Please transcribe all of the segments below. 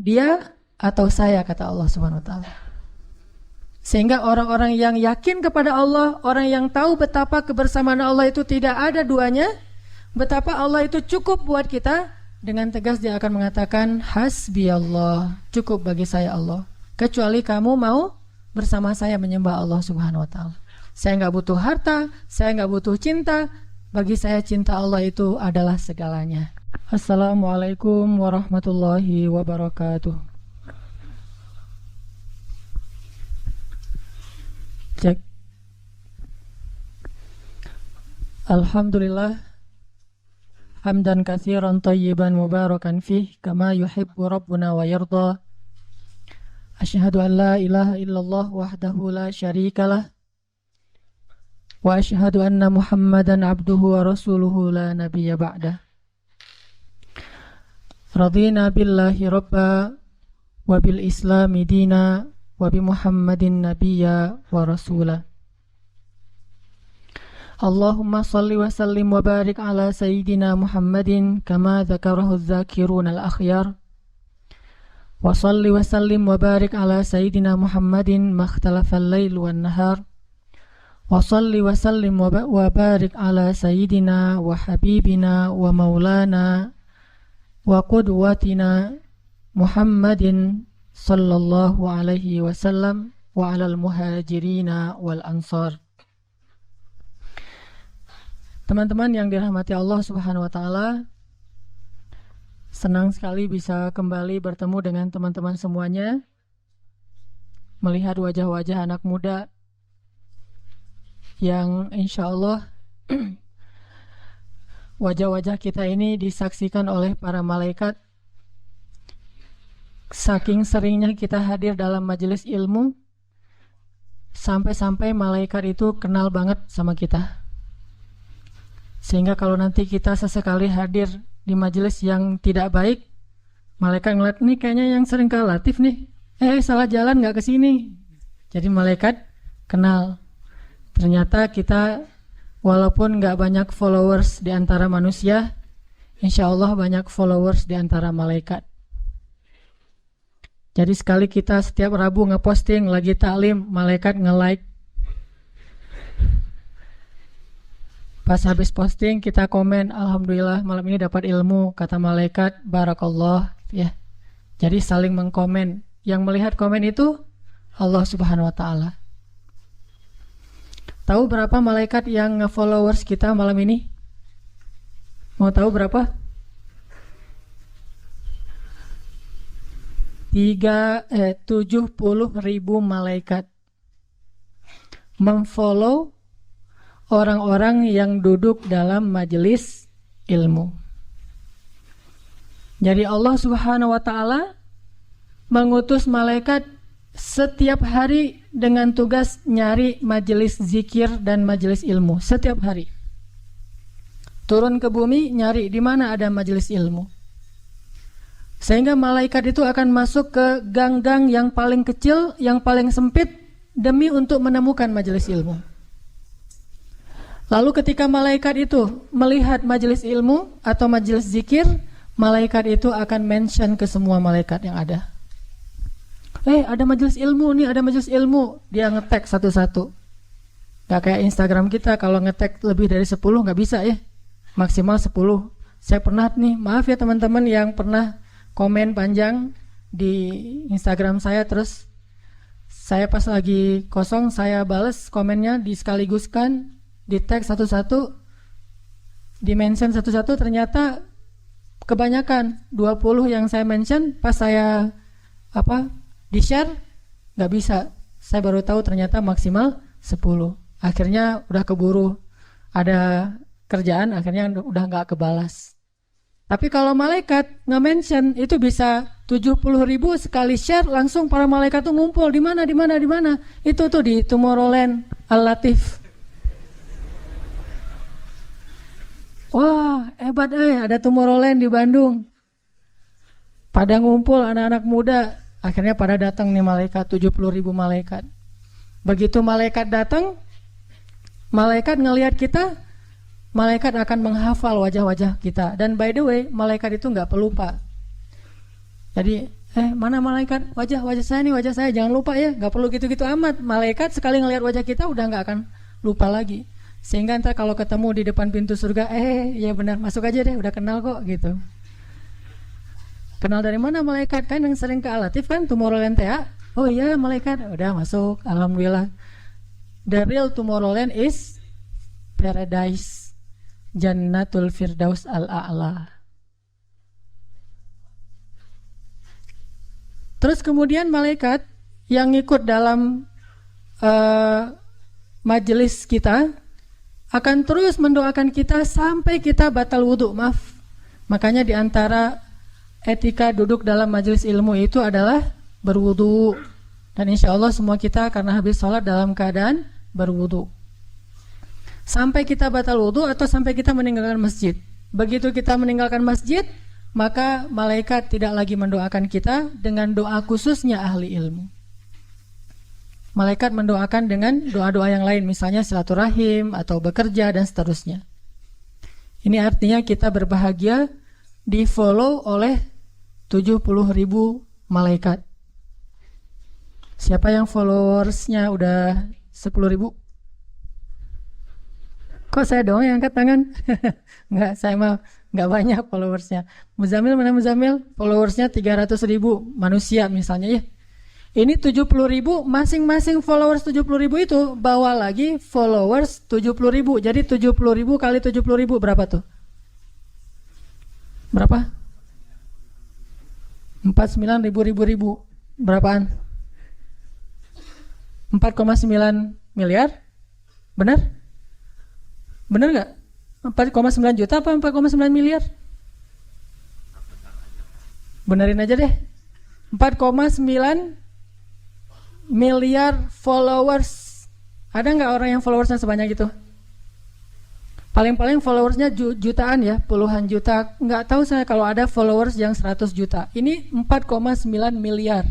Dia atau saya, kata Allah Subhanahu wa taala. Sehingga orang-orang yang yakin kepada Allah, orang yang tahu betapa kebersamaan Allah itu tidak ada duanya, betapa Allah itu cukup buat kita, dengan tegas dia akan mengatakan, hasbi Allah, cukup bagi saya Allah. Kecuali kamu mau bersama saya menyembah Allah Subhanahu wa taala. Saya nggak butuh harta, saya nggak butuh cinta. Bagi saya cinta Allah itu adalah segalanya. Assalamualaikum warahmatullahi wabarakatuh. Cek. Alhamdulillah, hamdan katsiran thayyiban mubarakan fih kama yuhibbu rabbuna wa yarda. Asyhadu an la ilaha illallah wahdahu la syarikalah wa asyhadu anna Muhammadan abduhu wa rasuluhu la nabiyya ba'dah. Radina billahi rabba wa bil islami dina wa bi Muhammadin nabiyya wa rasula. Allahumma salli wa sallim wa barik ala sayyidina Muhammadin kama dzakarahu adh-dzakirun al-akhyar. Wa salli wa sallim wa barik ala sayyidina Muhammadin makhtalafa al-lail wan nahar. Wa salli wa sallim wa barik ala sayyidina wa habibina wa maulana wa qudwatina Muhammadin sallallahu alaihi wasallam wa alal muhajirina wal ansar. Teman-teman yang dirahmati Allah Subhanahu wa taala, senang sekali bisa kembali bertemu dengan teman-teman semuanya, melihat wajah-wajah anak muda yang insya Allah wajah-wajah kita ini disaksikan oleh para malaikat. Saking seringnya kita hadir dalam majelis ilmu, sampai-sampai malaikat itu kenal banget sama kita. Sehingga kalau nanti kita sesekali hadir di majelis yang tidak baik, malaikat ngeliat, nih kayaknya yang sering ke Latif nih, salah jalan gak ke sini. Jadi malaikat kenal. Ternyata kita walaupun gak banyak followers di antara manusia, insya Allah banyak followers di antara malaikat. Jadi sekali kita setiap Rabu ngeposting lagi taklim, malaikat nge-like. Pas habis posting kita komen, alhamdulillah malam ini dapat ilmu, kata malaikat, barakallah, ya. Jadi saling mengkomen. Yang melihat komen itu Allah Subhanahu wa taala. Tahu berapa malaikat yang nge-followers kita malam ini? Mau tahu berapa? 70.000 malaikat memfollow orang-orang yang duduk dalam majelis ilmu. Jadi Allah Subhanahu wa taala mengutus malaikat setiap hari dengan tugas nyari majelis zikir dan majelis ilmu. Setiap hari turun ke bumi nyari di mana ada majelis ilmu. Sehingga malaikat itu akan masuk ke gang-gang yang paling kecil, yang paling sempit, demi untuk menemukan majelis ilmu. Lalu ketika malaikat itu melihat majelis ilmu atau majelis zikir, malaikat itu akan mention ke semua malaikat yang ada. Ada majelis ilmu nih, ada majelis ilmu. Dia nge-tag satu-satu. Gak kayak Instagram kita, kalau nge-tag lebih dari 10 gak bisa ya. Maksimal 10. Saya pernah nih, maaf ya teman-teman yang pernah komen panjang di Instagram saya, terus saya pas lagi kosong saya bales komennya, diskaliguskan, di tag satu-satu, di mention satu-satu. Ternyata kebanyakan 20 yang saya mention, pas saya di share nggak bisa. Saya baru tahu ternyata maksimal 10. Akhirnya udah keburu ada kerjaan, akhirnya udah nggak kebalas. Tapi kalau malaikat nge-mention itu bisa 70.000 sekali share, langsung para malaikat tuh ngumpul di mana. Itu tuh di Tomorrowland Al-Latif. Wah, hebat ada Tomorrowland di Bandung. Pada ngumpul anak-anak muda, akhirnya pada datang nih malaikat, 70.000 malaikat. Begitu malaikat datang, malaikat ngelihat kita, malaikat akan menghafal wajah-wajah kita. Dan by the way, malaikat itu nggak pelupa. Jadi Mana malaikat? Wajah saya nih, wajah saya. Jangan lupa ya, gak perlu gitu-gitu amat. Malaikat sekali ngelihat wajah kita udah gak akan lupa lagi. Sehingga ntar kalau ketemu di depan pintu surga, ya benar, masuk aja deh, udah kenal kok gitu. Kenal dari mana malaikat? Kan yang sering ke Alatif kan, Tomorrowland TA. Oh iya malaikat, udah masuk, alhamdulillah. The real Tomorrowland is paradise, Jannatul Firdaus al-A'la. Terus kemudian malaikat yang ikut dalam majelis kita akan terus mendoakan kita sampai kita batal wudhu. Maaf. Makanya diantara etika duduk dalam majelis ilmu itu adalah berwudhu. Dan insya Allah semua kita karena habis sholat dalam keadaan berwudhu. Sampai kita batal wudhu atau sampai kita meninggalkan masjid. Begitu kita meninggalkan masjid, maka malaikat tidak lagi mendoakan kita dengan doa khususnya ahli ilmu. Malaikat mendoakan dengan doa-doa yang lain, misalnya silaturahim atau bekerja dan seterusnya. Ini artinya kita berbahagia di follow oleh 70.000 malaikat. Siapa yang followersnya udah 10.000? Kok saya doang yang angkat tangan? Enggak, saya mah enggak banyak followersnya. Muzamil, mana Muzamil? Followersnya 300.000 manusia misalnya ya. Ini 70.000, masing-masing followers 70.000 itu bawa lagi followers 70.000. Jadi 70.000 kali 70.000 berapa tuh? Berapa? 49.000. Berapaan? 4,9 miliar? Benar? Benar nggak? 4,9 juta apa 4,9 miliar? Benerin aja deh. 4,9 miliar followers. Ada nggak orang yang followersnya sebanyak itu? Paling-paling followersnya jutaan ya, puluhan juta. Nggak tahu saya kalau ada followers yang 100 juta. Ini 4,9 miliar.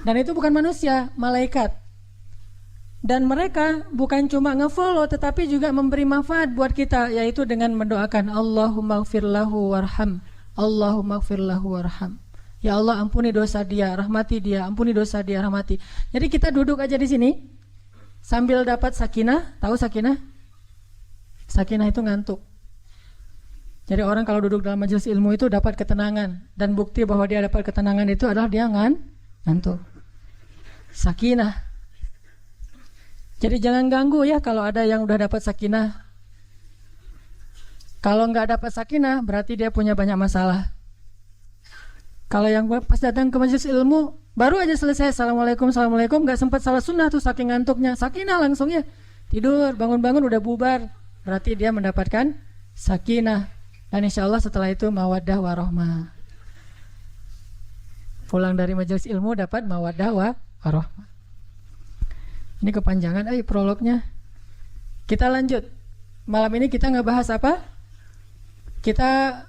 Dan itu bukan manusia, malaikat. Dan mereka bukan cuma nge-follow tetapi juga memberi manfaat buat kita, yaitu dengan mendoakan Allahumma gfir lahu warham, Allahumma gfir lahu warham. Ya Allah, ampuni dosa dia, rahmati dia, ampuni dosa dia, rahmati. Jadi kita duduk aja di sini sambil dapat sakinah. Tahu sakinah? Sakinah itu ngantuk. Jadi orang kalau duduk dalam majelis ilmu itu dapat ketenangan, dan bukti bahwa dia dapat ketenangan itu adalah dia ngantuk. Sakinah. Jadi jangan ganggu ya kalau ada yang udah dapat sakinah. Kalau nggak dapat sakinah berarti dia punya banyak masalah. Kalau yang pas datang ke majelis ilmu baru aja selesai assalamualaikum nggak sempat salah sunnah tuh saking ngantuknya, sakinah langsung ya tidur, bangun-bangun udah bubar, berarti dia mendapatkan sakinah. Dan insya Allah setelah itu mawaddah warahmah. Pulang dari majelis ilmu dapat mawaddah warahmah. Ini kepanjangan prolognya. Kita lanjut. Malam ini kita ngebahas apa? Kita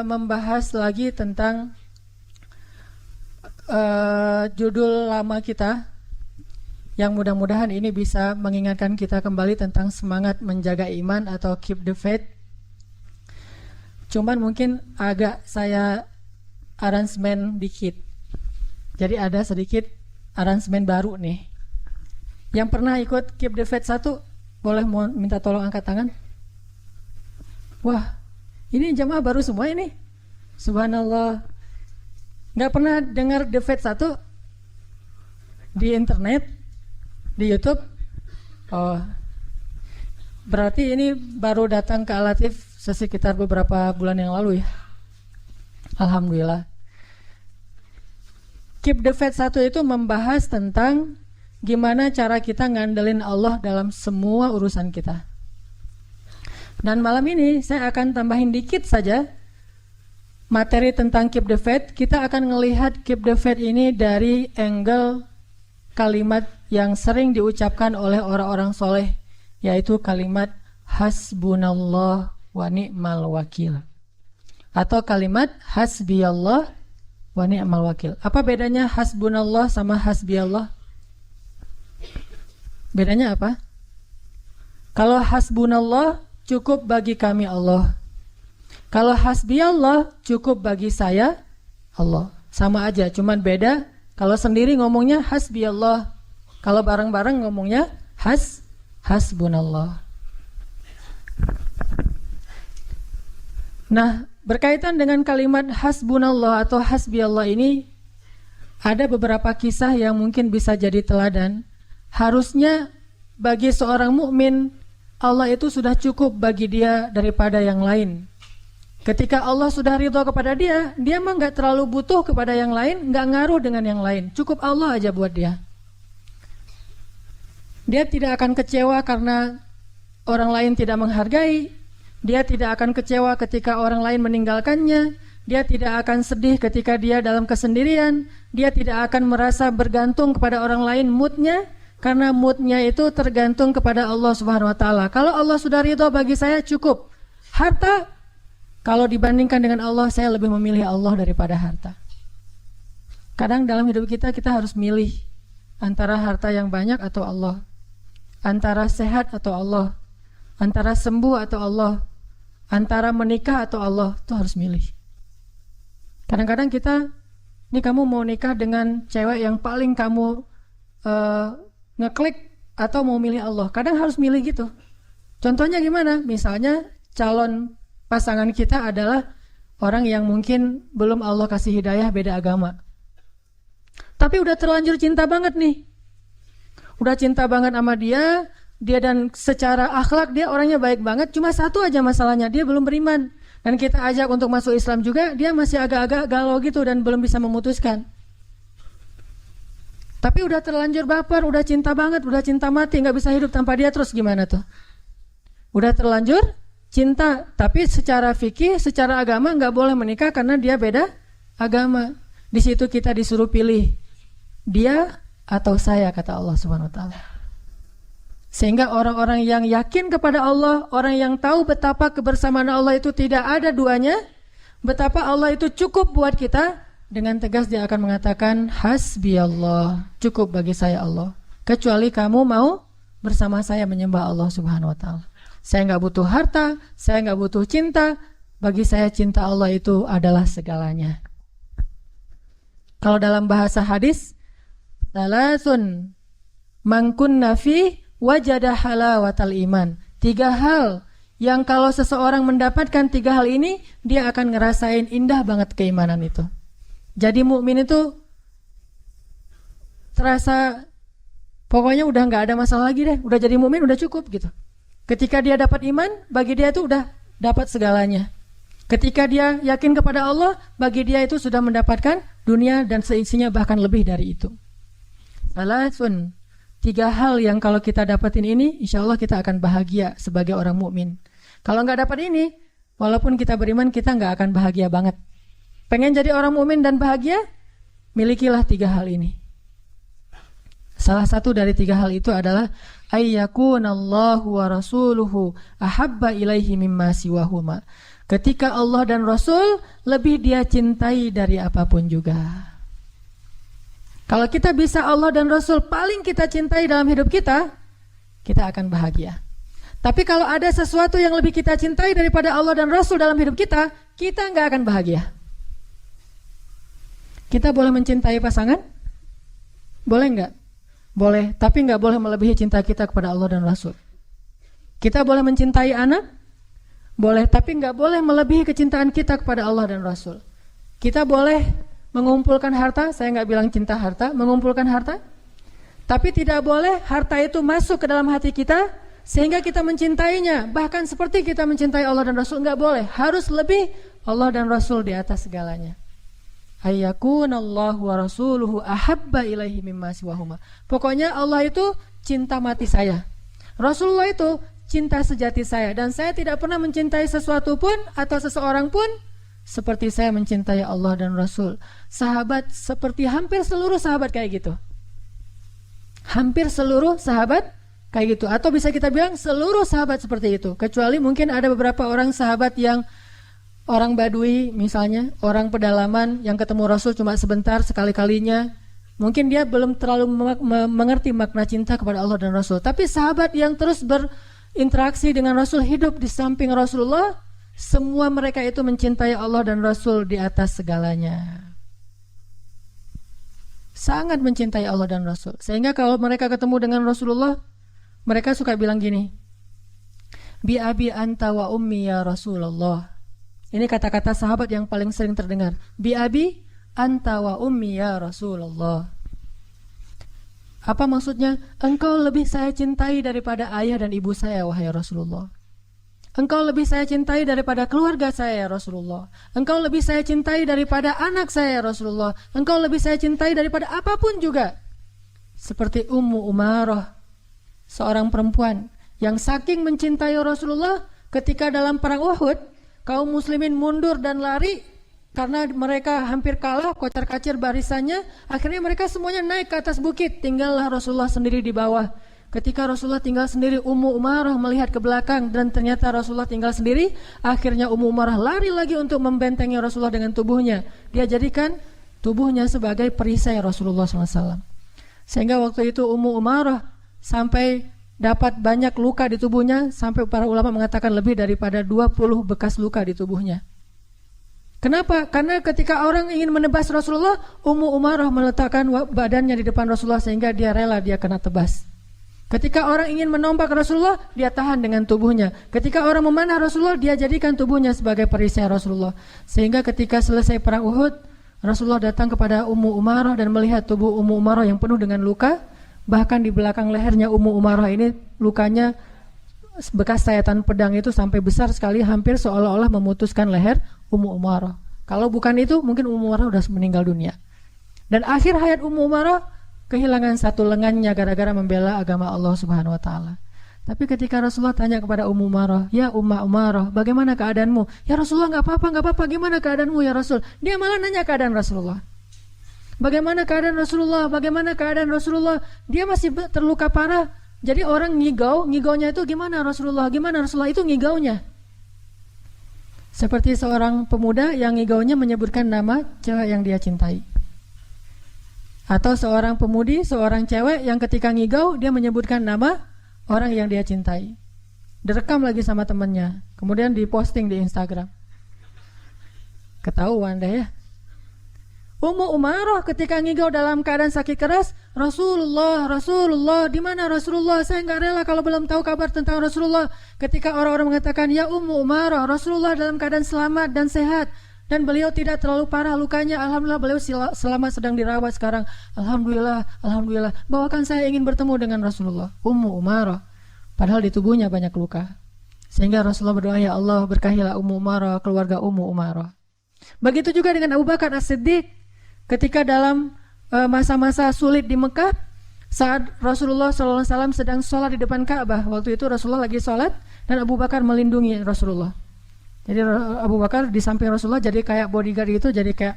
membahas lagi tentang judul lama kita, yang mudah-mudahan ini bisa mengingatkan kita kembali tentang semangat menjaga iman atau keep the faith. Cuman mungkin agak saya aransemen dikit. Jadi ada sedikit aransemen baru nih. Yang pernah ikut keep the faith 1 boleh minta tolong angkat tangan. Wah, ini jamaah baru semua ini. Subhanallah. Nggak pernah dengar The Faith 1 di internet, di YouTube? Oh, berarti ini baru datang ke Alatif sekitar beberapa bulan yang lalu ya. Alhamdulillah. Keep the Faith 1 itu membahas tentang gimana cara kita ngandelin Allah dalam semua urusan kita. Dan malam ini saya akan tambahin dikit saja materi tentang keep the faith. Kita akan melihat keep the faith ini dari angle kalimat yang sering diucapkan oleh orang-orang soleh, yaitu kalimat hasbunallah wa ni'mal wakil, atau kalimat hasbiyallah wa ni'mal wakil. Apa bedanya hasbunallah sama hasbiyallah? Bedanya apa? Kalau hasbunallah cukup bagi kami Allah. Kalau hasbiyallah cukup bagi saya Allah. Sama aja, cuman beda. Kalau sendiri ngomongnya hasbi Allah. Kalau bareng-bareng ngomongnya hasbunallah. Nah, berkaitan dengan kalimat hasbunallah atau hasbi Allah ini, ada beberapa kisah yang mungkin bisa jadi teladan. Harusnya bagi seorang mukmin, Allah itu sudah cukup bagi dia daripada yang lain. Ketika Allah sudah ridho kepada dia, dia mah nggak terlalu butuh kepada yang lain, nggak ngaruh dengan yang lain. Cukup Allah aja buat dia. Dia tidak akan kecewa karena orang lain tidak menghargai. Dia tidak akan kecewa ketika orang lain meninggalkannya. Dia tidak akan sedih ketika dia dalam kesendirian. Dia tidak akan merasa bergantung kepada orang lain moodnya, karena moodnya itu tergantung kepada Allah Subhanahu Wa Taala. Kalau Allah sudah ridho bagi saya cukup. Harta, kalau dibandingkan dengan Allah, saya lebih memilih Allah daripada harta. Kadang dalam hidup kita harus milih antara harta yang banyak atau Allah, antara sehat atau Allah, antara sembuh atau Allah, antara menikah atau Allah. Itu harus milih. Kadang-kadang kita, ini kamu mau nikah dengan cewek yang paling kamu ngeklik atau mau milih Allah. Kadang harus milih gitu. Contohnya gimana? Misalnya calon pasangan kita adalah orang yang mungkin belum Allah kasih hidayah, beda agama. Tapi udah terlanjur cinta banget nih. Udah cinta banget sama dia dan secara akhlak dia orangnya baik banget. Cuma satu aja masalahnya, dia belum beriman. Dan kita ajak untuk masuk Islam juga, dia masih agak-agak galau gitu dan belum bisa memutuskan. Tapi udah terlanjur baper, udah cinta banget, udah cinta mati, gak bisa hidup tanpa dia, terus gimana tuh? Udah terlanjur cinta, tapi secara fikih, secara agama gak boleh menikah karena dia beda agama. Di situ kita disuruh pilih, dia atau saya, kata Allah Subhanahu Wa Taala. Sehingga orang-orang yang yakin kepada Allah, orang yang tahu betapa kebersamaan Allah itu tidak ada duanya, betapa Allah itu cukup buat kita, dengan tegas dia akan mengatakan hasbi Allah, cukup bagi saya Allah. Kecuali kamu mau bersama saya menyembah Allah Subhanahu Wa Taala. Saya nggak butuh harta, saya nggak butuh cinta. Bagi saya cinta Allah itu adalah segalanya. Kalau dalam bahasa hadis, salasun man kunna fi wajada halawatal iman. 3 hal yang kalau seseorang mendapatkan 3 hal ini, dia akan ngerasain indah banget keimanan itu. Jadi mukmin itu terasa pokoknya udah nggak ada masalah lagi deh. Udah jadi mukmin udah cukup gitu. Ketika dia dapat iman, bagi dia itu udah dapat segalanya. Ketika dia yakin kepada Allah, bagi dia itu sudah mendapatkan dunia dan seisinya, bahkan lebih dari itu. Salasun, 3 hal yang kalau kita dapatin ini, insya Allah kita akan bahagia sebagai orang mukmin. Kalau nggak dapat ini, walaupun kita beriman, kita nggak akan bahagia banget. Pengen jadi orang mukmin dan bahagia, milikilah 3 hal ini. Salah satu dari 3 hal itu adalah ayyakunallahu wa rasuluhu ahabba ilaihi mimma siwahuma. Ketika Allah dan Rasul lebih dia cintai dari apapun juga. Kalau kita bisa Allah dan Rasul paling kita cintai dalam hidup kita, kita akan bahagia. Tapi kalau ada sesuatu yang lebih kita cintai daripada Allah dan Rasul dalam hidup kita, kita nggak akan bahagia. Kita boleh mencintai pasangan? Boleh nggak? Boleh, tapi nggak boleh melebihi cinta kita kepada Allah dan Rasul. Kita boleh mencintai anak? Boleh, tapi nggak boleh melebihi kecintaan kita kepada Allah dan Rasul. Kita boleh mengumpulkan harta, saya nggak bilang cinta harta, mengumpulkan harta, tapi tidak boleh harta itu masuk ke dalam hati kita sehingga kita mencintainya, bahkan seperti kita mencintai Allah dan Rasul. Nggak boleh, harus lebih Allah dan Rasul di atas segalanya. Ayyakunallahu wa rasuluhu ahabba ilaihi mimma siwahuma. Pokoknya Allah itu cinta mati saya, Rasulullah itu cinta sejati saya, dan saya tidak pernah mencintai sesuatu pun atau seseorang pun seperti saya mencintai Allah dan Rasul. Sahabat, seperti hampir seluruh sahabat kayak gitu. Hampir seluruh sahabat kayak gitu. Atau bisa kita bilang seluruh sahabat seperti itu. Kecuali mungkin ada beberapa orang sahabat yang orang Badui misalnya, orang pedalaman yang ketemu Rasul cuma sebentar sekali-kalinya. Mungkin dia belum terlalu mengerti makna cinta kepada Allah dan Rasul. Tapi sahabat yang terus berinteraksi dengan Rasul, hidup di samping Rasulullah, semua mereka itu mencintai Allah dan Rasul di atas segalanya. sangat mencintai Allah dan Rasul. Sehingga kalau mereka ketemu dengan Rasulullah, mereka suka bilang gini, bi abi anta wa ummi ya Rasulullah. Ini kata-kata sahabat yang paling sering terdengar. Bi abi anta wa ummi ya Rasulullah. Apa maksudnya? Engkau lebih saya cintai daripada ayah dan ibu saya, wahai Rasulullah. Engkau lebih saya cintai daripada keluarga saya, ya Rasulullah. Engkau lebih saya cintai daripada anak saya, ya Rasulullah. Engkau lebih saya cintai daripada apapun juga. Seperti Ummu Umarah, seorang perempuan yang saking mencintai Rasulullah, ketika dalam perang Uhud, kaum muslimin mundur dan lari karena mereka hampir kalah, kocar-kacir barisannya. Akhirnya mereka semuanya naik ke atas bukit, tinggallah Rasulullah sendiri di bawah. Ketika Rasulullah tinggal sendiri, Ummu Umarah melihat ke belakang dan ternyata Rasulullah tinggal sendiri. Akhirnya Ummu Umarah lari lagi untuk membentengi Rasulullah dengan tubuhnya. Dia jadikan tubuhnya sebagai perisai Rasulullah SAW. Sehingga waktu itu Ummu Umarah sampai dapat banyak luka di tubuhnya, sampai para ulama mengatakan lebih daripada 20 bekas luka di tubuhnya. Kenapa? Karena ketika orang ingin menebas Rasulullah, Ummu Umarah meletakkan badannya di depan Rasulullah sehingga dia rela dia kena tebas. Ketika orang ingin menompak Rasulullah, dia tahan dengan tubuhnya. Ketika orang memanah Rasulullah, dia jadikan tubuhnya sebagai perisai Rasulullah. Sehingga ketika selesai perang Uhud, Rasulullah datang kepada Ummu Umarah dan melihat tubuh Ummu Umarah yang penuh dengan luka. Bahkan di belakang lehernya Ummu Umarah ini lukanya bekas sayatan pedang itu sampai besar sekali, hampir seolah-olah memutuskan leher Ummu Umarah. Kalau bukan itu, mungkin Ummu Umarah sudah meninggal dunia. Dan akhir hayat Ummu Umarah kehilangan satu lengannya gara-gara membela agama Allah Subhanahu wa taala. Tapi ketika Rasulullah tanya kepada Ummu Umarah, "Ya Ummu Umarah, bagaimana keadaanmu?" "Ya Rasulullah, enggak apa-apa, gimana keadaanmu ya Rasul?" Dia malah nanya keadaan Rasulullah. Bagaimana keadaan Rasulullah? Bagaimana keadaan Rasulullah? Dia masih terluka parah. Jadi orang ngigaunya itu gimana Rasulullah? Gimana Rasulullah? Itu ngigaunya. Seperti seorang pemuda yang ngigaunya menyebutkan nama cewek yang dia cintai. Atau seorang pemudi, seorang cewek yang ketika ngigau dia menyebutkan nama orang yang dia cintai. Direkam lagi sama temannya, kemudian diposting di Instagram. Ketahuan deh ya. Ummu Umarah ketika ngigau dalam keadaan sakit keras, Rasulullah, di mana Rasulullah? Saya enggak rela kalau belum tahu kabar tentang Rasulullah. Ketika orang-orang mengatakan, "Ya Ummu Umarah, Rasulullah dalam keadaan selamat dan sehat dan beliau tidak terlalu parah lukanya. Alhamdulillah beliau selamat sedang dirawat sekarang. Alhamdulillah. Bahkan saya ingin bertemu dengan Rasulullah." Ummu Umarah, padahal di tubuhnya banyak luka. Sehingga Rasulullah berdoa, "Ya Allah, berkahilah Ummu Umarah, keluarga Ummu Umarah." Begitu juga dengan Abu Bakar As-Siddiq. Ketika dalam masa-masa sulit di Mekah, saat Rasulullah SAW sedang sholat di depan Ka'bah, waktu itu Rasulullah lagi sholat dan Abu Bakar melindungi Rasulullah. Jadi Abu Bakar di samping Rasulullah jadi kayak bodyguard itu, jadi kayak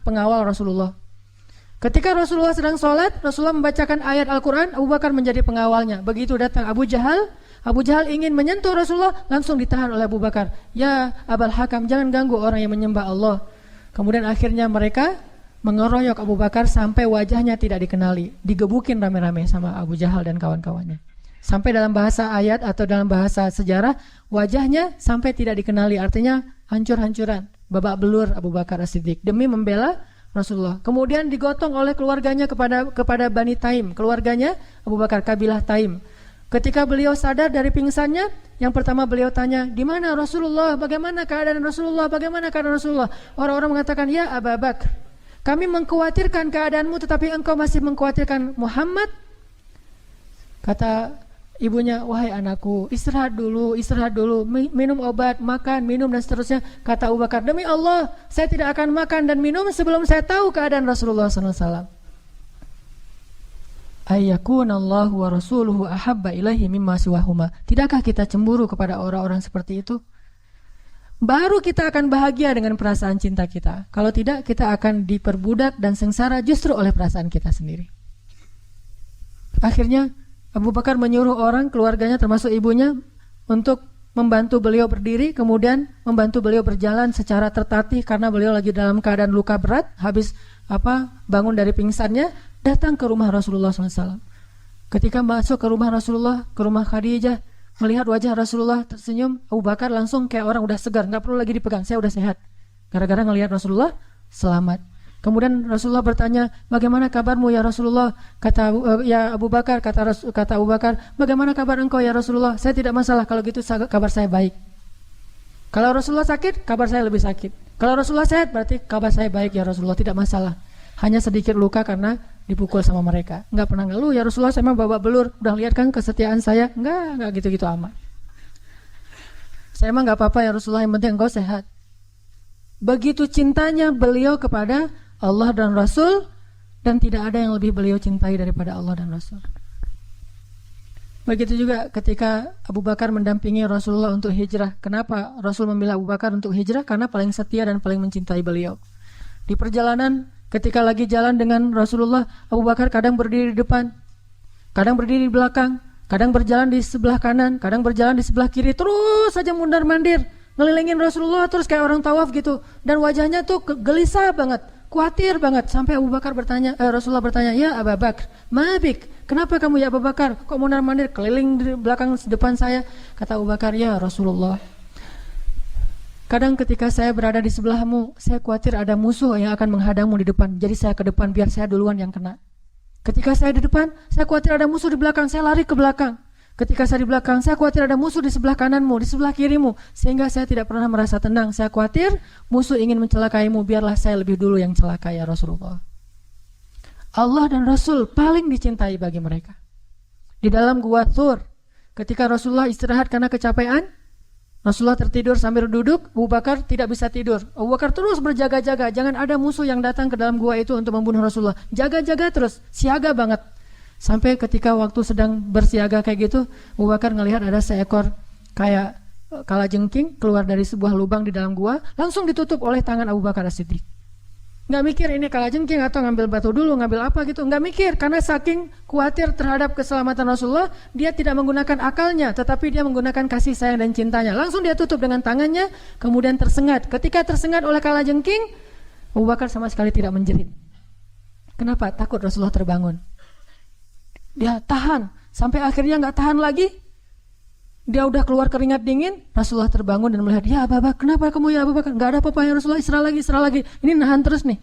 pengawal Rasulullah. Ketika Rasulullah sedang sholat, Rasulullah membacakan ayat Al-Quran, Abu Bakar menjadi pengawalnya. Begitu datang Abu Jahal ingin menyentuh Rasulullah, langsung ditahan oleh Abu Bakar. "Ya Abul Hakam, jangan ganggu orang yang menyembah Allah." Kemudian akhirnya mereka mengeroyok Abu Bakar sampai wajahnya tidak dikenali, digebukin rame-rame sama Abu Jahal dan kawan-kawannya. Sampai dalam bahasa ayat atau dalam bahasa sejarah, wajahnya sampai tidak dikenali, artinya hancur-hancuran, babak belur Abu Bakar As-Siddiq demi membela Rasulullah. Kemudian digotong oleh keluarganya kepada Bani Taim, keluarganya Abu Bakar, kabilah Taim. Ketika beliau sadar dari pingsannya, yang pertama beliau tanya, "Di mana Rasulullah? Bagaimana keadaan Rasulullah? Bagaimana keadaan Rasulullah?" Orang-orang mengatakan, "Ya Abu Bakar, kami mengkhawatirkan keadaanmu, tetapi engkau masih mengkhawatirkan Muhammad." Kata ibunya, "Wahai anakku, istirahat dulu, minum obat, makan, minum dan seterusnya." Kata Abu Bakar, "Demi Allah, saya tidak akan makan dan minum sebelum saya tahu keadaan Rasulullah SAW." Ayyakunallahu wa rasuluhu ahabba ilaihi mimma siwahuma. Tidakkah kita cemburu kepada orang-orang seperti itu? Baru kita akan bahagia dengan perasaan cinta kita. Kalau tidak, kita akan diperbudak dan sengsara justru oleh perasaan kita sendiri. Akhirnya Abu Bakar menyuruh orang, keluarganya termasuk ibunya, untuk membantu beliau berdiri, kemudian membantu beliau berjalan secara tertatih karena beliau lagi dalam keadaan luka berat, habis bangun dari pingsannya, datang ke rumah Rasulullah SAW. Ketika masuk ke rumah Rasulullah, ke rumah Khadijah, melihat wajah Rasulullah tersenyum, Abu Bakar langsung kayak orang udah segar, nggak perlu lagi dipegang, saya udah sehat. Gara-gara ngelihat Rasulullah selamat. Kemudian Rasulullah bertanya, bagaimana kabarmu ya Rasulullah? Kata ya Abu Bakar, kata Abu Bakar, bagaimana kabar engkau ya Rasulullah? Saya tidak masalah, kalau gitu kabar saya baik. Kalau Rasulullah sakit, kabar saya lebih sakit. Kalau Rasulullah sehat, berarti kabar saya baik ya Rasulullah, tidak masalah. Hanya sedikit luka karena dipukul sama mereka. Enggak pernah ngeluh ya Rasulullah, saya mah babak belur. Udah lihat kan kesetiaan saya? Enggak gitu-gitu amat. Saya mah enggak apa-apa ya Rasulullah, yang penting engkau sehat. Begitu cintanya beliau kepada Allah dan Rasul, dan tidak ada yang lebih beliau cintai daripada Allah dan Rasul. Begitu juga ketika Abu Bakar mendampingi Rasulullah untuk hijrah. Kenapa Rasul memilih Abu Bakar untuk hijrah? Karena paling setia dan paling mencintai beliau. Di perjalanan, ketika lagi jalan dengan Rasulullah, Abu Bakar kadang berdiri di depan, kadang berdiri di belakang, kadang berjalan di sebelah kanan, kadang berjalan di sebelah kiri, terus saja mundar-mandir, ngelilingin Rasulullah terus kayak orang tawaf gitu. Dan wajahnya tuh gelisah banget, khawatir banget, sampai Rasulullah bertanya, ya Abu Bakar, mabik, kenapa kamu ya Abu Bakar, kok mundar-mandir keliling di belakang depan saya? Kata Abu Bakar, ya Rasulullah, kadang ketika saya berada di sebelahmu, saya khawatir ada musuh yang akan menghadangmu di depan, jadi saya ke depan biar saya duluan yang kena. Ketika saya di depan, saya khawatir ada musuh di belakang, saya lari ke belakang. Ketika saya di belakang, saya khawatir ada musuh di sebelah kananmu, di sebelah kirimu, sehingga saya tidak pernah merasa tenang. Saya khawatir musuh ingin mencelakaimu, biarlah saya lebih dulu yang celaka ya Rasulullah. Allah dan Rasul paling dicintai bagi mereka. Di dalam gua Thur, ketika Rasulullah istirahat karena kecapean, Rasulullah tertidur sambil duduk, Abu Bakar tidak bisa tidur. Abu Bakar terus berjaga-jaga, jangan ada musuh yang datang ke dalam gua itu untuk membunuh Rasulullah. Jaga-jaga terus, siaga banget. Sampai ketika waktu sedang bersiaga kayak gitu, Abu Bakar ngelihat ada seekor kayak kalajengking keluar dari sebuah lubang di dalam gua, langsung ditutup oleh tangan Abu Bakar As-Siddiq. Nggak mikir ini kalajengking atau ngambil batu dulu, ngambil apa gitu, nggak mikir, karena saking khawatir terhadap keselamatan Rasulullah, dia tidak menggunakan akalnya, tetapi dia menggunakan kasih sayang dan cintanya. Langsung dia tutup dengan tangannya, kemudian tersengat. Ketika tersengat oleh kalajengking, Abu Bakar sama sekali tidak menjerit. Kenapa? Takut Rasulullah terbangun. Dia tahan, sampai akhirnya nggak tahan lagi. Dia udah keluar keringat dingin, Rasulullah terbangun dan melihat, ya Abu Bakar, kenapa kamu ya Abu Bakar? Nggak ada apa-apa ya Rasulullah, istirahat lagi. Ini nahan terus nih.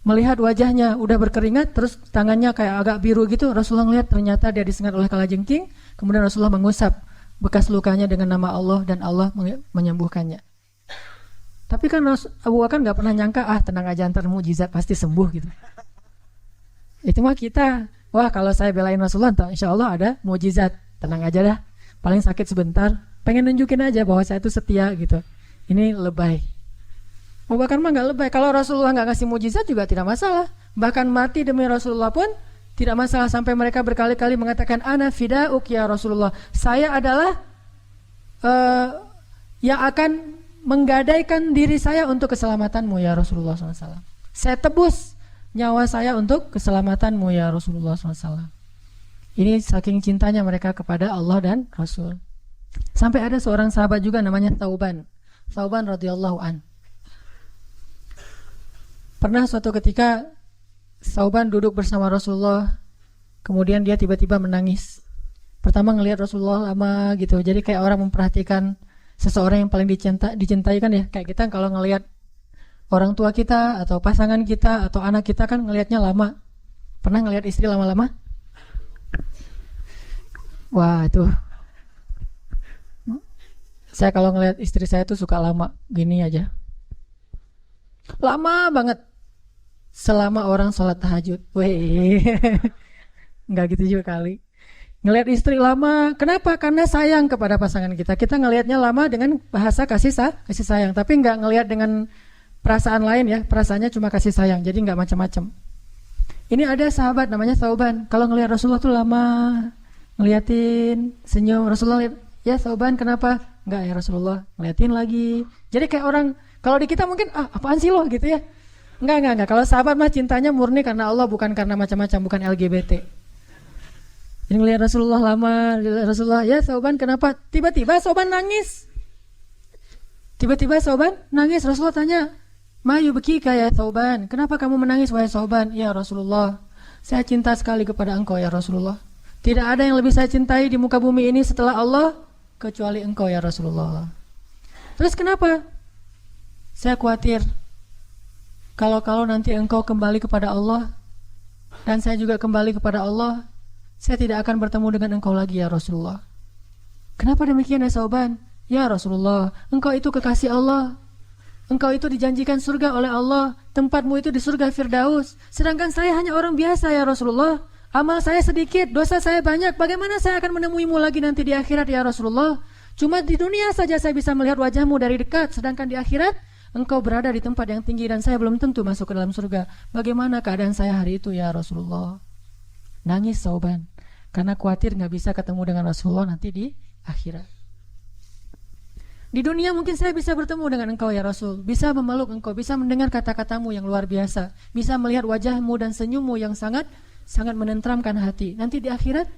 Melihat wajahnya udah berkeringat, terus tangannya kayak agak biru gitu, Rasulullah melihat ternyata dia disengat oleh kalajengking. Kemudian Rasulullah mengusap bekas lukanya dengan nama Allah dan Allah menyembuhkannya. Tapi kan Abu Bakar nggak pernah nyangka, tenang aja, ntar mujizat pasti sembuh gitu. Itu mah kita, wah kalau saya belain Rasulullah, insya Allah ada mujizat, tenang aja dah. Paling sakit sebentar, pengen nunjukin aja bahwa saya itu setia gitu. Ini lebay. Abu Bakar mah nggak lebay. Kalau Rasulullah nggak kasih mujizat juga tidak masalah. Bahkan mati demi Rasulullah pun tidak masalah. Sampai mereka berkali-kali mengatakan, ana fida'uk ya Rasulullah. Saya adalah yang akan menggadaikan diri saya untuk keselamatanmu ya Rasulullah SAW. Saya tebus nyawa saya untuk keselamatanmu ya Rasulullah SAW. Ini saking cintanya mereka kepada Allah dan Rasul. Sampai ada seorang sahabat juga namanya Thauban radhiyallahu an. Pernah suatu ketika Thauban duduk bersama Rasulullah, kemudian dia tiba-tiba menangis. Pertama ngelihat Rasulullah lama gitu, jadi kayak orang memperhatikan seseorang yang paling dicintai kan ya. Kayak kita kalau ngelihat orang tua kita atau pasangan kita atau anak kita kan ngelihatnya lama. Pernah ngelihat istri lama-lama? Wah itu, saya kalau ngelihat istri saya tuh suka lama gini aja, lama banget, selama orang sholat tahajud. Weh, nggak gitu juga kali. Ngelihat istri lama, kenapa? Karena sayang kepada pasangan kita. Kita ngelihatnya lama dengan bahasa kasih sayang, tapi nggak ngelihat dengan perasaan lain ya. Perasaannya cuma kasih sayang, jadi nggak macam-macam. Ini ada sahabat namanya Thauban. Kalau ngelihat Rasulullah tuh lama, ngeliatin, senyum. Rasulullah lihat, ya Thauban kenapa? Enggak ya Rasulullah, ngeliatin lagi. Jadi kayak orang, kalau di kita mungkin, apaan sih lo gitu ya. Enggak. Kalau sahabat mah cintanya murni karena Allah, bukan karena macam-macam, bukan LGBT. Jadi ngeliat Rasulullah lama, Rasulullah, ya Thauban kenapa? Tiba-tiba Thauban nangis. Rasulullah tanya, ma yubkika ya Thauban, kenapa kamu menangis wahai Thauban? Ya Rasulullah, saya cinta sekali kepada engkau ya Rasulullah. Tidak ada yang lebih saya cintai di muka bumi ini setelah Allah kecuali engkau ya Rasulullah. Terus kenapa? Saya khawatir Kalau nanti engkau kembali kepada Allah dan saya juga kembali kepada Allah, saya tidak akan bertemu dengan engkau lagi ya Rasulullah. Kenapa demikian ya Sauban? Ya Rasulullah, engkau itu kekasih Allah. Engkau itu dijanjikan surga oleh Allah. Tempatmu itu di surga Firdaus. Sedangkan saya hanya orang biasa ya Rasulullah. Amal saya sedikit, dosa saya banyak. Bagaimana saya akan menemuimu lagi nanti di akhirat ya Rasulullah? Cuma di dunia saja saya bisa melihat wajahmu dari dekat. Sedangkan di akhirat, engkau berada di tempat yang tinggi dan saya belum tentu masuk ke dalam surga. Bagaimana keadaan saya hari itu ya Rasulullah? Nangis Sauban. Karena khawatir gak bisa ketemu dengan Rasulullah nanti di akhirat. Di dunia mungkin saya bisa bertemu dengan engkau ya Rasul, bisa memeluk engkau, bisa mendengar kata-katamu yang luar biasa, bisa melihat wajahmu dan senyummu yang sangat menenteramkan hati. Nanti di akhirat,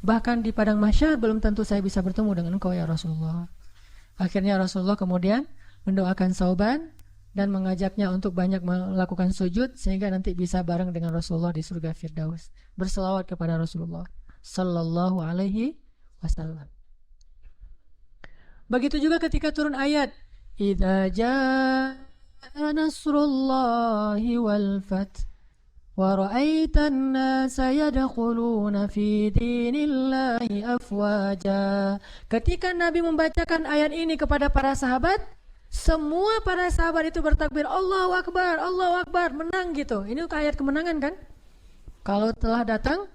bahkan di padang mahsyar belum tentu saya bisa bertemu dengan engkau ya Rasulullah. Akhirnya Rasulullah kemudian mendoakan Sauban dan mengajaknya untuk banyak melakukan sujud sehingga nanti bisa bareng dengan Rasulullah di surga Firdaus. Berselawat kepada Rasulullah sallallahu alaihi wasallam. Begitu juga ketika turun ayat idza jaa nasrullahi wal fath wa ra'aitan nasa yadkhuluna fi dinillahi afwaja. Ketika Nabi membacakan ayat ini kepada para sahabat, semua para sahabat itu bertakbir Allahu Akbar, menang gitu. Ini ayat kemenangan kan? Kalau telah datang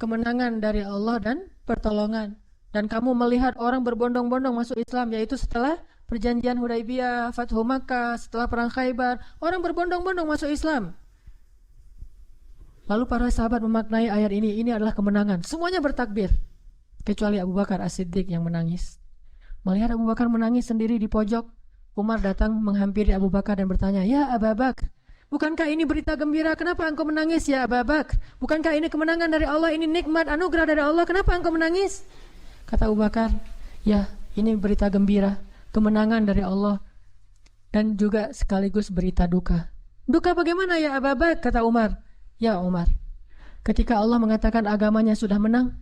kemenangan dari Allah dan pertolongan, dan kamu melihat orang berbondong-bondong masuk Islam, yaitu setelah perjanjian Hudaibiyah, Fathu Makkah, setelah perang Khaybar, orang berbondong-bondong masuk Islam. Lalu para sahabat memaknai ayat ini adalah kemenangan. Semuanya bertakbir, kecuali Abu Bakar As-Siddiq yang menangis. Melihat Abu Bakar menangis sendiri di pojok, Umar datang menghampiri Abu Bakar dan bertanya, "Ya Abu Bakar, bukankah ini berita gembira? Kenapa engkau menangis ya Abu Bakar? Bukankah ini kemenangan dari Allah, ini nikmat anugerah dari Allah? Kenapa engkau menangis?" Kata Abu Bakar, "Ya, ini berita gembira, kemenangan dari Allah dan juga sekaligus berita duka." "Duka bagaimana ya Abu Bakar?" Kata Umar. "Ya Umar, ketika Allah mengatakan agamanya sudah menang,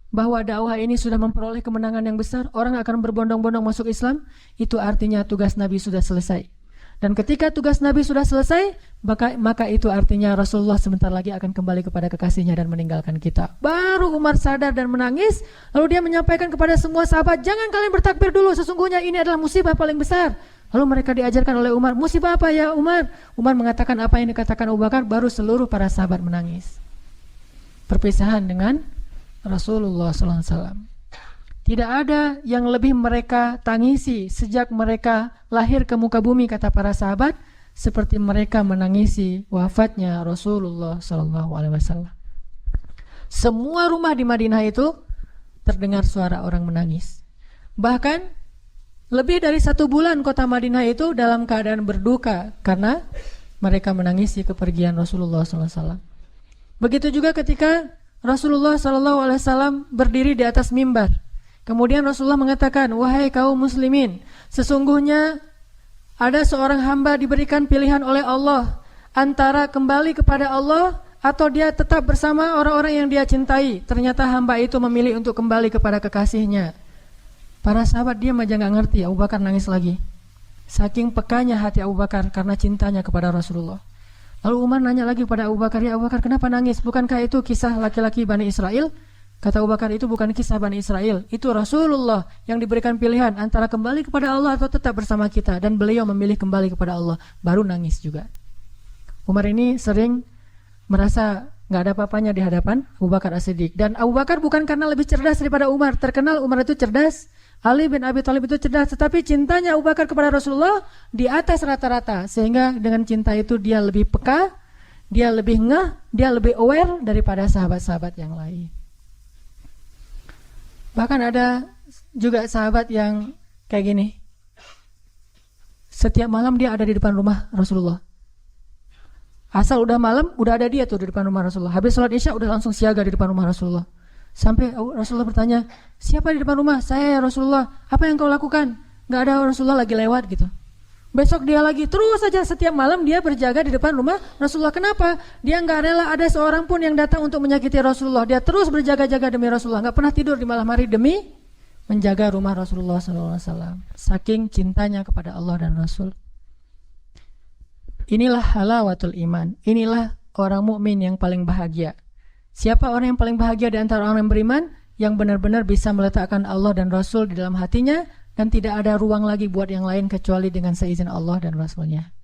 bahwa dakwah ini sudah memperoleh kemenangan yang besar, orang akan berbondong-bondong masuk Islam, itu artinya tugas Nabi sudah selesai. Dan ketika tugas Nabi sudah selesai, maka itu artinya Rasulullah sebentar lagi akan kembali kepada kekasihnya dan meninggalkan kita." Baru Umar sadar dan menangis. Lalu dia menyampaikan kepada semua sahabat, "Jangan kalian bertakbir dulu, sesungguhnya ini adalah musibah paling besar." Lalu mereka diajarkan oleh Umar, "Musibah apa ya Umar?" Umar mengatakan apa yang dikatakan Abu Bakar, baru seluruh para sahabat menangis. Perpisahan dengan Rasulullah SAW. Tidak ada yang lebih mereka tangisi sejak mereka lahir ke muka bumi, kata para sahabat, seperti mereka menangisi wafatnya Rasulullah SAW. Semua rumah di Madinah itu terdengar suara orang menangis. Bahkan lebih dari 1 bulan kota Madinah itu dalam keadaan berduka karena mereka menangisi kepergian Rasulullah SAW. Begitu juga ketika Rasulullah SAW berdiri di atas mimbar. Kemudian Rasulullah mengatakan, "Wahai kaum muslimin, sesungguhnya ada seorang hamba diberikan pilihan oleh Allah antara kembali kepada Allah atau dia tetap bersama orang-orang yang dia cintai." Ternyata hamba itu memilih untuk kembali kepada kekasihnya. Para sahabat diam aja gak ngerti. Abu Bakar nangis lagi. Saking pekanya hati Abu Bakar karena cintanya kepada Rasulullah. Lalu Umar nanya lagi kepada Abu Bakar, "Ya Abu Bakar, kenapa nangis? Bukankah itu kisah laki-laki Bani Israel?" Kata Abu Bakar, "Itu bukan kisah Bani Israel, itu Rasulullah yang diberikan pilihan antara kembali kepada Allah atau tetap bersama kita, dan beliau memilih kembali kepada Allah." Baru nangis juga. Umar ini sering merasa gak ada apa-apanya di hadapan Abu Bakar As-Siddiq. Dan Abu Bakar bukan karena lebih cerdas daripada Umar. Terkenal Umar itu cerdas, Ali bin Abi Thalib itu cerdas, tetapi cintanya Abu Bakar kepada Rasulullah di atas rata-rata. Sehingga dengan cinta itu dia lebih peka, dia lebih ngeh, dia lebih aware daripada sahabat-sahabat yang lain. Bahkan ada juga sahabat yang kayak gini. Setiap malam dia ada di depan rumah Rasulullah. Asal udah malam, udah ada dia tuh di depan rumah Rasulullah. Habis sholat Isya udah langsung siaga di depan rumah Rasulullah. Sampai Rasulullah bertanya, "Siapa di depan rumah?" "Saya ya Rasulullah." "Apa yang kau lakukan?" "Gak ada, Rasulullah lagi lewat," gitu. Besok dia lagi, terus saja setiap malam dia berjaga di depan rumah Rasulullah. Kenapa? Dia gak rela ada seorang pun yang datang untuk menyakiti Rasulullah. Dia terus berjaga-jaga demi Rasulullah, gak pernah tidur di malam hari demi menjaga rumah Rasulullah SAW. Saking cintanya kepada Allah dan Rasul. Inilah halawatul iman. Inilah orang mukmin yang paling bahagia. Siapa orang yang paling bahagia di antara orang yang beriman? Yang benar-benar bisa meletakkan Allah dan Rasul di dalam hatinya dan tidak ada ruang lagi buat yang lain kecuali dengan seizin Allah dan Rasulnya.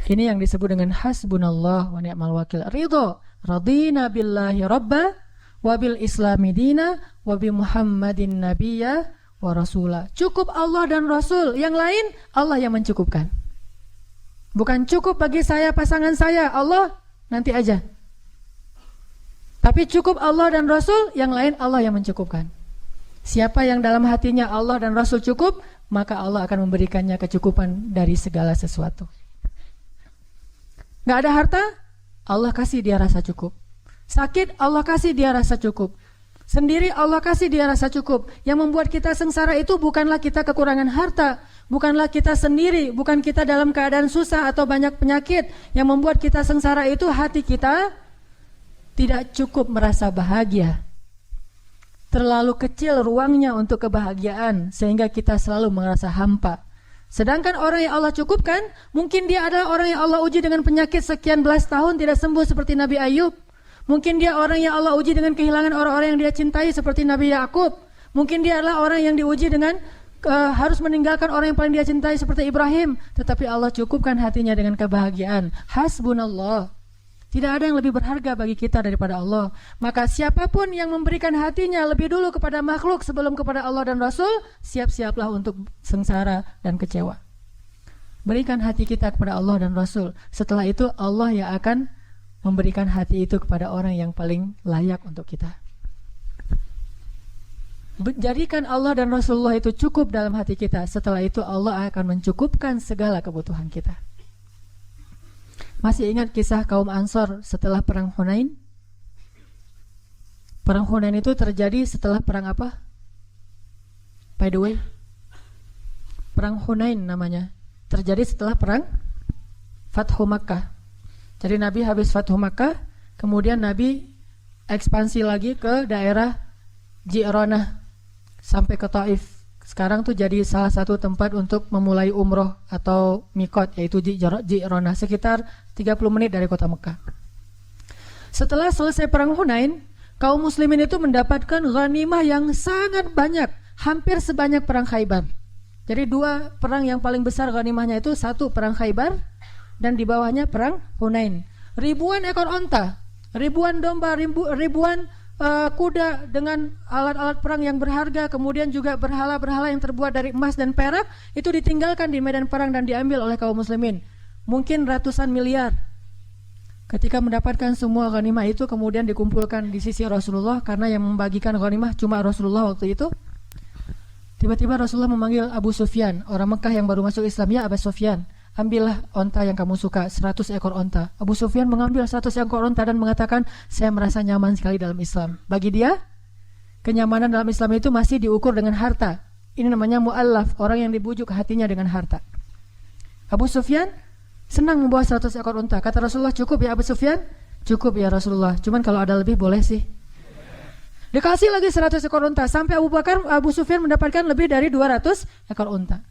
Ini yang disebut dengan hasbunallah wa ni'mal wakil. Ridho, radina billahi rabba wa bil islami dina wa bi muhammadin nabiyya wa rasula. Cukup Allah dan Rasul, yang lain Allah yang mencukupkan. Bukan cukup bagi saya, pasangan saya, Allah nanti aja. Tapi cukup Allah dan Rasul, yang lain Allah yang mencukupkan. Siapa yang dalam hatinya Allah dan Rasul cukup, maka Allah akan memberikannya kecukupan dari segala sesuatu. Gak ada harta, Allah kasih dia rasa cukup. Sakit, Allah kasih dia rasa cukup. Sendiri Allah kasih dia rasa cukup. Yang membuat kita sengsara itu bukanlah kita kekurangan harta, bukanlah kita sendiri, bukan kita dalam keadaan susah atau banyak penyakit. Yang membuat kita sengsara itu hati kita tidak cukup merasa bahagia. Terlalu kecil ruangnya untuk kebahagiaan sehingga kita selalu merasa hampa. Sedangkan orang yang Allah cukupkan, mungkin dia adalah orang yang Allah uji dengan penyakit sekian belas tahun tidak sembuh seperti Nabi Ayub. Mungkin dia orang yang Allah uji dengan kehilangan orang-orang yang dia cintai seperti Nabi Yakub. Mungkin dia adalah orang yang diuji dengan harus meninggalkan orang yang paling dia cintai seperti Ibrahim. Tetapi Allah cukupkan hatinya dengan kebahagiaan. Hasbunallah. Tidak ada yang lebih berharga bagi kita daripada Allah. Maka siapapun yang memberikan hatinya lebih dulu kepada makhluk sebelum kepada Allah dan Rasul, siap-siaplah untuk sengsara dan kecewa. Berikan hati kita kepada Allah dan Rasul. Setelah itu Allah yang akan memberikan hati itu kepada orang yang paling layak untuk kita. Jadikan Allah dan Rasulullah itu cukup dalam hati kita. Setelah itu Allah akan mencukupkan segala kebutuhan kita. Masih ingat kisah kaum Ansor setelah perang Hunain? Perang Hunain itu terjadi setelah perang apa? By the way, perang Hunain namanya. Terjadi setelah perang Fathu Makkah. Jadi Nabi habis Fathu Makkah, kemudian Nabi ekspansi lagi ke daerah Ji'ronah sampai ke Taif. Sekarang tuh jadi salah satu tempat untuk memulai umroh atau mikot, yaitu Ji'ronah, sekitar 30 menit dari kota Mekah. Setelah selesai perang Hunain, kaum muslimin itu mendapatkan ghanimah yang sangat banyak, hampir sebanyak perang Khaybar. Jadi dua perang yang paling besar ghanimahnya itu, satu perang Khaybar dan di bawahnya perang Hunain. Ribuan ekor onta, ribuan domba, ribuan kuda dengan alat-alat perang yang berharga, kemudian juga berhala-berhala yang terbuat dari emas dan perak, itu ditinggalkan di medan perang dan diambil oleh kaum muslimin. Mungkin ratusan miliar. Ketika mendapatkan semua ghanimah itu kemudian dikumpulkan di sisi Rasulullah, karena yang membagikan ghanimah cuma Rasulullah waktu itu. Tiba-tiba Rasulullah memanggil Abu Sufyan, orang Mekah yang baru masuk Islam. Ya Abu Sufyan, ambillah onta yang kamu suka, 100 ekor onta. Abu Sufyan mengambil 100 ekor onta dan mengatakan, saya merasa nyaman sekali dalam Islam. Bagi dia, kenyamanan dalam Islam itu masih diukur dengan harta. Ini namanya mu'allaf, orang yang dibujuk hatinya dengan harta. Abu Sufyan senang membawa 100 ekor onta. Kata Rasulullah, cukup ya Abu Sufyan? Cukup ya Rasulullah, cuman kalau ada lebih boleh sih. Dikasih lagi 100 ekor onta, sampai Abu Sufyan mendapatkan lebih dari 200 ekor onta.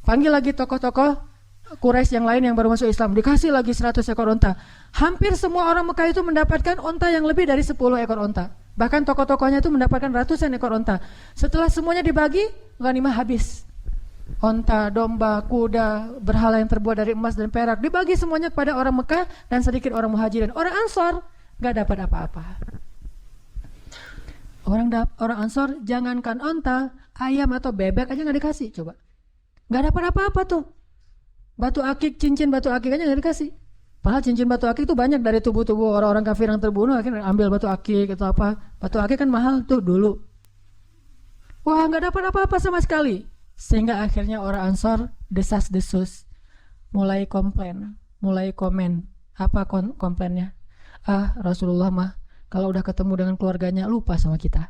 Panggil lagi tokoh-tokoh Quraisy yang lain yang baru masuk Islam, dikasih lagi 100 ekor onta. Hampir semua orang Mekah itu mendapatkan onta yang lebih dari 10 ekor onta. Bahkan tokoh-tokohnya itu mendapatkan ratusan ekor onta. Setelah semuanya dibagi, ghanimah habis. Onta, domba, kuda, berhala yang terbuat dari emas dan perak dibagi semuanya kepada orang Mekah dan sedikit orang Muhajirin. Orang Ansor gak dapat apa-apa. Orang Ansor jangankan onta, ayam atau bebek aja gak dikasih. Coba, gak dapat apa-apa tuh. Batu akik, cincin batu akik aja gak dikasih. Padahal cincin batu akik itu banyak dari tubuh-tubuh orang-orang kafir yang terbunuh, akhirnya ambil batu akik atau apa. Batu akik kan mahal tuh dulu. Wah, gak dapat apa-apa sama sekali. Sehingga akhirnya orang Ansor desas-desus, mulai komplain, mulai komen. Apa komplainnya? Rasulullah mah kalau udah ketemu dengan keluarganya lupa sama kita.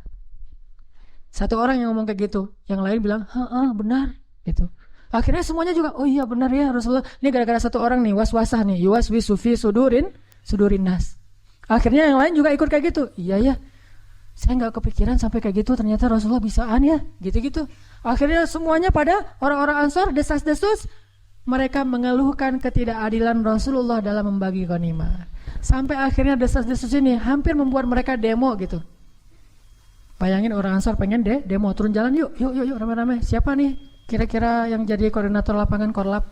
Satu orang yang ngomong kayak gitu, yang lain bilang, benar gitu. Akhirnya semuanya juga, oh iya benar ya Rasulullah. Ini gara-gara satu orang nih, was-wasah nih, yuwaswisu fi sudurin nas. Akhirnya yang lain juga ikut kayak gitu. Iya ya, saya nggak kepikiran sampai kayak gitu, ternyata Rasulullah bisaan ya, gitu-gitu. Akhirnya semuanya pada orang-orang Ansor desas-desus, mereka mengeluhkan ketidakadilan Rasulullah dalam membagi ghanimah. Sampai akhirnya desas-desus ini hampir membuat mereka demo gitu. Bayangin orang Ansor pengen demo, turun jalan yuk rame-rame. Siapa nih kira-kira yang jadi koordinator lapangan Korlap?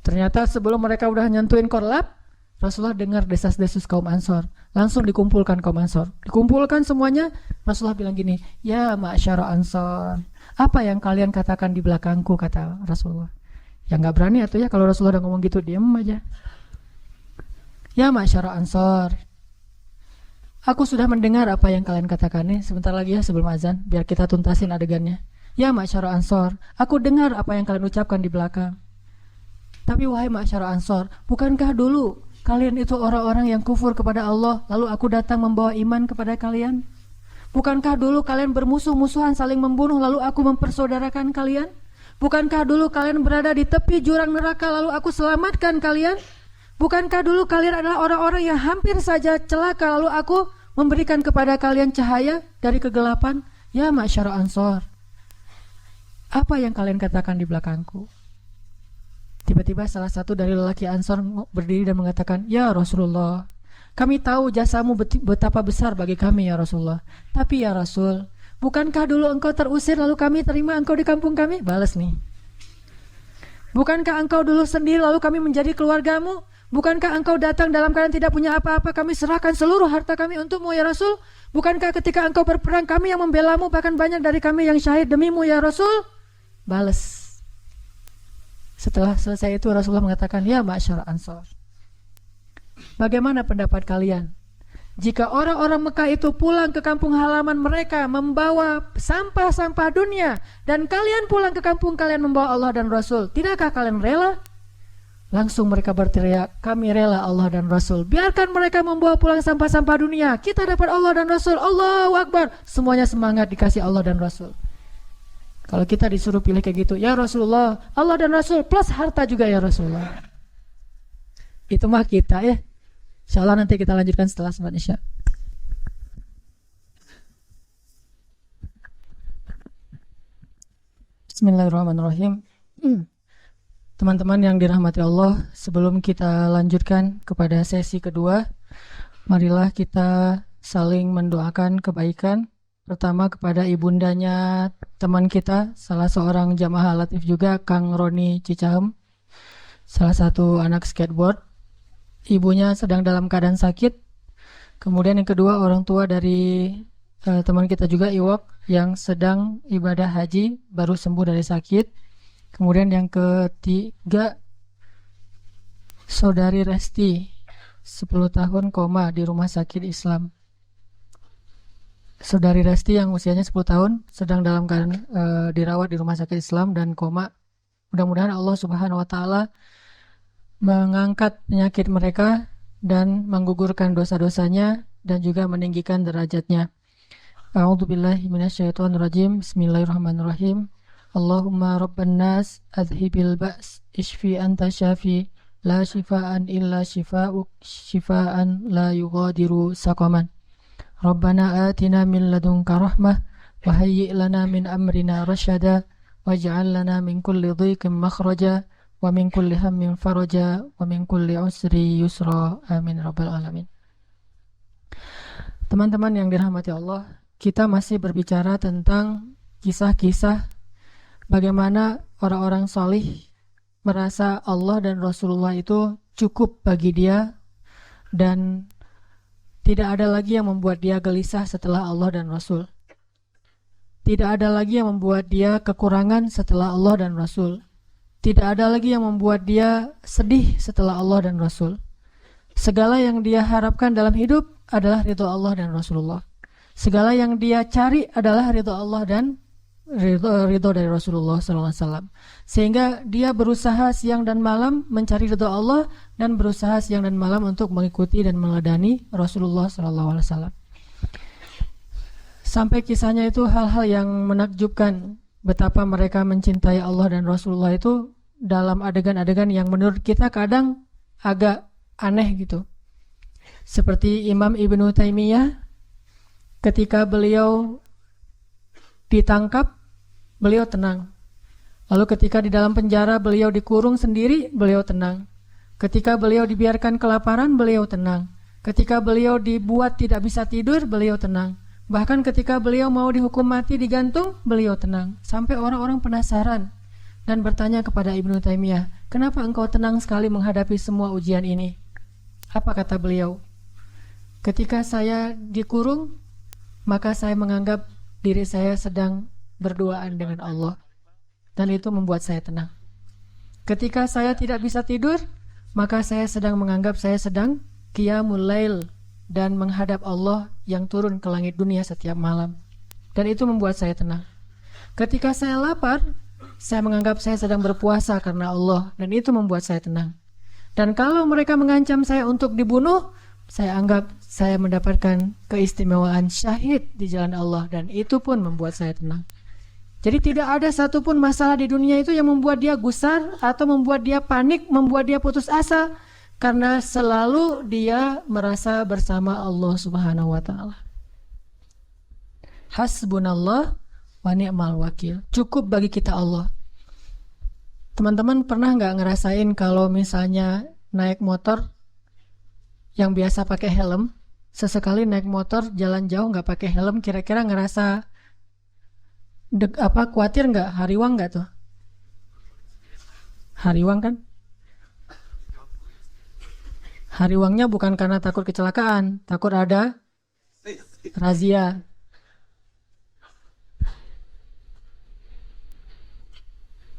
Ternyata sebelum mereka udah nyentuhin Korlap, Rasulullah dengar desas-desus kaum Ansor. Langsung dikumpulkan kaum Ansor. Dikumpulkan semuanya, Rasulullah bilang gini, ya ma'syara Ansor, apa yang kalian katakan di belakangku, kata Rasulullah. Ya gak berani atau ya kalau Rasulullah udah ngomong gitu, diem aja. Ya ma'syara Ansor, aku sudah mendengar apa yang kalian katakan nih. Sebentar lagi ya sebelum azan, biar kita tuntasin adegannya. Ya ma'syara Ansor, aku dengar apa yang kalian ucapkan di belakang. Tapi wahai ma'syara Ansor, bukankah dulu kalian itu orang-orang yang kufur kepada Allah, lalu aku datang membawa iman kepada kalian? Bukankah dulu kalian bermusuh-musuhan saling membunuh, lalu aku mempersaudarakan kalian? Bukankah dulu kalian berada di tepi jurang neraka, lalu aku selamatkan kalian? Bukankah dulu kalian adalah orang-orang yang hampir saja celaka, lalu aku memberikan kepada kalian cahaya dari kegelapan? Ya ma'syara Ansor, apa yang kalian katakan di belakangku? Tiba-tiba salah satu dari lelaki Ansor berdiri dan mengatakan, ya Rasulullah, kami tahu jasamu betapa besar bagi kami ya Rasulullah. Tapi ya Rasul, bukankah dulu engkau terusir lalu kami terima engkau di kampung kami? Balas nih. Bukankah engkau dulu sendiri lalu kami menjadi keluargamu? Bukankah engkau datang dalam keadaan tidak punya apa-apa, kami serahkan seluruh harta kami untukmu ya Rasul? Bukankah ketika engkau berperang kami yang membelamu, bahkan banyak dari kami yang syahid demimu ya Rasul? Balas. Setelah selesai itu Rasulullah mengatakan, ya ma'syara Ansor, bagaimana pendapat kalian jika orang-orang Mekah itu pulang ke kampung halaman mereka membawa sampah-sampah dunia, dan kalian pulang ke kampung kalian membawa Allah dan Rasul? Tidakkah kalian rela? Langsung mereka berteriak, kami rela Allah dan Rasul. Biarkan mereka membawa pulang sampah-sampah dunia, kita dapat Allah dan Rasul. Allahu Akbar. Semuanya semangat dikasih Allah dan Rasul. Kalau kita disuruh pilih kayak gitu, ya Rasulullah, Allah dan Rasul plus harta juga ya Rasulullah. Itu mah kita ya. Insyaallah nanti kita lanjutkan setelah salat Isya. Bismillahirrahmanirrahim. Teman-teman yang dirahmati Allah, sebelum kita lanjutkan kepada sesi kedua, marilah kita saling mendoakan kebaikan. Pertama kepada ibundanya teman kita, salah seorang jamaah latif juga, Kang Roni Cicahem, salah satu anak skateboard. Ibunya sedang dalam keadaan sakit. Kemudian yang kedua, orang tua dari teman kita juga, Iwok, yang sedang ibadah haji, baru sembuh dari sakit. Kemudian yang ketiga, saudari Resti, 10 tahun koma di rumah sakit Islam. Saudari Resti yang usianya 10 tahun sedang dalam keadaan dirawat di rumah sakit Islam dan koma. Mudah-mudahan Allah Subhanahu wa taala mengangkat penyakit mereka dan menggugurkan dosa-dosanya dan juga meninggikan derajatnya. A'udzubillahi minasyaitonirrajim. Bismillahirrahmanirrahim. Allahumma rabban nas adhibil ba's ishfi anta syafi la shifaan illa shifa'uk shifaan la yughadiru saqaman. Rabbana atina min ladunka rahmah wa hayyi' lana min amrina rasyada waj'al lana min kulli dhiqin makhraja wa min kulli hammin faraja wa min kulli usri yusra. Amin rabbal alamin. Teman-teman yang dirahmati Allah, kita masih berbicara tentang kisah-kisah bagaimana orang-orang salih merasa Allah dan Rasulullah itu cukup bagi dia dan tidak ada lagi yang membuat dia gelisah setelah Allah dan Rasul. Tidak ada lagi yang membuat dia kekurangan setelah Allah dan Rasul. Tidak ada lagi yang membuat dia sedih setelah Allah dan Rasul. Segala yang dia harapkan dalam hidup adalah ridho Allah dan Rasulullah. Segala yang dia cari adalah ridho Allah dan ridho dari Rasulullah SAW. Sehingga dia berusaha siang dan malam mencari ridho Allah dan berusaha siang dan malam untuk mengikuti dan meneladani Rasulullah SAW. Sampai kisahnya itu hal-hal yang menakjubkan, betapa mereka mencintai Allah dan Rasulullah itu dalam adegan-adegan yang menurut kita kadang agak aneh gitu. Seperti Imam Ibnu Taimiyah ketika beliau ditangkap, beliau tenang. Lalu ketika di dalam penjara beliau dikurung sendiri, beliau tenang. Ketika beliau dibiarkan kelaparan, beliau tenang. Ketika beliau dibuat tidak bisa tidur, beliau tenang. Bahkan ketika beliau mau dihukum mati digantung, beliau tenang. Sampai orang-orang penasaran dan bertanya kepada Ibnu Taimiyah, kenapa engkau tenang sekali menghadapi semua ujian ini? Apa kata beliau? Ketika saya dikurung, maka saya menganggap diri saya sedang berduaan dengan Allah. Dan itu membuat saya tenang. Ketika saya tidak bisa tidur, maka saya sedang menganggap saya sedang qiyamul lail dan menghadap Allah yang turun ke langit dunia setiap malam. Dan itu membuat saya tenang. Ketika saya lapar, saya menganggap saya sedang berpuasa karena Allah, dan itu membuat saya tenang. Dan kalau mereka mengancam saya untuk dibunuh, saya anggap saya mendapatkan keistimewaan syahid di jalan Allah, dan itu pun membuat saya tenang. Jadi tidak ada satupun masalah di dunia itu yang membuat dia gusar atau membuat dia panik, membuat dia putus asa, karena selalu dia merasa bersama Allah Subhanahu wa taala. Hasbunallah wa ni'mal wakil. Cukup bagi kita Allah. Teman-teman pernah nggak ngerasain kalau misalnya naik motor yang biasa pakai helm, sesekali naik motor jalan jauh nggak pakai helm, kira-kira ngerasa khawatir nggak? Hariwang nggak tuh? Hariwang kan? Hariwangnya bukan karena takut kecelakaan, takut ada razia.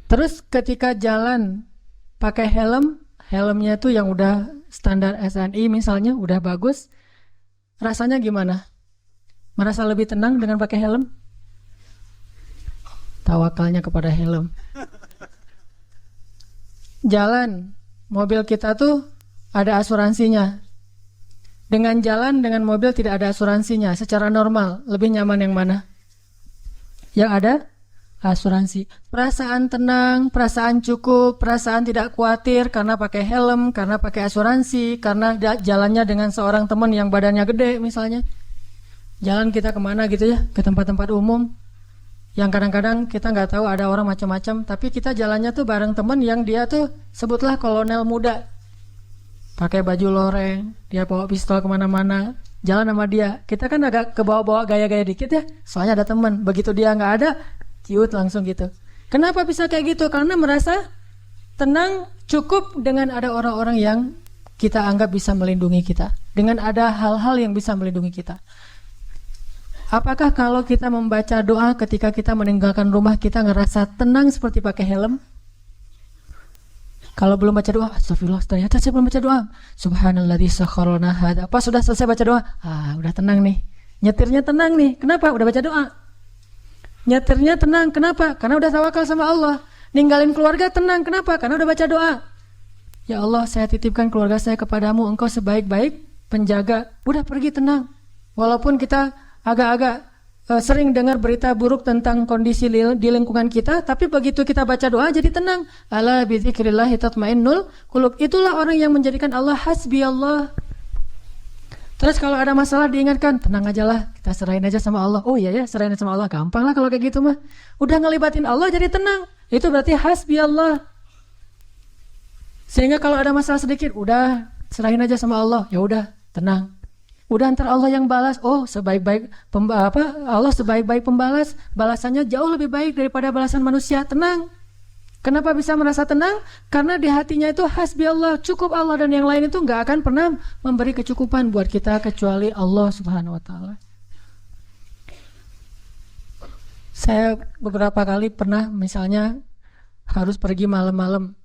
Terus ketika jalan pakai helm, helmnya itu yang udah standar SNI misalnya, udah bagus, rasanya gimana? Merasa lebih tenang dengan pakai helm? Tawakalnya kepada helm. Jalan, mobil kita tuh ada asuransinya. Dengan jalan dengan mobil tidak ada asuransinya, secara normal lebih nyaman yang mana? Yang ada asuransi. Perasaan tenang, perasaan cukup, perasaan tidak khawatir karena pakai helm, karena pakai asuransi, karena jalannya dengan seorang teman yang badannya gede misalnya. Jalan kita kemana gitu ya, ke tempat-tempat umum yang kadang-kadang kita nggak tahu ada orang macam-macam, tapi kita jalannya tuh bareng teman yang dia tuh sebutlah kolonel muda, pakai baju loreng, dia bawa pistol kemana-mana, jalan sama dia. Kita kan agak kebawa-bawa gaya-gaya dikit ya, soalnya ada teman. Begitu dia nggak ada, ciut langsung gitu. Kenapa bisa kayak gitu? Karena merasa tenang, cukup dengan ada orang-orang yang kita anggap bisa melindungi kita, dengan ada hal-hal yang bisa melindungi kita. Apakah kalau kita membaca doa ketika kita meninggalkan rumah kita ngerasa tenang seperti pakai helm? Kalau belum baca doa, astagfirullah, ternyata saya belum baca doa. Subhanalladzi sakhkhara lana hadza. Pas sudah selesai baca doa, udah tenang nih. Nyetirnya tenang nih. Kenapa? Udah baca doa. Nyetirnya tenang. Kenapa? Karena udah tawakal sama Allah. Ninggalin keluarga tenang. Kenapa? Karena udah baca doa. Ya Allah, saya titipkan keluarga saya kepadamu. Engkau sebaik-baik penjaga. Udah pergi tenang. Walaupun kita agak-agak sering dengar berita buruk tentang kondisi di lingkungan kita, tapi begitu kita baca doa jadi tenang. Ala bidzikrillah tatmainnul qulub. Itulah orang yang menjadikan Allah hasbi Allah. Terus kalau ada masalah diingatkan, tenang aja lah, kita serahin aja sama Allah. Oh iya ya, serahin sama Allah, gampang lah kalau kayak gitu mah. Udah ngelibatin Allah jadi tenang. Itu berarti hasbi Allah. Sehingga kalau ada masalah sedikit, udah serahin aja sama Allah. Ya udah, tenang. Udah antar Allah yang balas. Oh, sebaik-baik Allah sebaik-baik pembalas, balasannya jauh lebih baik daripada balasan manusia. Tenang. Kenapa bisa merasa tenang? Karena di hatinya itu hasbi Allah, cukup Allah, dan yang lain itu nggak akan pernah memberi kecukupan buat kita kecuali Allah Subhanahu wa taala. Saya beberapa kali pernah misalnya harus pergi malam-malam.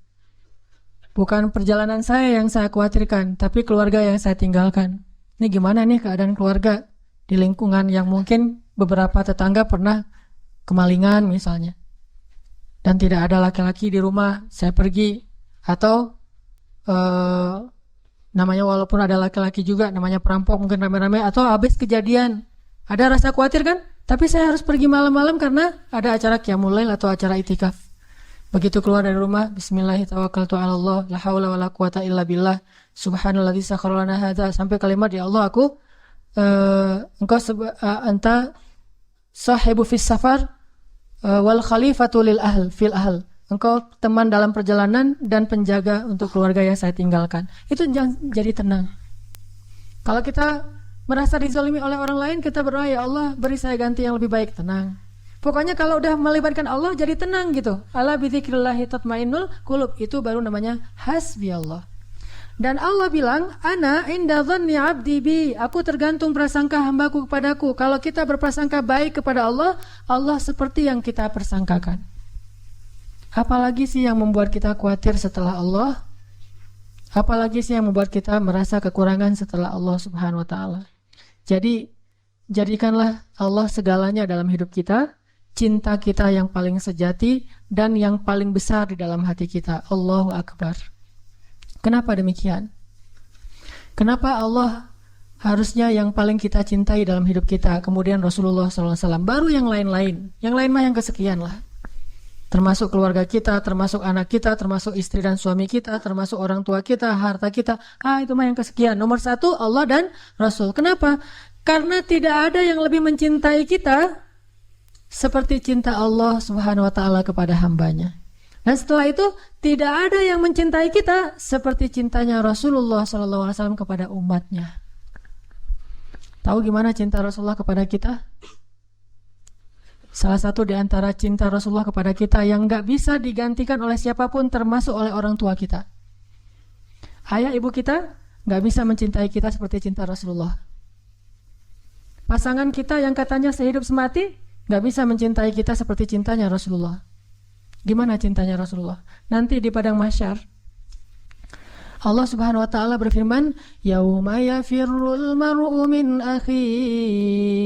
Bukan perjalanan saya yang saya khawatirkan, tapi keluarga yang saya tinggalkan. Ini gimana nih keadaan keluarga di lingkungan yang mungkin beberapa tetangga pernah kemalingan misalnya, dan tidak ada laki-laki di rumah, saya pergi, atau namanya walaupun ada laki-laki juga, namanya perampok mungkin rame-rame, atau habis kejadian, ada rasa khawatir kan? Tapi saya harus pergi malam-malam karena ada acara qiyamul lail atau acara itikaf. Begitu keluar dari rumah, bismillahirrahmanirrahim, la haula wala quwata illa billah, subhanalladzi sakhkhara lana hadza, sampai kalimat ya Allah aku engkau anta sahibu fis safar wal khalifatu lil ahl fil ahl. engkau teman dalam perjalanan dan penjaga untuk keluarga yang saya tinggalkan. Itu jangan jadi tenang. Kalau kita merasa dizalimi oleh orang lain, kita berdoa, ya Allah beri saya ganti yang lebih baik. Tenang. Pokoknya kalau udah melibatkan Allah jadi tenang gitu. Ala bidzikrillahi tatmainnul qulub. Itu baru namanya hasbi Allah. Dan Allah bilang, ana inda dhanni abdi bi. Aku tergantung prasangka hambaku kepadaku. Kalau kita berprasangka baik kepada Allah, Allah seperti yang kita persangkakan. Apalagi sih yang membuat kita khawatir setelah Allah? Apalagi sih yang membuat kita merasa kekurangan setelah Allah Subhanahu wa taala? Jadi, jadikanlah Allah segalanya dalam hidup kita, cinta kita yang paling sejati dan yang paling besar di dalam hati kita. Allahu Akbar. Kenapa demikian? Kenapa Allah harusnya yang paling kita cintai dalam hidup kita, kemudian Rasulullah SAW, baru yang lain-lain. Yang lain mah yang kesekian lah. Termasuk keluarga kita, termasuk anak kita, termasuk istri dan suami kita, termasuk orang tua kita, harta kita. Itu mah yang kesekian. Nomor satu Allah dan Rasul. Kenapa? Karena tidak ada yang lebih mencintai kita seperti cinta Allah Subhanahu wa taala kepada hambanya. Dan setelah itu tidak ada yang mencintai kita seperti cintanya Rasulullah SAW kepada umatnya. Tahu gimana cinta Rasulullah kepada kita? Salah satu di antara cinta Rasulullah kepada kita yang gak bisa digantikan oleh siapapun, termasuk oleh orang tua kita. Ayah ibu kita gak bisa mencintai kita seperti cinta Rasulullah. Pasangan kita yang katanya sehidup semati gak bisa mencintai kita seperti cintanya Rasulullah. Gimana cintanya Rasulullah? Nanti di padang mahsyar Allah Subhanahu wa taala berfirman, "Yauma yafirrul mar'u min akhihi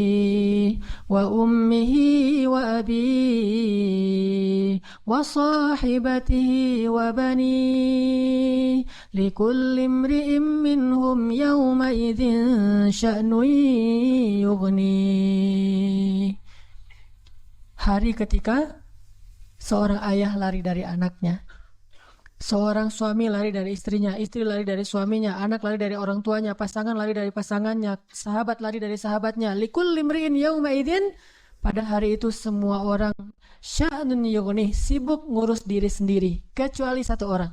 wa ummihi wa abihi wa sahibatihi wa banihi likulli imri'in minhum yawma idzin sya'nun yughni." Hari ketika seorang ayah lari dari anaknya, seorang suami lari dari istrinya, istri lari dari suaminya, anak lari dari orang tuanya, pasangan lari dari pasangannya, sahabat lari dari sahabatnya. Likulli imri'in yauma idzin, pada hari itu semua orang sya'nun yughni, sibuk ngurus diri sendiri, kecuali satu orang.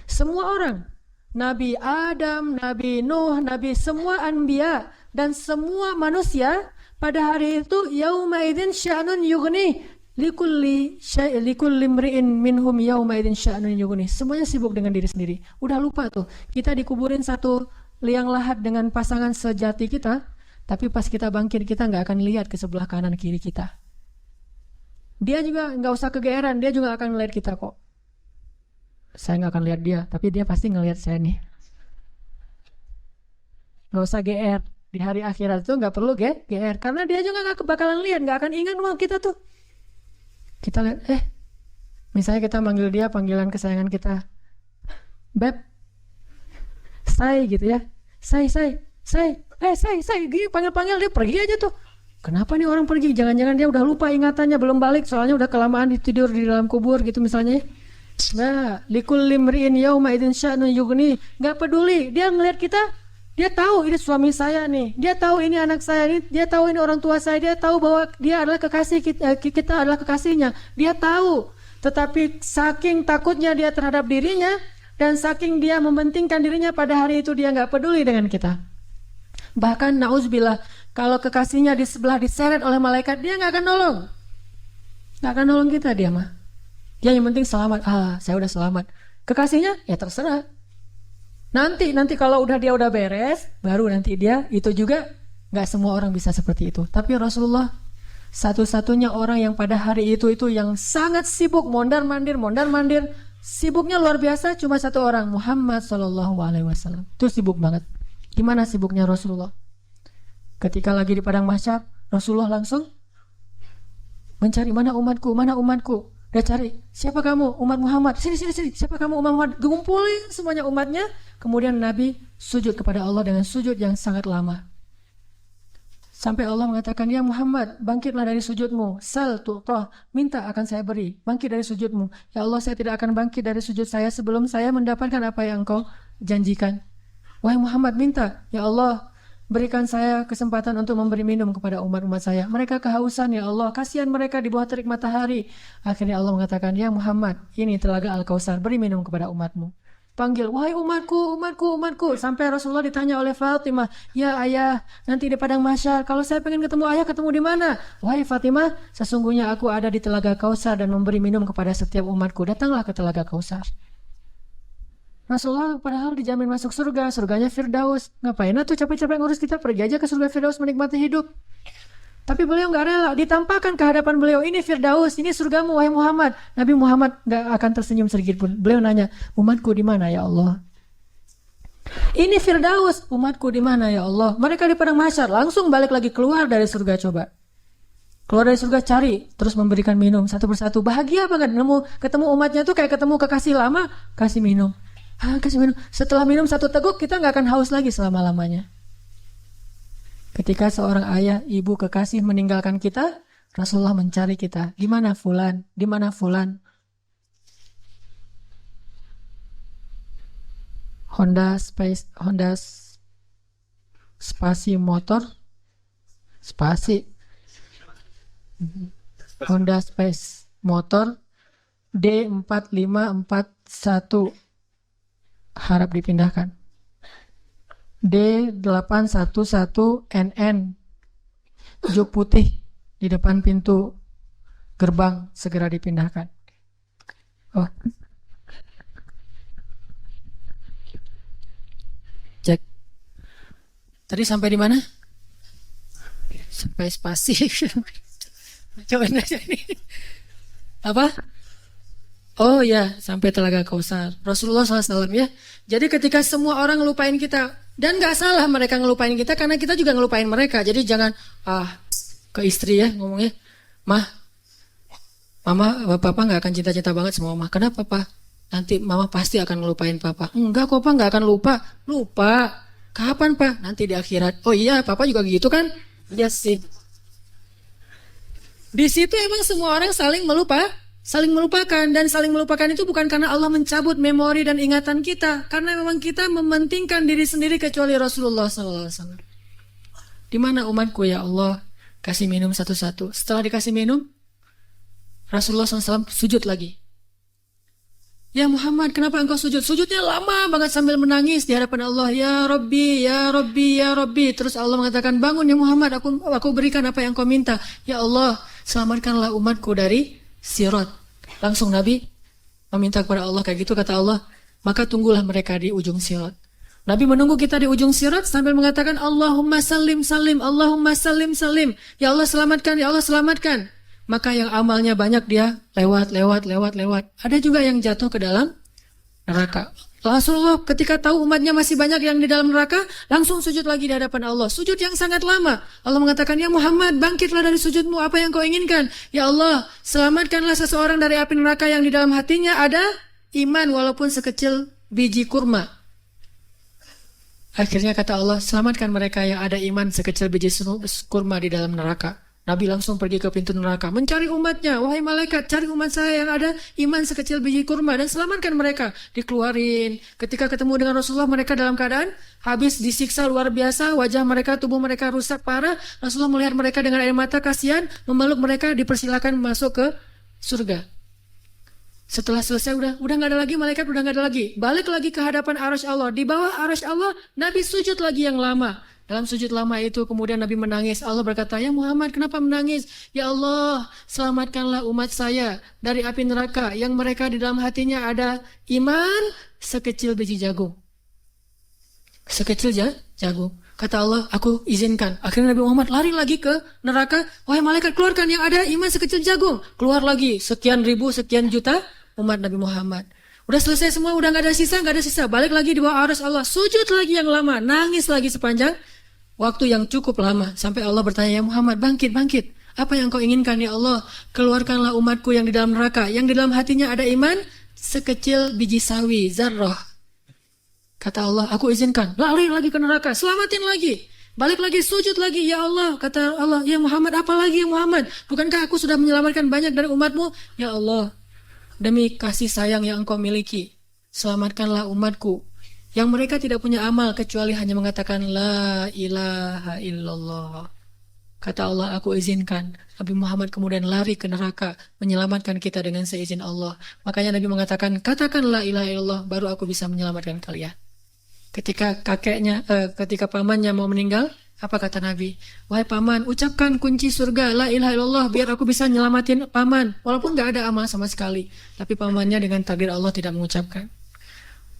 Semua orang, Nabi Adam, Nabi Nuh, Nabi semua anbiya dan semua manusia pada hari itu yauma idzin sya'nun yughni. Likulli imri'in minhum yawma idzin sya'nun yughni. Semuanya sibuk dengan diri sendiri. Udah lupa tuh, kita dikuburin satu liang lahat dengan pasangan sejati kita, tapi pas kita bangkit kita nggak akan lihat ke sebelah kanan kiri kita. Dia juga nggak usah kegeeran, dia juga akan ngelihat kita kok. Saya nggak akan lihat dia, tapi dia pasti ngelihat saya nih. Nggak usah GR. Di hari akhirat itu nggak perlu GR, karena dia juga nggak bakalan lihat, nggak akan ingat sama kita tuh. Kita lihat, misalnya kita manggil dia panggilan kesayangan kita, Beb, say gitu ya, say, gini panggil-panggil dia pergi aja tuh. Kenapa nih orang pergi? Jangan-jangan dia udah lupa ingatannya, belum balik, soalnya udah kelamaan tidur di dalam kubur gitu misalnya. Nah, likulli imri'in yauma idzin sya'nun yughni. Nggak peduli, dia ngelihat kita. Dia tahu ini suami saya nih, dia tahu ini anak saya nih, dia tahu ini orang tua saya, dia tahu bahwa dia adalah kekasih kita adalah kekasihnya. Dia tahu, tetapi saking takutnya dia terhadap dirinya dan saking dia mementingkan dirinya pada hari itu dia nggak peduli dengan kita. Bahkan na'udzubillah, kalau kekasihnya di sebelah diseret oleh malaikat, dia nggak akan nolong kita dia mah. Dia yang penting selamat. Saya udah selamat. Kekasihnya ya terserah. Nanti kalau dia udah beres, baru nanti dia, itu juga nggak semua orang bisa seperti itu. Tapi Rasulullah satu-satunya orang yang pada hari itu yang sangat sibuk mondar-mandir, sibuknya luar biasa, cuma satu orang, Muhammad SAW. Itu sibuk banget. Gimana sibuknya Rasulullah? Ketika lagi di padang mahsyar, Rasulullah langsung mencari mana umatku. Dia cari, siapa kamu? Umat Muhammad. Sini. Siapa kamu? Umat Muhammad. Kumpulin semuanya umatnya. Kemudian Nabi sujud kepada Allah dengan sujud yang sangat lama. Sampai Allah mengatakan, ya Muhammad, bangkitlah dari sujudmu. Sal tu'tah, minta akan saya beri. Bangkit dari sujudmu. Ya Allah, saya tidak akan bangkit dari sujud saya sebelum saya mendapatkan apa yang engkau janjikan. Wahai Muhammad, minta. Ya Allah, Berikan saya kesempatan untuk memberi minum kepada umat-umat saya. Mereka kehausan ya Allah. Kasihan mereka di bawah terik matahari. Akhirnya Allah mengatakan, ya Muhammad, ini telaga Al-Kautsar, beri minum kepada umatmu. Panggil, wahai umatku, umatku, umatku. Sampai Rasulullah ditanya oleh Fatimah, ya ayah, nanti di padang mahsyar, kalau saya pengen ketemu ayah, ketemu di mana? Wahai Fatimah, sesungguhnya aku ada di telaga Kautsar dan memberi minum kepada setiap umatku. Datanglah ke telaga Kautsar. Rasulullah padahal dijamin masuk surga, surganya Firdaus. Ngapain tuh capek-capek ngurus kita, pergi aja ke surga Firdaus menikmati hidup. Tapi beliau nggak rela, ditampakkan ke hadapan beliau, ini Firdaus, ini surgamu wahai Muhammad. Nabi Muhammad nggak akan tersenyum sedikit pun. Beliau nanya, umatku di mana ya Allah? Ini Firdaus, umatku di mana ya Allah? Mereka di padang mahsyar, langsung balik lagi keluar dari surga coba. Keluar dari surga cari, terus memberikan minum satu persatu. Bahagia banget ketemu umatnya tuh kayak ketemu kekasih lama, kasih minum. Kasih minum. Setelah minum satu teguk, kita nggak akan haus lagi selama-lamanya. Ketika seorang ayah, ibu, kekasih meninggalkan kita, Rasulullah mencari kita. Di mana fulan? Di mana fulan? Honda Spasi motor, Honda Space motor D4541 harap dipindahkan. D811NN juk putih di depan pintu gerbang, segera dipindahkan. Oh. Cek. Tadi sampai di mana? Sampai spasi. Coba aja nih. Apa? Oh ya, sampai telaga Kautsar. Rasulullah SAW ya. Jadi ketika semua orang ngelupain kita, dan gak salah mereka ngelupain kita karena kita juga ngelupain mereka. Jadi jangan ke istri ya ngomongnya, Mah, Mama, Papa gak akan cinta-cinta banget sama Mama. Kenapa Papa? Nanti Mama pasti akan ngelupain Papa. Enggak kok Pak, gak akan lupa. Lupa. Kapan Pak? Nanti di akhirat. Oh iya, Papa juga gitu kan? Iya sih. Di situ emang semua orang saling melupakan, dan saling melupakan itu bukan karena Allah mencabut memori dan ingatan kita, karena memang kita mementingkan diri sendiri kecuali Rasulullah SAW. Di mana umatku ya Allah? Kasih minum satu-satu. Setelah dikasih minum, Rasulullah SAW sujud lagi. Ya Muhammad, kenapa engkau sujud? Sujudnya lama banget sambil menangis di hadapan Allah. Ya Rabbi, ya Rabbi, ya Rabbi. Terus Allah mengatakan, bangun ya Muhammad, aku berikan apa yang kau minta. Ya Allah, selamatkanlah umatku dari Sirat. Langsung Nabi meminta kepada Allah kayak gitu, kata Allah, maka tunggulah mereka di ujung Sirat. Nabi menunggu kita di ujung Sirat sambil mengatakan, Allahumma salim salim, Allahumma salim salim. Ya Allah selamatkan, ya Allah selamatkan. Maka yang amalnya banyak dia lewat. Ada juga yang jatuh ke dalam neraka. Rasulullah ketika tahu umatnya masih banyak yang di dalam neraka, langsung sujud lagi di hadapan Allah. Sujud yang sangat lama. Allah mengatakan, ya Muhammad, bangkitlah dari sujudmu, apa yang kau inginkan? Ya Allah, selamatkanlah seseorang dari api neraka yang di dalam hatinya ada iman walaupun sekecil biji kurma. Akhirnya kata Allah, selamatkan mereka yang ada iman sekecil biji kurma di dalam neraka. Nabi langsung pergi ke pintu neraka, mencari umatnya. Wahai malaikat, cari umat saya yang ada iman sekecil biji kurma dan selamatkan mereka. Dikeluarin. Ketika ketemu dengan Rasulullah, mereka dalam keadaan habis disiksa luar biasa. Wajah mereka, tubuh mereka rusak parah. Rasulullah melihat mereka dengan air mata, kasihan, memeluk mereka, dipersilakan masuk ke surga. Setelah selesai, udah gak ada lagi malaikat, udah gak ada lagi. Balik lagi ke hadapan arasy Allah. Di bawah arasy Allah, Nabi sujud lagi yang lama. Dalam sujud lama itu kemudian Nabi menangis. Allah berkata, ya Muhammad, kenapa menangis? Ya Allah, selamatkanlah umat saya dari api neraka yang mereka di dalam hatinya ada iman sekecil biji jagung. Sekecil jagung. Kata Allah, aku izinkan. Akhirnya Nabi Muhammad lari lagi ke neraka. Wahai malaikat, keluarkan yang ada iman sekecil jagung. Keluar lagi sekian ribu, sekian juta umat Nabi Muhammad. Udah selesai semua, udah gak ada sisa. Balik lagi di bawah arasy Allah. Sujud lagi yang lama, nangis lagi sepanjang waktu yang cukup lama. Sampai Allah bertanya, ya Muhammad, bangkit. Apa yang kau inginkan ya Allah? Keluarkanlah umatku yang di dalam neraka, yang di dalam hatinya ada iman sekecil biji sawi, zarrah. Kata Allah, aku izinkan. Lari lagi ke neraka, selamatin lagi. Balik lagi, sujud lagi, ya Allah. Kata Allah, ya Muhammad, apa lagi ya Muhammad? Bukankah aku sudah menyelamatkan banyak dari umatmu? Ya Allah, demi kasih sayang yang engkau miliki, selamatkanlah umatku Yang mereka tidak punya amal kecuali hanya mengatakan la ilaha illallah. Kata Allah, aku izinkan. Nabi Muhammad kemudian lari ke neraka, menyelamatkan kita dengan seizin Allah. Makanya Nabi mengatakan, katakan la ilaha illallah, baru aku bisa menyelamatkan kalian. Ketika pamannya mau meninggal, apa kata Nabi? Wahai paman, ucapkan kunci surga, la ilaha illallah, biar aku bisa nyelamatin paman. Walaupun gak ada amal sama sekali. Tapi pamannya dengan takdir Allah tidak mengucapkan.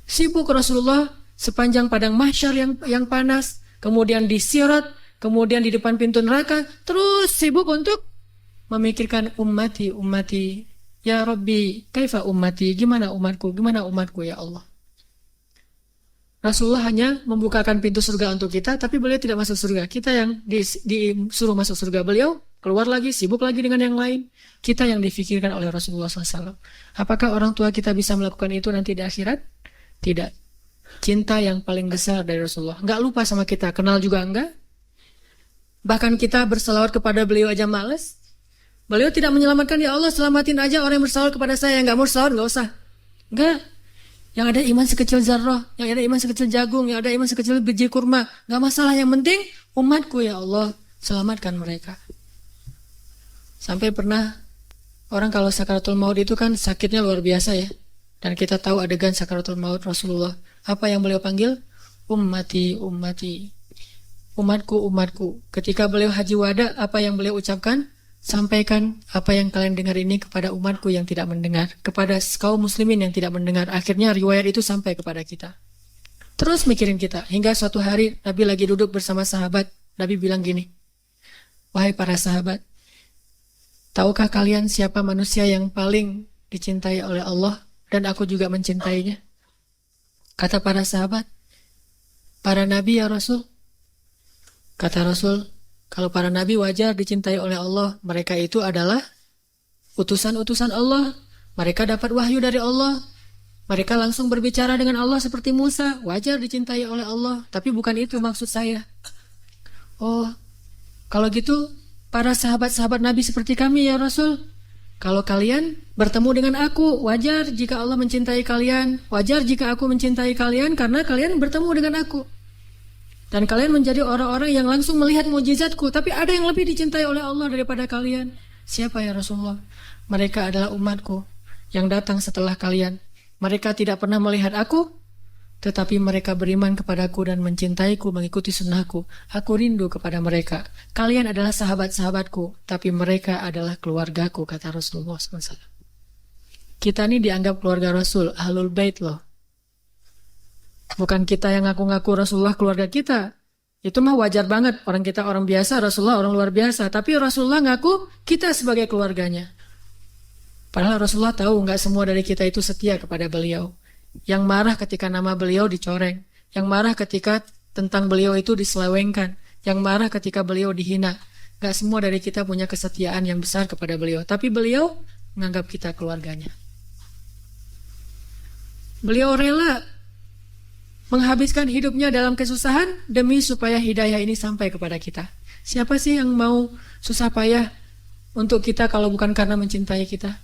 Sibuk Rasulullah sepanjang padang mahsyar yang panas, kemudian di sirat, kemudian di depan pintu neraka, terus sibuk untuk memikirkan ummati, ya Rabbi, kaifa ummati, gimana umatku ya Allah. Rasulullah hanya membukakan pintu surga untuk kita, tapi beliau tidak masuk surga. Kita yang disuruh masuk surga, beliau keluar lagi, sibuk lagi dengan yang lain. Kita yang difikirkan oleh Rasulullah SAW. Apakah orang tua kita bisa melakukan itu nanti di akhirat? Tidak. Cinta yang paling besar dari Rasulullah. Nggak lupa sama kita, kenal juga enggak. Bahkan kita berselawat kepada beliau aja males. Beliau tidak menyelamatkan, ya Allah selamatin aja orang yang berselawat kepada saya. Yang nggak mau selawat nggak usah. Enggak. Yang ada iman sekecil zarrah, yang ada iman sekecil jagung, yang ada iman sekecil biji kurma. Nggak masalah, yang penting umatku ya Allah, selamatkan mereka. Sampai pernah orang kalau sakaratul maut itu kan sakitnya luar biasa ya. Dan kita tahu adegan sakaratul maut Rasulullah. Apa yang beliau panggil? Ummati. Umatku. Ketika beliau haji wada, apa yang beliau ucapkan? Sampaikan apa yang kalian dengar ini kepada umatku yang tidak mendengar. Kepada kaum muslimin yang tidak mendengar. Akhirnya riwayat itu sampai kepada kita. Terus mikirin kita. Hingga suatu hari Nabi lagi duduk bersama sahabat. Nabi bilang gini. Wahai para sahabat. Tahukah kalian siapa manusia yang paling dicintai oleh Allah? Dan aku juga mencintainya. Kata para sahabat, para nabi ya Rasul. Kata Rasul, kalau para nabi wajar dicintai oleh Allah. Mereka itu adalah utusan-utusan Allah. Mereka dapat wahyu dari Allah. Mereka langsung berbicara dengan Allah seperti Musa. Wajar dicintai oleh Allah. Tapi bukan itu maksud saya. Oh, kalau gitu para sahabat-sahabat nabi seperti kami ya Rasul. Kalau kalian bertemu dengan aku, wajar jika Allah mencintai kalian. Wajar jika aku mencintai kalian karena kalian bertemu dengan aku. Dan kalian menjadi orang-orang yang langsung melihat mukjizatku. Tapi ada yang lebih dicintai oleh Allah daripada kalian. Siapa ya Rasulullah? Mereka adalah umatku yang datang setelah kalian. Mereka tidak pernah melihat aku, tetapi mereka beriman kepadaku dan mencintaiku, mengikuti sunnahku. Aku rindu kepada mereka. Kalian adalah sahabat-sahabatku, tapi mereka adalah keluargaku, kata Rasulullah SAW. Kita ini dianggap keluarga Rasul, Ahlul Bait loh. Bukan kita yang ngaku-ngaku Rasulullah keluarga kita. Itu mah wajar banget. Orang kita orang biasa, Rasulullah orang luar biasa. Tapi Rasulullah ngaku kita sebagai keluarganya. Padahal Rasulullah tahu nggak semua dari kita itu setia kepada beliau. Yang marah ketika nama beliau dicoreng, yang marah ketika tentang beliau itu diselewengkan, yang marah ketika beliau dihina. Gak semua dari kita punya kesetiaan yang besar kepada beliau, tapi beliau menganggap kita keluarganya. Beliau rela menghabiskan hidupnya dalam kesusahan demi supaya hidayah ini sampai kepada kita. Siapa sih yang mau susah payah untuk kita kalau bukan karena mencintai kita?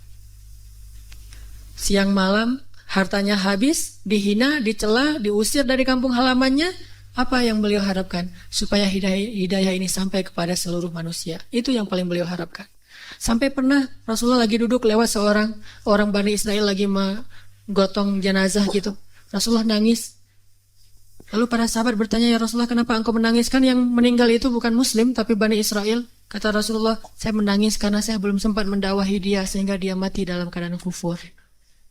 Siang malam hartanya habis, dihina, dicela, diusir dari kampung halamannya. Apa yang beliau harapkan? Supaya hidayah ini sampai kepada seluruh manusia. Itu yang paling beliau harapkan. Sampai pernah Rasulullah lagi duduk lewat orang Bani Israel lagi menggotong jenazah gitu. Rasulullah nangis. Lalu para sahabat bertanya, ya Rasulullah kenapa engkau menangis? Kan yang meninggal itu bukan Muslim tapi Bani Israel. Kata Rasulullah, saya menangis karena saya belum sempat mendakwahi dia sehingga dia mati dalam keadaan kufur.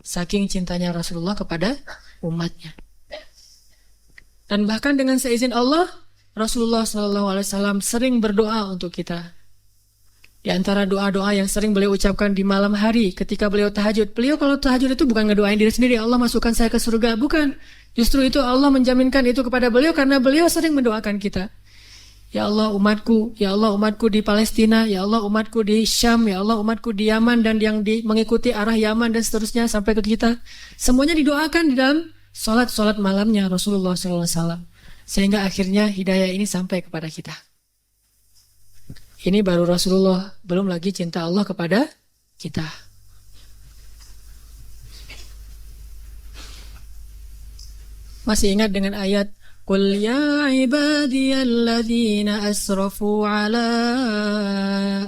Saking cintanya Rasulullah kepada umatnya. Dan bahkan dengan seizin Allah, Rasulullah SAW sering berdoa untuk kita. Di antara doa-doa yang sering beliau ucapkan di malam hari ketika beliau tahajud. Beliau kalau tahajud itu bukan ngedoain diri sendiri, Allah masukkan saya ke surga. Bukan. Justru itu Allah menjaminkan itu kepada beliau karena beliau sering mendoakan kita. Ya Allah umatku di Palestina, ya Allah umatku di Syam, ya Allah umatku di Yaman dan yang mengikuti arah Yaman dan seterusnya sampai ke kita. Semuanya didoakan di dalam solat malamnya Rasulullah SAW. Sehingga akhirnya hidayah ini sampai kepada kita. Ini baru Rasulullah, belum lagi cinta Allah kepada kita. Masih ingat dengan ayat Qul ya ibadiyalladzina asrafu ala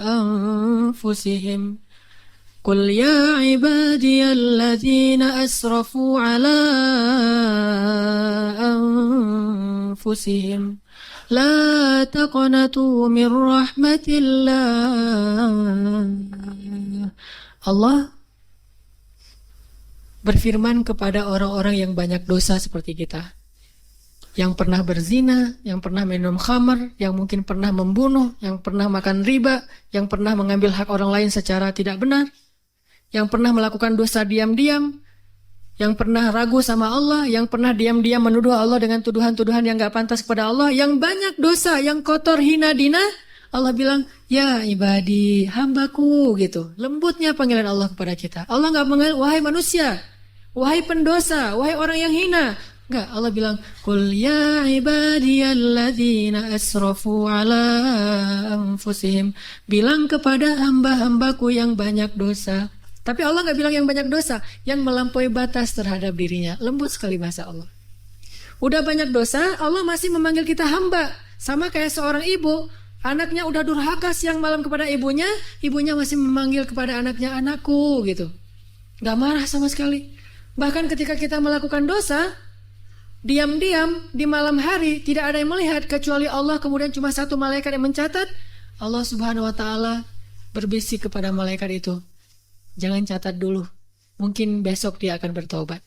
anfusihim Qul ya ibadiyalladzina asrafu ala anfusihim La taqnatu min rahmatillah. Allah berfirman kepada orang-orang yang banyak dosa seperti kita, yang pernah berzina, yang pernah minum khamar, yang mungkin pernah membunuh, yang pernah makan riba, yang pernah mengambil hak orang lain secara tidak benar, yang pernah melakukan dosa diam-diam, yang pernah ragu sama Allah, yang pernah diam-diam menuduh Allah dengan tuduhan-tuduhan yang gak pantas kepada Allah, yang banyak dosa, yang kotor, hina, dina. Allah bilang, ya ibadi, hambaku, gitu. Lembutnya panggilan Allah kepada kita. Allah gak mengenal, wahai manusia, wahai pendosa, wahai orang yang hina. Enggak, Allah bilang, Qul ya ibadiyalladzina asrafu ala anfusihim. Bilang kepada hamba-hambaku yang banyak dosa. Tapi Allah gak bilang yang banyak dosa, yang melampaui batas terhadap dirinya. Lembut sekali bahasa Allah. Udah banyak dosa, Allah masih memanggil kita hamba. Sama kayak seorang ibu, anaknya udah durhaka siang malam kepada ibunya, ibunya masih memanggil kepada anaknya, anakku, gitu. Gak marah sama sekali. Bahkan ketika kita melakukan dosa, diam-diam di malam hari tidak ada yang melihat kecuali Allah, kemudian cuma satu malaikat yang mencatat. Allah Subhanahu wa taala berbisik kepada malaikat itu, jangan catat dulu, mungkin besok dia akan bertobat.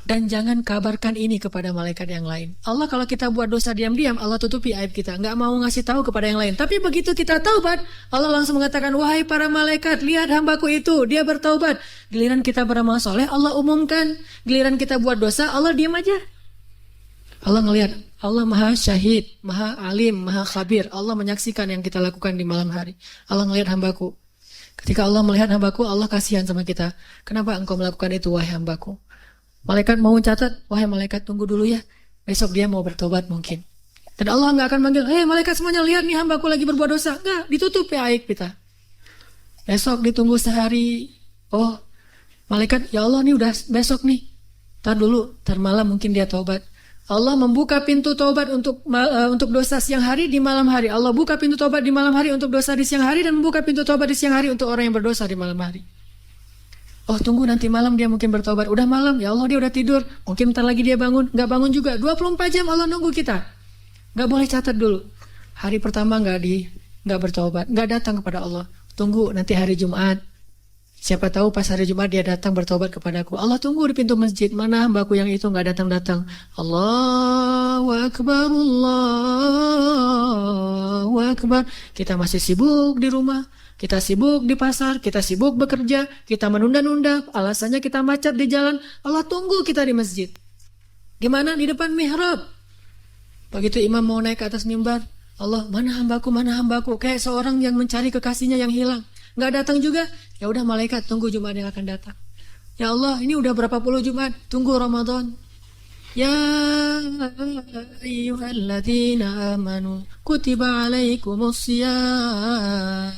Dan jangan kabarkan ini kepada malaikat yang lain. Allah kalau kita buat dosa diam-diam, Allah tutupi aib kita, nggak mau ngasih tahu kepada yang lain. Tapi begitu kita taubat, Allah langsung mengatakan, wahai para malaikat, lihat hambaku itu, dia bertaubat. Giliran kita beramal soleh, Allah umumkan. Giliran kita buat dosa, Allah diam aja. Allah ngelihat, Allah maha syahid, maha alim, maha khabir. Allah menyaksikan yang kita lakukan di malam hari. Allah ngelihat hambaku. Ketika Allah melihat hambaku, Allah kasihan sama kita. Kenapa engkau melakukan itu, wahai hambaku? Malaikat mau catat, wahai malaikat tunggu dulu ya, besok dia mau bertobat mungkin. Dan Allah nggak akan manggil, hei malaikat semuanya lihat nih hambaku lagi berbuat dosa. Nggak, ditutup ya aib kita. Besok ditunggu sehari, oh malaikat, ya Allah nih udah besok nih. Tar dulu, tar malam mungkin dia tobat. Allah membuka pintu tobat untuk dosa siang hari di malam hari. Allah buka pintu tobat di malam hari untuk dosa di siang hari, dan membuka pintu tobat di siang hari untuk orang yang berdosa di malam hari. Oh tunggu nanti malam dia mungkin bertobat. Udah malam, ya Allah dia udah tidur. Mungkin bentar lagi dia bangun. Gak bangun juga. 24 jam Allah nunggu kita. Gak boleh catat dulu. Hari pertama gak bertobat, gak datang kepada Allah. Tunggu nanti hari Jumat. Siapa tahu pas hari Jumat dia datang bertobat kepadaku. Allah tunggu di pintu masjid. Mana hambaku yang itu gak datang-datang. Allahu Akbar, Allahu Akbar. Kita masih sibuk di rumah. Kita sibuk di pasar, kita sibuk bekerja, kita menunda-nunda, alasannya kita macet di jalan. Allah tunggu kita di masjid. Gimana? Di depan mihrab. Begitu imam mau naik ke atas mimbar, Allah, mana hambaku, kayak seorang yang mencari kekasihnya yang hilang. Nggak datang juga, ya udah malaikat tunggu Jumat yang akan datang. Ya Allah, ini udah berapa puluh Jumat, tunggu Ramadan. Ya ayyuhalladzina amanu kutiba alaikumusiyam.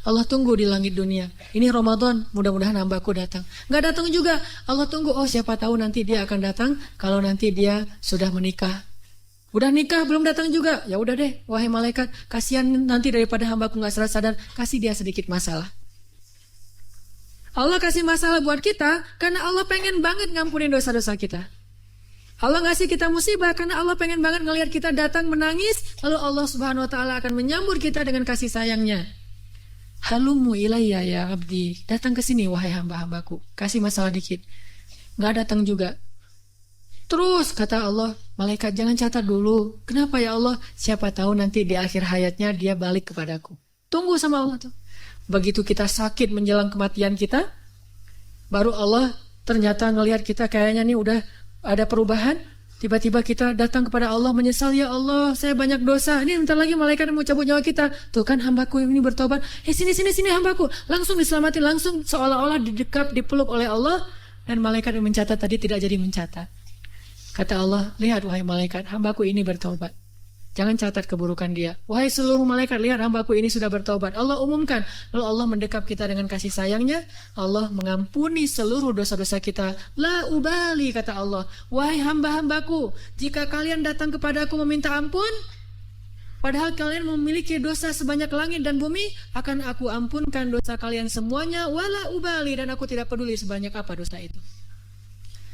Allah tunggu di langit dunia. Ini Ramadan, mudah-mudahan hambaku datang. Nggak datang juga. Allah tunggu, oh siapa tahu nanti dia akan datang kalau nanti dia sudah menikah. Udah nikah belum datang juga. Ya udah deh, wahai malaikat, kasihan nanti daripada hambaku nggak sadar, kasih dia sedikit masalah. Allah kasih masalah buat kita karena Allah pengen banget ngampunin dosa-dosa kita. Allah ngasih kita musibah karena Allah pengen banget ngelihat kita datang menangis, lalu Allah Subhanahu wa taala akan menyambut kita dengan kasih sayangnya. Halumu ilayya ya abdi, datang ke sini wahai hamba-hambaku, kasih masalah dikit. Nggak datang juga. Terus kata Allah, malaikat jangan catat dulu. Kenapa ya Allah? Siapa tahu nanti di akhir hayatnya dia balik kepadaku. Tunggu sama Allah tuh. Begitu kita sakit menjelang kematian kita, baru Allah ternyata ngelihat kita kayaknya nih udah ada perubahan. Tiba-tiba kita datang kepada Allah menyesal, ya Allah saya banyak dosa. Ini bentar lagi malaikat mau cabut nyawa kita. Tuh kan hambaku ini bertobat. Sini hambaku. Langsung diselamatin, langsung seolah-olah didekap, dipeluk oleh Allah. Dan malaikat yang mencatat tadi tidak jadi mencatat. Kata Allah, lihat wahai malaikat, hambaku ini bertobat. Jangan catat keburukan dia. Wahai seluruh malaikat, lihat hambaku ini sudah bertobat. Allah umumkan. Lalu Allah mendekap kita dengan kasih sayangnya. Allah mengampuni seluruh dosa-dosa kita. La ubali, kata Allah. Wahai hamba-hambaku, jika kalian datang kepadaku meminta ampun, padahal kalian memiliki dosa sebanyak langit dan bumi, akan aku ampunkan dosa kalian semuanya. Wala ubali, dan aku tidak peduli sebanyak apa dosa itu.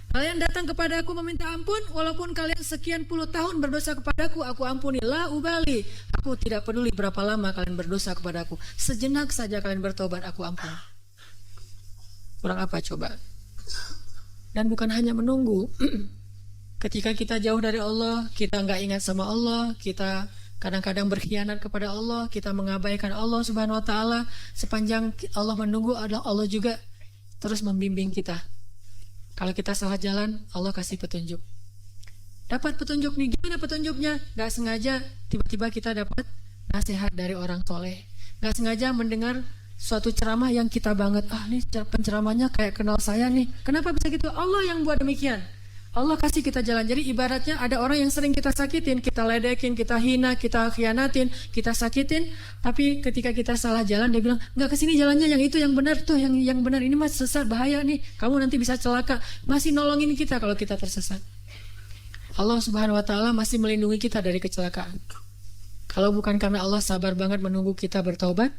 Kalian datang kepada aku meminta ampun, walaupun kalian sekian puluh tahun berdosa kepadaku, aku ampuni. La ubali, aku tidak peduli berapa lama kalian berdosa kepadaku. Sejenak saja kalian bertobat, aku ampun. Kurang apa coba? Dan bukan hanya menunggu. Ketika kita jauh dari Allah, kita nggak ingat sama Allah, kita kadang-kadang berkhianat kepada Allah, kita mengabaikan Allah Subhanahu Wa Taala. Sepanjang Allah menunggu, adalah Allah juga terus membimbing kita. Kalau kita salah jalan, Allah kasih petunjuk. Dapat petunjuk nih, gimana petunjuknya? Gak sengaja tiba-tiba kita dapat nasihat dari orang soleh. Gak sengaja mendengar suatu ceramah yang kita banget. Nih penceramahnya kayak kenal saya nih. Kenapa bisa gitu? Allah yang buat demikian. Allah kasih kita jalan. Jadi ibaratnya ada orang yang sering kita sakitin, kita ledekin, kita hina, kita khianatin, kita sakitin. Tapi ketika kita salah jalan, dia bilang, nggak kesini jalannya, yang itu yang benar tuh, yang benar ini mas sesat, bahaya nih, kamu nanti bisa celaka. Masih nolongin kita kalau kita tersesat. Allah Subhanahu Wa Taala masih melindungi kita dari kecelakaan. Kalau bukan karena Allah sabar banget menunggu kita bertaubat,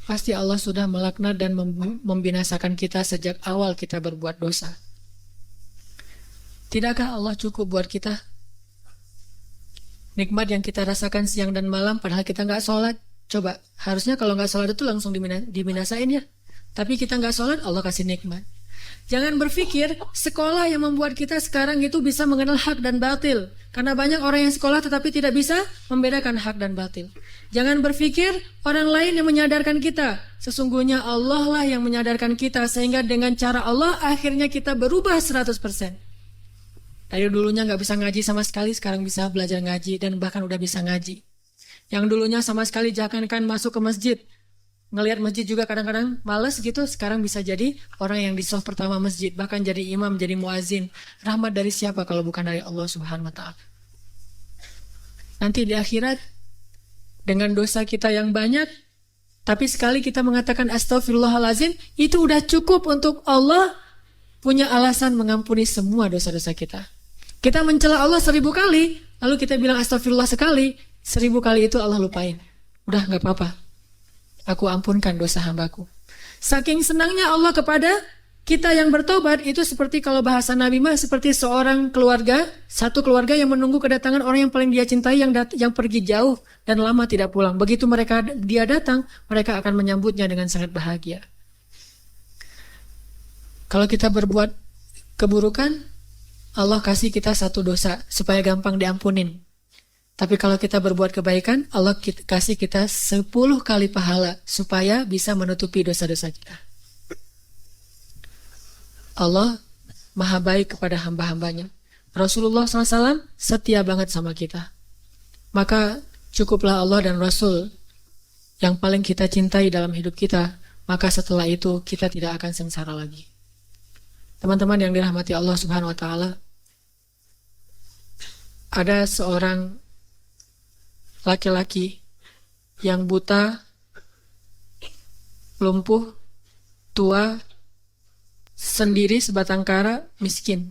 pasti Allah sudah melaknat dan membinasakan kita sejak awal kita berbuat dosa. Tidakkah Allah cukup buat kita? Nikmat yang kita rasakan siang dan malam padahal kita nggak sholat. Coba, harusnya kalau nggak sholat itu langsung dibinasain ya. Tapi kita nggak sholat, Allah kasih nikmat. Jangan berpikir sekolah yang membuat kita sekarang itu bisa mengenal hak dan batil. Karena banyak orang yang sekolah tetapi tidak bisa membedakan hak dan batil. Jangan berpikir orang lain yang menyadarkan kita. Sesungguhnya Allah lah yang menyadarkan kita, sehingga dengan cara Allah akhirnya kita berubah 100%. Dari dulunya nggak bisa ngaji sama sekali, sekarang bisa belajar ngaji dan bahkan udah bisa ngaji. Yang dulunya sama sekali jangankan masuk ke masjid, ngelihat masjid juga kadang-kadang males gitu, sekarang bisa jadi orang yang di shaf pertama masjid, bahkan jadi imam, jadi muazin. Rahmat dari siapa kalau bukan dari Allah Subhanahu Wa Taala? Nanti di akhirat dengan dosa kita yang banyak, tapi sekali kita mengatakan astagfirullahalazim, itu udah cukup untuk Allah punya alasan mengampuni semua dosa-dosa kita. Kita mencela Allah 1000 kali, lalu kita bilang astagfirullah sekali, 1000 kali itu Allah lupain. Udah gak apa-apa, aku ampunkan dosa hambaku. Saking senangnya Allah kepada kita yang bertobat, itu seperti kalau bahasa Nabi mah seperti seorang keluarga, satu keluarga yang menunggu kedatangan orang yang paling dia cintai yang pergi jauh dan lama tidak pulang. Begitu dia datang, mereka akan menyambutnya dengan sangat bahagia. Kalau kita berbuat keburukan, Allah kasih kita satu dosa supaya gampang diampunin. Tapi kalau kita berbuat kebaikan, Allah kasih kita 10 kali pahala supaya bisa menutupi dosa-dosa kita. Allah maha baik kepada hamba-hambanya. Rasulullah SAW setia banget sama kita. Maka cukuplah Allah dan Rasul yang paling kita cintai dalam hidup kita. Maka setelah itu kita tidak akan sengsara lagi. Teman-teman yang dirahmati Allah Subhanahu Wa Taala, ada seorang laki-laki yang buta, lumpuh, tua, sendiri sebatang kara, miskin,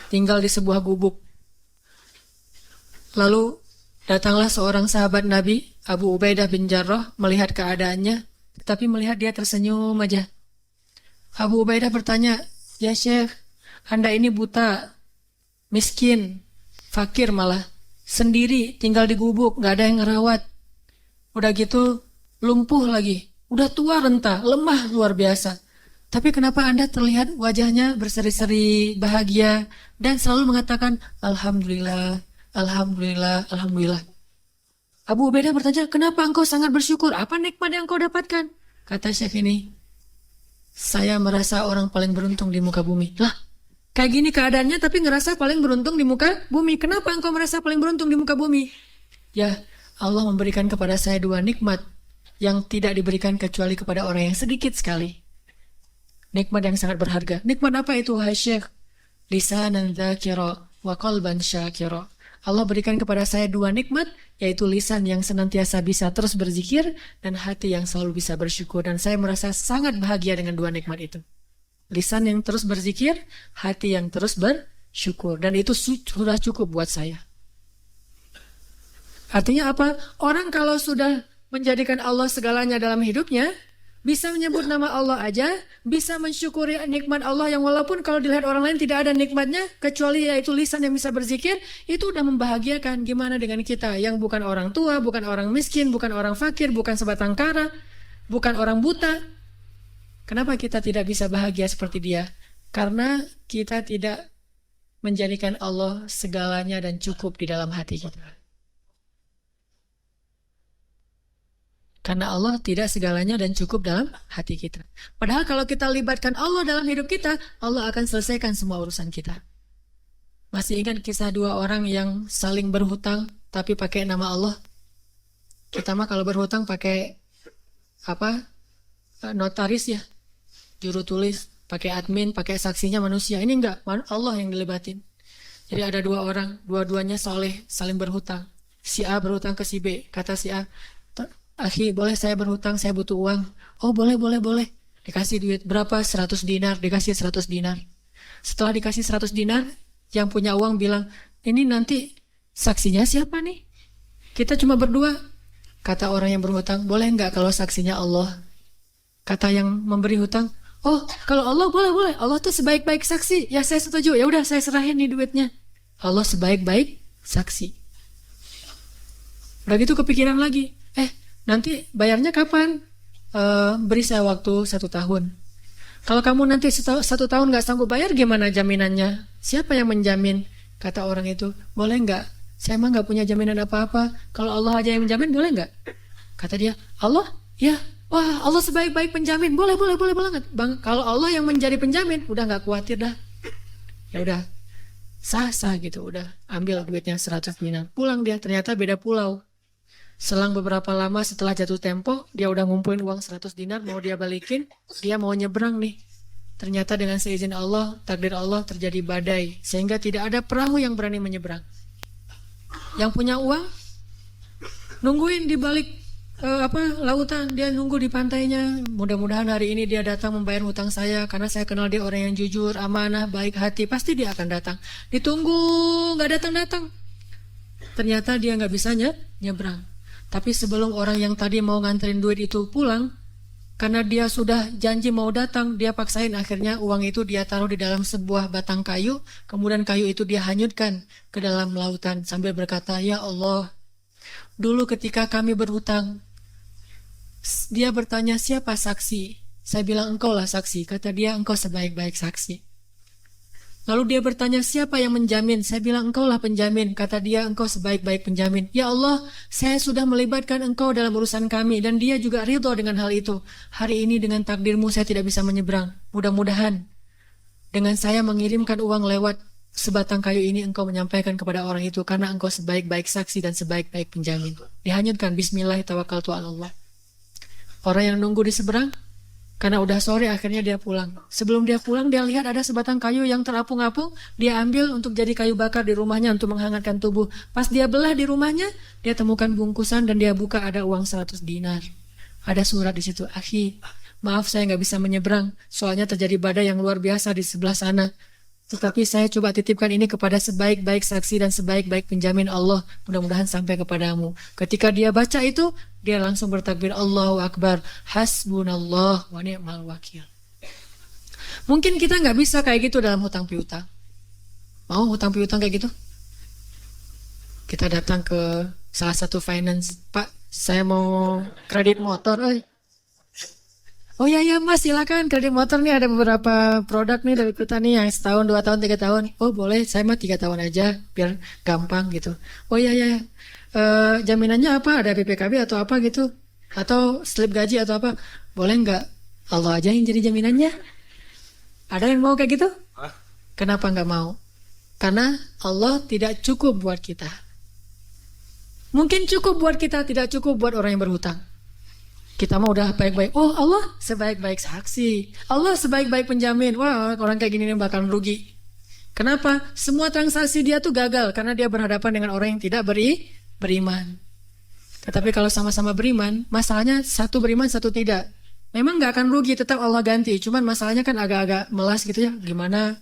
tinggal di sebuah gubuk. Lalu datanglah seorang sahabat Nabi, Abu Ubaidah bin Jarrah, melihat keadaannya, tetapi melihat dia tersenyum aja. Abu Ubaidah bertanya, ya Syekh, Anda ini buta, miskin, fakir malah, sendiri, tinggal di gubuk, gak ada yang ngerawat. Udah gitu, lumpuh lagi, udah tua renta, lemah luar biasa. Tapi kenapa Anda terlihat wajahnya berseri-seri, bahagia, dan selalu mengatakan, Alhamdulillah, Alhamdulillah, Alhamdulillah. Abu Ubaidah bertanya, kenapa engkau sangat bersyukur? Apa nikmat yang engkau dapatkan? Kata Syekh ini, saya merasa orang paling beruntung di muka bumi. Lah, kayak gini keadaannya tapi ngerasa paling beruntung di muka bumi. Kenapa engkau merasa paling beruntung di muka bumi? Ya, Allah memberikan kepada saya 2 nikmat yang tidak diberikan kecuali kepada orang yang sedikit sekali. Nikmat yang sangat berharga. Nikmat apa itu, wahai Syekh? Lisanan dzakira wa qalban syakira. Allah berikan kepada saya 2 nikmat, yaitu lisan yang senantiasa bisa terus berzikir dan hati yang selalu bisa bersyukur. Dan saya merasa sangat bahagia dengan 2 nikmat itu. Lisan yang terus berzikir, hati yang terus bersyukur. Dan itu sudah cukup buat saya. Artinya apa? Orang kalau sudah menjadikan Allah segalanya dalam hidupnya, bisa menyebut nama Allah aja, bisa mensyukuri nikmat Allah yang walaupun kalau dilihat orang lain tidak ada nikmatnya, kecuali yaitu lisan yang bisa berzikir, itu udah membahagiakan. Gimana dengan kita yang bukan orang tua, bukan orang miskin, bukan orang fakir, bukan sebatang kara, bukan orang buta. Kenapa kita tidak bisa bahagia seperti dia? Karena kita tidak menjadikan Allah segalanya dan cukup di dalam hati kita. Karena Allah tidak segalanya dan cukup dalam hati kita. Padahal kalau kita libatkan Allah dalam hidup kita, Allah akan selesaikan semua urusan kita. Masih ingat kisah 2 orang yang saling berhutang tapi pakai nama Allah? Kita mah kalau berhutang pakai notaris ya, juru tulis, pakai admin, pakai saksinya manusia. Ini enggak, Allah yang dilibatin. Jadi ada 2 orang, dua-duanya soleh, saling berhutang. Si A berhutang ke si B, kata si A, "Akhi, boleh saya berhutang, saya butuh uang." "Oh, boleh. Dikasih duit berapa? 100 dinar, dikasih 100 dinar. Setelah dikasih 100 dinar, yang punya uang bilang, "Ini nanti saksinya siapa nih? Kita cuma berdua." Kata orang yang berhutang, "Boleh enggak kalau saksinya Allah?" Kata yang memberi hutang, "Oh, kalau Allah boleh. Allah tuh sebaik-baik saksi." "Ya, saya setuju. Ya udah, saya serahin nih duitnya." Allah sebaik-baik saksi. Udah gitu kepikiran lagi, nanti bayarnya kapan? Beri saya waktu 1 tahun. Kalau kamu nanti 1 tahun gak sanggup bayar, gimana jaminannya? Siapa yang menjamin? Kata orang itu, "Boleh gak? Saya emang gak punya jaminan apa-apa. Kalau Allah aja yang menjamin, boleh gak?" Kata dia, "Allah? Ya, wah, Allah sebaik-baik penjamin. Boleh banget. Bang, kalau Allah yang menjadi penjamin, udah gak khawatir dah." Ya udah, sah gitu, udah ambil duitnya 100 dinar. Pulang dia, ternyata beda pulau. Selang beberapa lama setelah jatuh tempo, dia udah ngumpulin uang 100 dinar, mau dia balikin, dia mau nyebrang nih. Ternyata dengan seizin Allah, takdir Allah terjadi badai, sehingga tidak ada perahu yang berani menyeberang. Yang punya uang, nungguin di balik lautan, dia nunggu di pantainya. Mudah-mudahan hari ini dia datang membayar hutang saya, karena saya kenal dia orang yang jujur, amanah, baik hati, pasti dia akan datang. Ditunggu, gak datang-datang. Ternyata dia gak bisa nyebrang. Tapi sebelum orang yang tadi mau nganterin duit itu pulang, karena dia sudah janji mau datang, dia paksain akhirnya uang itu dia taruh di dalam sebuah batang kayu, kemudian kayu itu dia hanyutkan ke dalam lautan sambil berkata, "Ya Allah, dulu ketika kami berhutang." Dia bertanya, "Siapa saksi?" Saya bilang, "Engkau lah saksi." Kata dia, "Engkau sebaik-baik saksi." Lalu dia bertanya, "Siapa yang menjamin?" Saya bilang, "Engkau lah penjamin." Kata dia, "Engkau sebaik-baik penjamin." "Ya Allah, saya sudah melibatkan Engkau dalam urusan kami." Dan dia juga ridho dengan hal itu. "Hari ini dengan takdirmu saya tidak bisa menyeberang. Mudah-mudahan dengan saya mengirimkan uang lewat sebatang kayu ini, Engkau menyampaikan kepada orang itu, karena Engkau sebaik-baik saksi dan sebaik-baik penjamin." Dihanyutkan, bismillah tawakkaltu 'ala Allah. Orang yang nunggu di seberang, karena udah sore akhirnya dia pulang. Sebelum dia pulang, dia lihat ada sebatang kayu yang terapung-apung. Dia ambil untuk jadi kayu bakar di rumahnya untuk menghangatkan tubuh. Pas dia belah di rumahnya, dia temukan bungkusan dan dia buka, ada uang 100 dinar. Ada surat di situ, "Akhi, maaf saya nggak bisa menyeberang. Soalnya terjadi badai yang luar biasa di sebelah sana. Tetapi saya coba titipkan ini kepada sebaik-baik saksi dan sebaik-baik penjamin Allah. Mudah-mudahan sampai kepadamu." Ketika dia baca itu, dia langsung bertakbir, "Allahu Akbar, hasbunallah wa ni'mal wakil." Mungkin kita nggak bisa kayak gitu dalam hutang piutang. Mau hutang piutang kayak gitu? Kita datang ke salah satu finance, "Pak, saya mau kredit motor." "Oh ya Mas, silakan kredit motor nih, ada beberapa produk nih dari kita nih yang setahun, 2 tahun, 3 tahun. "Oh boleh, saya mah 3 tahun aja biar gampang gitu." "Oh ya. Jaminannya apa? Ada BPKB atau apa gitu? Atau slip gaji atau apa?" "Boleh nggak Allah aja yang jadi jaminannya?" Ada yang mau kayak gitu? Kenapa nggak mau? Karena Allah tidak cukup buat kita. Mungkin cukup buat kita, tidak cukup buat orang yang berhutang. Kita mah udah baik-baik. Oh, Allah sebaik-baik saksi, Allah sebaik-baik penjamin. Wah, orang kayak gini bakal rugi. Kenapa? Semua transaksi dia tuh gagal karena dia berhadapan dengan orang yang tidak beriman. Tetapi kalau sama-sama beriman, masalahnya satu beriman, satu tidak. Memang nggak akan rugi, tetap Allah ganti. Cuman masalahnya kan agak-agak melas gitu ya. Gimana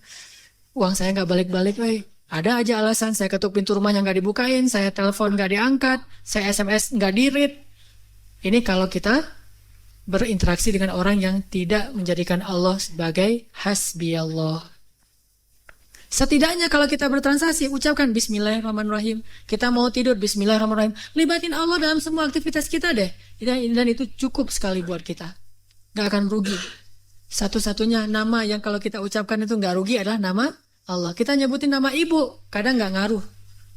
uang saya nggak balik-balik, ada aja alasan. Saya ketuk pintu rumahnya nggak dibukain, saya telepon nggak diangkat, saya SMS nggak di-read. Ini kalau kita berinteraksi dengan orang yang tidak menjadikan Allah sebagai hasbi Allah. Setidaknya kalau kita bertransaksi, ucapkan Bismillahirrahmanirrahim. Kita mau tidur, Bismillahirrahmanirrahim. Libatin Allah dalam semua aktivitas kita deh. Dan itu cukup sekali buat kita. Gak akan rugi. Satu-satunya nama yang kalau kita ucapkan itu gak rugi adalah nama Allah. Kita nyebutin nama ibu, kadang gak ngaruh.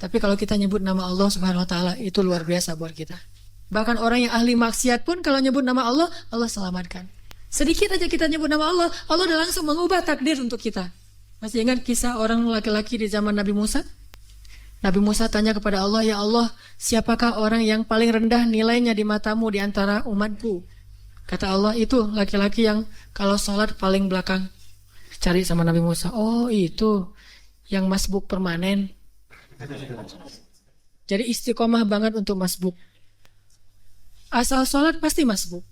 Tapi kalau kita nyebut nama Allah Subhanahu Wa Taala, itu luar biasa buat kita. Bahkan orang yang ahli maksiat pun kalau nyebut nama Allah, Allah selamatkan. Sedikit aja kita nyebut nama Allah, Allah udah langsung mengubah takdir untuk kita. Masih ingat kisah orang laki-laki di zaman Nabi Musa? Nabi Musa tanya kepada Allah, ya Allah, siapakah orang yang paling rendah nilainya di matamu di antara umatku? Kata Allah, itu laki-laki yang kalau sholat paling belakang. Cari sama Nabi Musa, oh itu yang masbuk permanen. Jadi istiqomah banget untuk masbuk. Asal sholat pasti masbuk.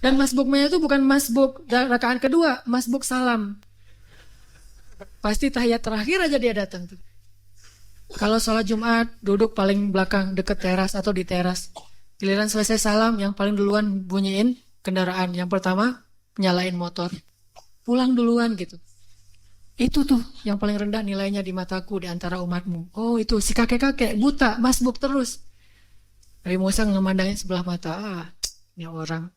Dan masbuknya itu bukan masbuk rakaat kedua, masbuk salam. Pasti tahiyat terakhir aja dia datang tuh. Kalau sholat Jumat duduk paling belakang dekat teras atau di teras. Giliran selesai salam yang paling duluan bunyiin kendaraan. Yang pertama nyalain motor. Pulang duluan gitu. Itu tuh yang paling rendah nilainya di mataku di antara umatmu. Oh itu si kakek-kakek buta masbuk terus. Nabi Musa ngemandangin sebelah mata. Ini orang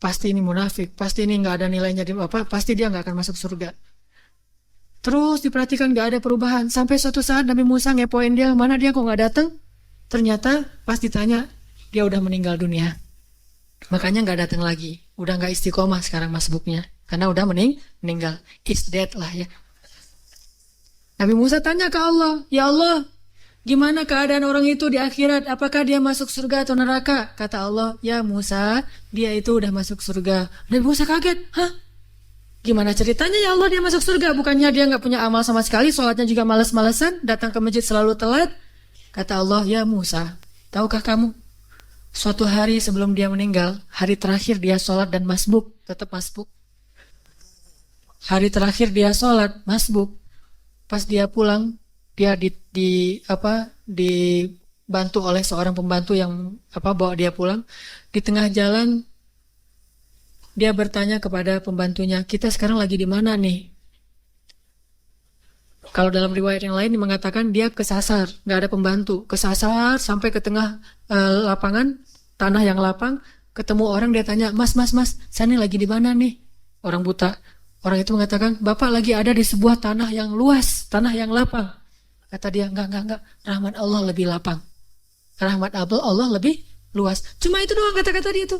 pasti ini munafik. Pasti ini nggak ada nilainya di apa. Pasti dia nggak akan masuk surga. Terus diperhatikan gak ada perubahan. Sampai suatu saat Nabi Musa ngepoin dia, mana dia kok gak datang? Ternyata pas ditanya, dia udah meninggal dunia. Makanya gak datang lagi. Udah gak istiqomah sekarang masbuknya. Karena udah meninggal. It's dead lah ya. Nabi Musa tanya ke Allah, ya Allah, gimana keadaan orang itu di akhirat? Apakah dia masuk surga atau neraka? Kata Allah, ya Musa, dia itu udah masuk surga. Nabi Musa kaget, hah? Gimana ceritanya ya Allah dia masuk surga? Bukannya dia gak punya amal sama sekali, sholatnya juga malas-malesan, datang ke masjid selalu telat. Kata Allah, ya Musa, tahukah kamu? Suatu hari sebelum dia meninggal, hari terakhir dia sholat dan masbuk, tetap masbuk. Hari terakhir dia sholat, masbuk. Pas dia pulang, dia dibantu oleh seorang pembantu yang bawa dia pulang. Di tengah jalan, dia bertanya kepada pembantunya, kita sekarang lagi di mana nih? Kalau dalam riwayat yang lain mengatakan dia kesasar, nggak ada pembantu, kesasar sampai ke tengah lapangan, tanah yang lapang, ketemu orang dia tanya, mas, saya ini lagi di mana nih? Orang buta. Orang itu mengatakan, bapak lagi ada di sebuah tanah yang luas, tanah yang lapang. Kata dia, enggak, rahmat Allah lebih lapang. Rahmat Allah lebih luas. Cuma itu doang kata-kata dia tuh.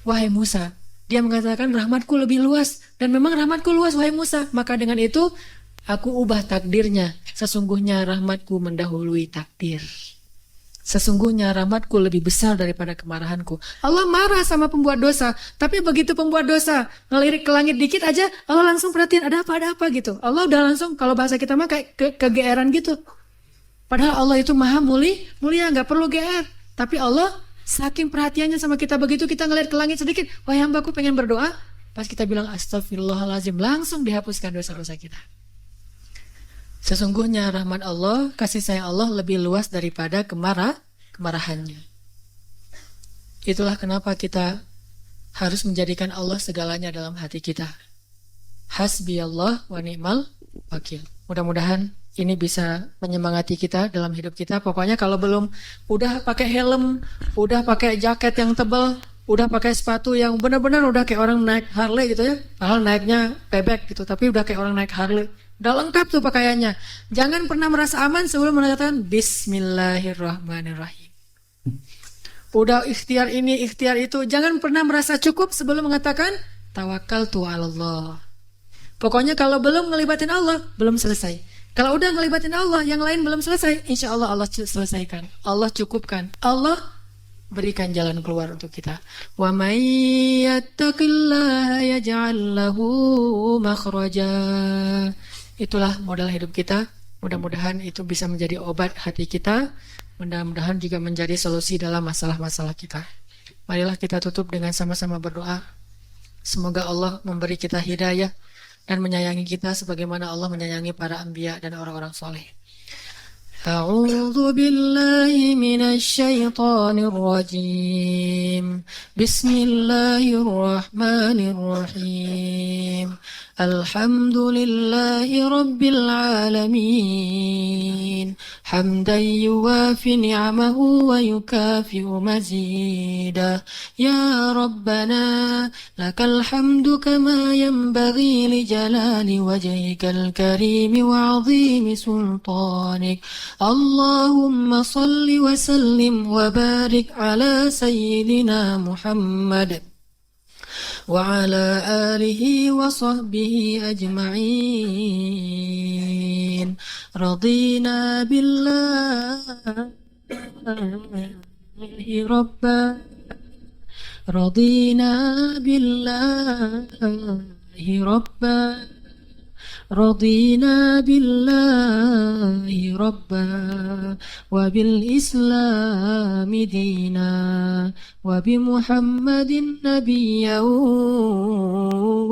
Wahai Musa, dia mengatakan rahmatku lebih luas. Dan memang rahmatku luas wahai Musa. Maka dengan itu aku ubah takdirnya. Sesungguhnya rahmatku mendahului takdir. Sesungguhnya rahmatku lebih besar daripada kemarahanku. Allah marah sama pembuat dosa. Tapi begitu pembuat dosa ngelirik ke langit dikit aja, Allah langsung perhatiin ada apa gitu. Allah udah langsung, kalau bahasa kita mah kayak kegeeran gitu. Padahal Allah itu maha mulia, gak perlu GR. Tapi Allah saking perhatiannya sama kita, begitu kita ngeliat ke langit sedikit, wahai hambaku pengen berdoa, pas kita bilang astagfirullahaladzim, langsung dihapuskan dosa-dosa kita. Sesungguhnya rahmat Allah, kasih sayang Allah lebih luas daripada kemarahannya. Itulah kenapa kita harus menjadikan Allah segalanya dalam hati kita. Hasbi Allah wa ni'mal wakil. Mudah-mudahan ini bisa menyemangati kita dalam hidup kita. Pokoknya kalau belum udah pakai helm, udah pakai jaket yang tebal, udah pakai sepatu yang benar-benar udah kayak orang naik Harley gitu ya. Padahal naiknya bebek gitu, tapi udah kayak orang naik Harley. Udah lengkap tuh pakaiannya. Jangan pernah merasa aman sebelum mengatakan Bismillahirrahmanirrahim. Udah ikhtiar ini, ikhtiar itu. Jangan pernah merasa cukup sebelum mengatakan tawakkaltu 'alallah. Pokoknya kalau belum ngelibatin Allah, belum selesai. Kalau udah ngelibatin Allah, yang lain belum selesai, insya Allah Allah selesaikan, Allah cukupkan, Allah berikan jalan keluar untuk kita. Wa may yattaqillaha yaj'al lahu makhraja. Itulah modal hidup kita. Mudah-mudahan itu bisa menjadi obat hati kita. Mudah-mudahan juga menjadi solusi dalam masalah-masalah kita. Marilah kita tutup dengan sama-sama berdoa. Semoga Allah memberi kita hidayah dan menyayangi kita sebagaimana Allah menyayangi para anbiya dan orang-orang soleh. أعوذ بالله من الشيطان الرجيم بسم الله الرحمن الرحيم الحمد لله رب العالمين حمدا يوافي نعمه ويكافئ مزيده يا ربنا لك الحمد كما ينبغي لجلال وجهك الكريم وعظيم سلطانك اللهم صل وسلم وبارك على سيدنا محمد وعلى آله وصحبه أجمعين رضينا بالله ربا رضينا بالله ربا رضينا بالله ربا وبالإسلام دينا وبمحمد نبيا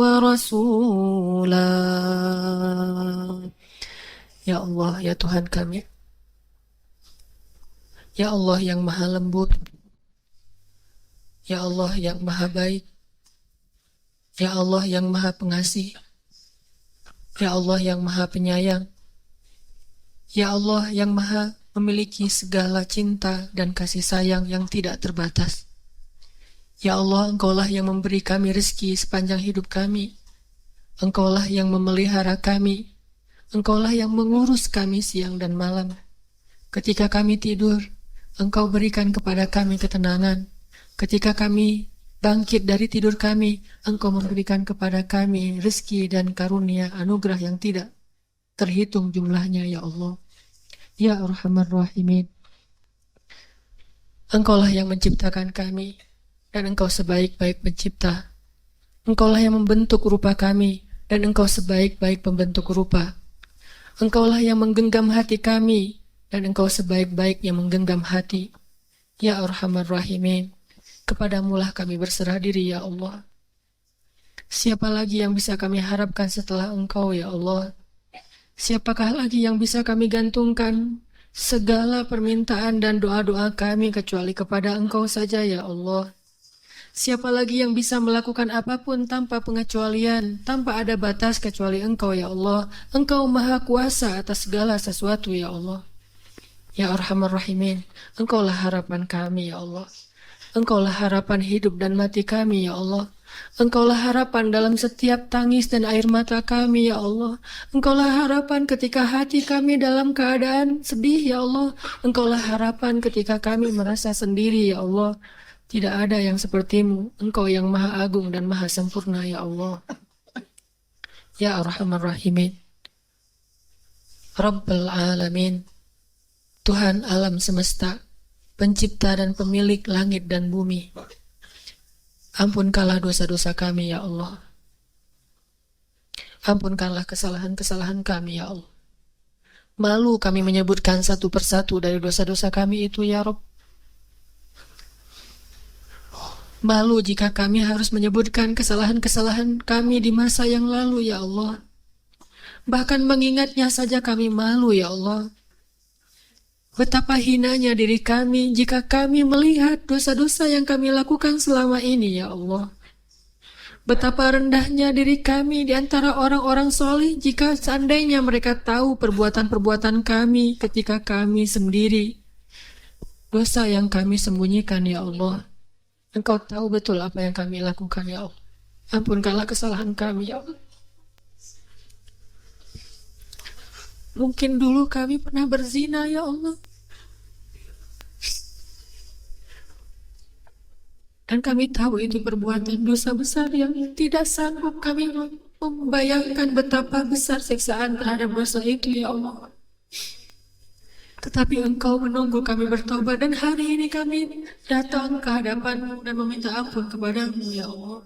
ورسولا. Ya Allah, ya Tuhan kami, ya Allah yang maha lembut, ya Allah yang maha baik, ya Allah yang maha pengasih, ya Allah yang maha penyayang, ya Allah yang maha memiliki segala cinta dan kasih sayang yang tidak terbatas. Ya Allah, Engkaulah yang memberi kami rezeki sepanjang hidup kami. Engkaulah yang memelihara kami. Engkaulah yang mengurus kami siang dan malam. Ketika kami tidur, Engkau berikan kepada kami ketenangan. Ketika kami bangkit dari tidur kami, Engkau memberikan kepada kami rezeki dan karunia anugerah yang tidak terhitung jumlahnya, ya Allah. Ya Arhamar Rahimin. Engkaulah yang menciptakan kami, dan Engkau sebaik-baik pencipta. Engkaulah yang membentuk rupa kami, dan Engkau sebaik-baik pembentuk rupa. Engkaulah yang menggenggam hati kami, dan Engkau sebaik-baik yang menggenggam hati. Ya Arhamar Rahimin. Kepadamulah kami berserah diri, ya Allah. Siapa lagi yang bisa kami harapkan setelah Engkau, ya Allah? Siapakah lagi yang bisa kami gantungkan segala permintaan dan doa-doa kami kecuali kepada Engkau saja, ya Allah? Siapa lagi yang bisa melakukan apapun tanpa pengecualian, tanpa ada batas kecuali Engkau, ya Allah? Engkau maha kuasa atas segala sesuatu, ya Allah. Ya Arhamar Rahimin, Engkaulah harapan kami, ya Allah. Engkaulah harapan hidup dan mati kami, ya Allah. Engkaulah harapan dalam setiap tangis dan air mata kami, ya Allah. Engkaulah harapan ketika hati kami dalam keadaan sedih, ya Allah. Engkaulah harapan ketika kami merasa sendiri, ya Allah. Tidak ada yang sepertimu. Engkau yang maha agung dan maha sempurna, ya Allah. Ya Arhamar Rahimin, Rabbul Alamin, Tuhan alam semesta, pencipta dan pemilik langit dan bumi. Ampunkanlah dosa-dosa kami, ya Allah. Ampunkanlah kesalahan-kesalahan kami, ya Allah. Malu kami menyebutkan satu persatu dari dosa-dosa kami itu, ya Rabb. Malu jika kami harus menyebutkan kesalahan-kesalahan kami di masa yang lalu, ya Allah. Bahkan mengingatnya saja kami malu, ya Allah. Betapa hinanya diri kami jika kami melihat dosa-dosa yang kami lakukan selama ini, ya Allah. Betapa rendahnya diri kami di antara orang-orang soleh jika seandainya mereka tahu perbuatan-perbuatan kami ketika kami sendiri. Dosa yang kami sembunyikan, ya Allah. Engkau tahu betul apa yang kami lakukan, ya Allah. Ampunkanlah kesalahan kami, ya Allah. Mungkin dulu kami pernah berzina, ya Allah. Dan kami tahu itu perbuatan dosa besar yang tidak sanggup kami membayangkan betapa besar siksaan terhadap dosa itu, ya Allah. Tetapi Engkau menunggu kami bertobat, dan hari ini kami datang ke hadapan-Mu dan meminta ampun kepada-Mu, ya Allah.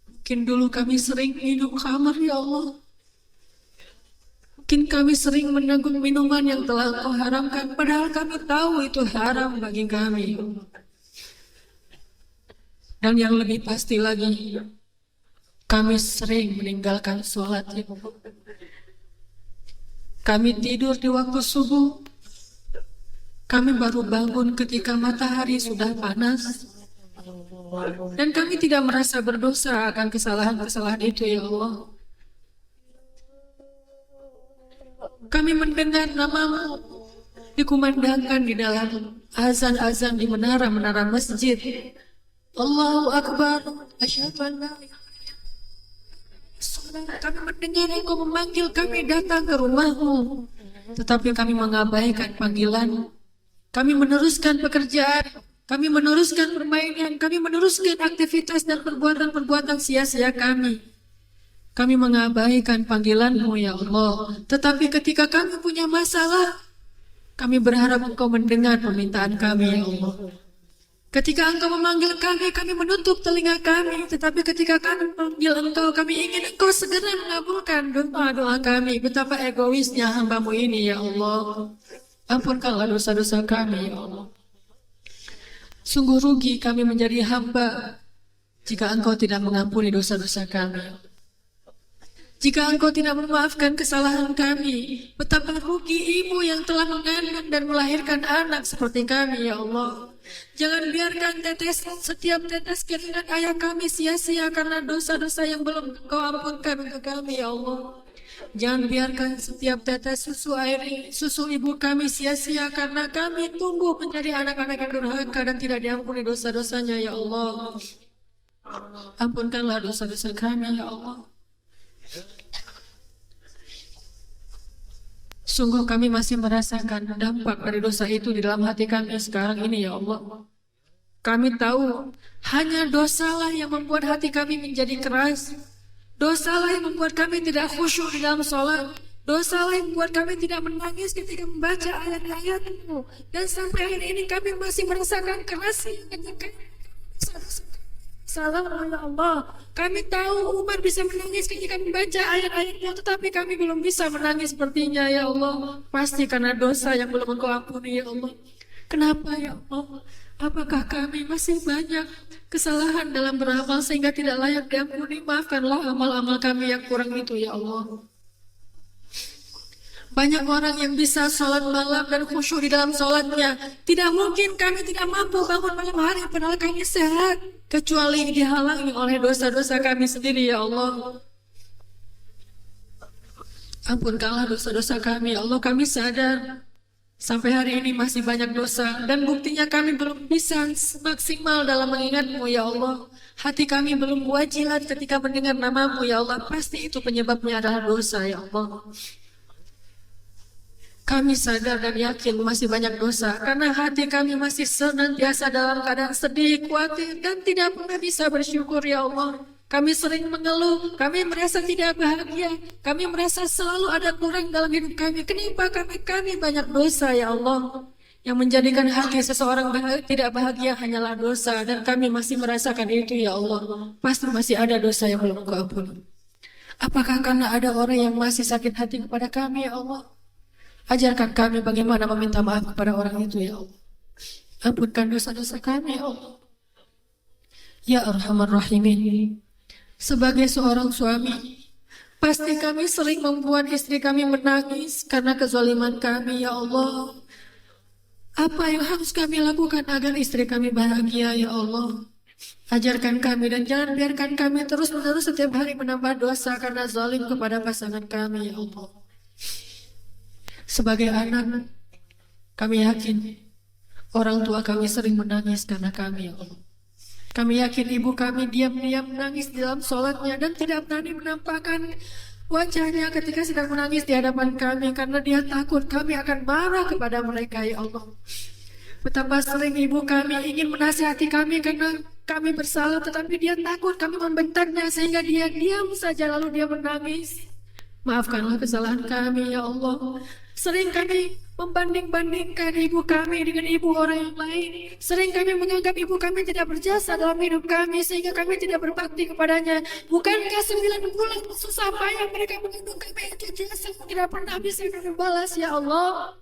Mungkin dulu kami sering hidup khamar, ya Allah. Mungkin kami sering menanggung minuman yang telah Engkau haramkan, padahal kami tahu itu haram bagi kami. Dan yang lebih pasti lagi, kami sering meninggalkan sholat. Kami tidur di waktu subuh. Kami baru bangun ketika matahari sudah panas. Dan kami tidak merasa berdosa akan kesalahan-kesalahan itu, ya Allah. Kami mendengar nama-Mu dikumandangkan di dalam azan-azan di menara-menara masjid. Allahu Akbar, asyhadu an la ilaha illallah. Kami mendengar Engkau memanggil kami datang ke rumah-Mu, tetapi kami mengabaikan panggilan. Kami meneruskan pekerjaan, kami meneruskan permainan, kami meneruskan aktivitas dan perbuatan-perbuatan sia-sia kami. Kami mengabaikan panggilan-Mu, ya Allah. Tetapi ketika kami punya masalah, kami berharap Engkau mendengar permintaan kami, ya Allah. Ketika Engkau memanggil kami menutup telinga kami. Tetapi ketika kami memanggil Engkau, kami ingin Engkau segera mengabulkan doa-doa kami. Betapa egoisnya hamba-Mu ini, ya Allah. Ampunkanlah dosa-dosa kami, ya Allah. Sungguh rugi kami menjadi hamba jika Engkau tidak mengampuni dosa-dosa kami. Jika Engkau tidak memaafkan kesalahan kami, betapa rugi ibu yang telah mengandung dan melahirkan anak seperti kami, ya Allah. Jangan biarkan setiap tetes keringat ayah kami sia-sia karena dosa-dosa yang belum Engkau ampunkan untuk kami, ya Allah. Jangan biarkan setiap tetes susu ibu kami sia-sia karena kami tumbuh menjadi anak-anak yang durhaka dan tidak diampuni dosa-dosanya, ya Allah. Ampunkanlah dosa-dosa kami, ya Allah. Sungguh kami masih merasakan dampak dari dosa itu di dalam hati kami sekarang ini, ya Allah. Kami tahu hanya dosalah yang membuat hati kami menjadi keras. Dosalah yang membuat kami tidak khusyuk di dalam sholat. Dosalah yang membuat kami tidak menangis ketika membaca ayat-ayat-Mu. Dan sampai hari ini kami masih merasakan kerasnya ketika salah, ya Allah. Kami tahu Umar bisa menangis ketika membaca ayat-ayat-Mu, tetapi kami belum bisa menangis sepertinya, ya Allah. Pasti karena dosa yang belum Engkau ampuni, ya Allah. Kenapa, ya Allah? Apakah kami masih banyak kesalahan dalam beramal sehingga tidak layak diampuni? Maafkanlah amal-amal kami yang kurang itu, ya Allah. Banyak orang yang bisa sholat malam dan khusyuk di dalam sholatnya. Tidak mungkin kami tidak mampu bangun malam hari padahal kami sehat, kecuali dihalangi oleh dosa-dosa kami sendiri, ya Allah. Ampunkanlah dosa-dosa kami, ya Allah. Kami sadar sampai hari ini masih banyak dosa dan buktinya kami belum bisa maksimal dalam mengingat-Mu, ya Allah. Hati kami belum wajilat ketika mendengar nama-Mu, ya Allah. Pasti itu penyebabnya adalah dosa, ya Allah. Kami sadar dan yakin masih banyak dosa karena hati kami masih senantiasa dalam keadaan sedih, khawatir, dan tidak pernah bisa bersyukur, ya Allah. Kami sering mengeluh, kami merasa tidak bahagia, kami merasa selalu ada kurang dalam hidup kami. Kenapa? Karena kami banyak dosa, ya Allah. Yang menjadikan hati seseorang tidak bahagia hanyalah dosa, dan kami masih merasakan itu, ya Allah. Pasti masih ada dosa yang belum Kau ampuni. Apakah karena ada orang yang masih sakit hati kepada kami, ya Allah? Ajarkan kami bagaimana meminta maaf kepada orang itu, ya Allah. Ampunkan dosa-dosa kami, ya Allah. Ya Arhamar Rahimin. Sebagai seorang suami, pasti kami sering membuat istri kami menangis karena kezaliman kami, ya Allah. Apa yang harus kami lakukan agar istri kami bahagia, ya Allah? Ajarkan kami dan jangan biarkan kami terus-menerus setiap hari menambah dosa karena zalim kepada pasangan kami, ya Allah. Sebagai anak, kami yakin orang tua kami sering menangis karena kami, ya Allah. Kami yakin ibu kami diam-diam menangis di dalam sholatnya dan tidak berani menampakkan wajahnya ketika sedang menangis di hadapan kami karena dia takut kami akan marah kepada mereka, ya Allah. Betapa sering ibu kami ingin menasihati kami karena kami bersalah, tetapi dia takut kami membentaknya sehingga dia diam saja lalu dia menangis. Maafkanlah kesalahan kami, ya Allah. Sering kami membanding-bandingkan ibu kami dengan ibu orang yang lain. Sering kami menganggap ibu kami tidak berjasa dalam hidup kami sehingga kami tidak berbakti kepadanya. Bukankah 9 bulan susah payah mereka mengandung kami itu jasa yang tidak pernah bisa kami balas, ya Allah.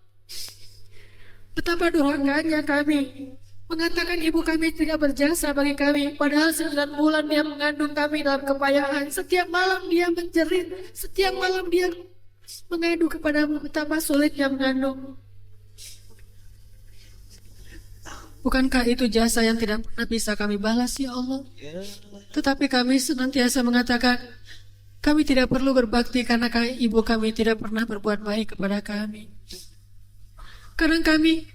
Betapa durhakanya kami mengatakan ibu kami tidak berjasa bagi kami, padahal 9 bulan dia mengandung kami dalam kepayahan. Setiap malam dia menjerit, setiap malam dia mengadu kepadamu betapa sulitnya mengandung. Bukankah itu jasa yang tidak pernah bisa kami balas, ya Allah? Tetapi kami senantiasa mengatakan kami tidak perlu berbakti karena ibu kami tidak pernah berbuat baik kepada kami. Karena kami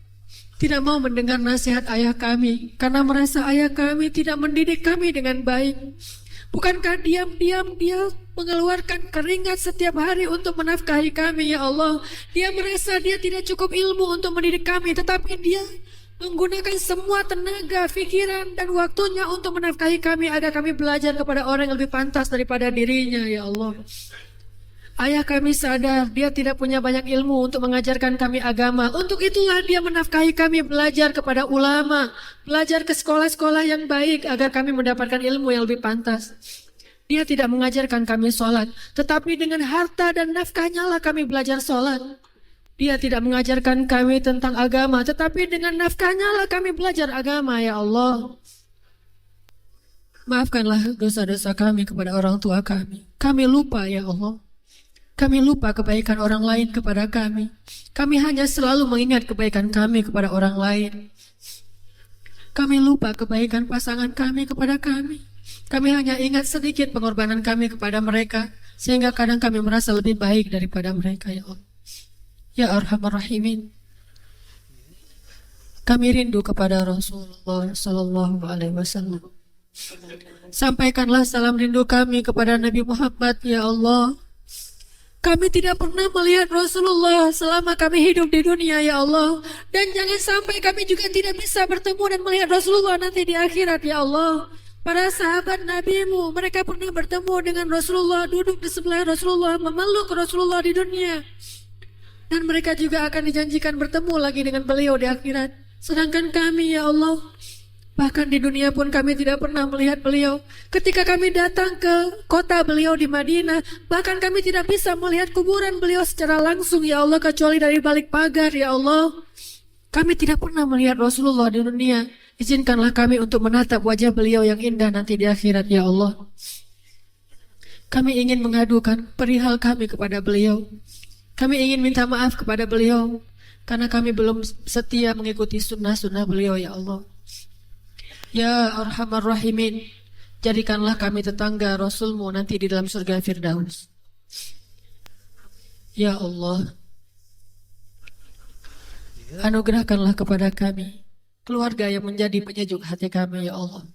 tidak mau mendengar nasihat ayah kami karena merasa ayah kami tidak mendidik kami dengan baik. Bukankah diam-diam dia mengeluarkan keringat setiap hari untuk menafkahi kami, ya Allah? Dia merasa dia tidak cukup ilmu untuk mendidik kami, tetapi dia menggunakan semua tenaga, pikiran, dan waktunya untuk menafkahi kami agar kami belajar kepada orang yang lebih pantas daripada dirinya, ya Allah. Ayah kami sadar dia tidak punya banyak ilmu untuk mengajarkan kami agama. Untuk itulah dia menafkahi kami belajar kepada ulama, belajar ke sekolah-sekolah yang baik agar kami mendapatkan ilmu yang lebih pantas. Dia tidak mengajarkan kami sholat, tetapi dengan harta dan nafkahnya lah kami belajar sholat. Dia tidak mengajarkan kami tentang agama, tetapi dengan nafkahnya lah kami belajar agama, ya Allah. Maafkanlah dosa-dosa kami kepada orang tua kami. Kami lupa, ya Allah. Kami lupa kebaikan orang lain kepada kami. Kami hanya selalu mengingat kebaikan kami kepada orang lain. Kami lupa kebaikan pasangan kami kepada kami. Kami hanya ingat sedikit pengorbanan kami kepada mereka, sehingga kadang kami merasa lebih baik daripada mereka, ya Allah. Ya Arhamar Rahimin. Kami rindu kepada Rasulullah Sallallahu Alaihi Wasallam. Sampaikanlah salam rindu kami kepada Nabi Muhammad, ya Allah. Kami tidak pernah melihat Rasulullah selama kami hidup di dunia, ya Allah. Dan jangan sampai kami juga tidak bisa bertemu dan melihat Rasulullah nanti di akhirat, ya Allah. Para sahabat Nabi-Mu, mereka pernah bertemu dengan Rasulullah, duduk di sebelah Rasulullah, memeluk Rasulullah di dunia. Dan mereka juga akan dijanjikan bertemu lagi dengan beliau di akhirat. Sedangkan kami, ya Allah, bahkan di dunia pun kami tidak pernah melihat beliau. Ketika kami datang ke kota beliau di Madinah, bahkan kami tidak bisa melihat kuburan beliau secara langsung, ya Allah, kecuali dari balik pagar, ya Allah. Kami tidak pernah melihat Rasulullah di dunia. Izinkanlah kami untuk menatap wajah beliau yang indah nanti di akhirat, ya Allah. Kami ingin mengadukan perihal kami kepada beliau. Kami ingin minta maaf kepada beliau karena kami belum setia mengikuti sunnah-sunnah beliau, ya Allah. Ya Arhamar Rahimin, jadikanlah kami tetangga Rasulmu nanti di dalam surga Firdaus. Ya Allah, anugerahkanlah kepada kami keluarga yang menjadi penyejuk hati kami, ya Allah.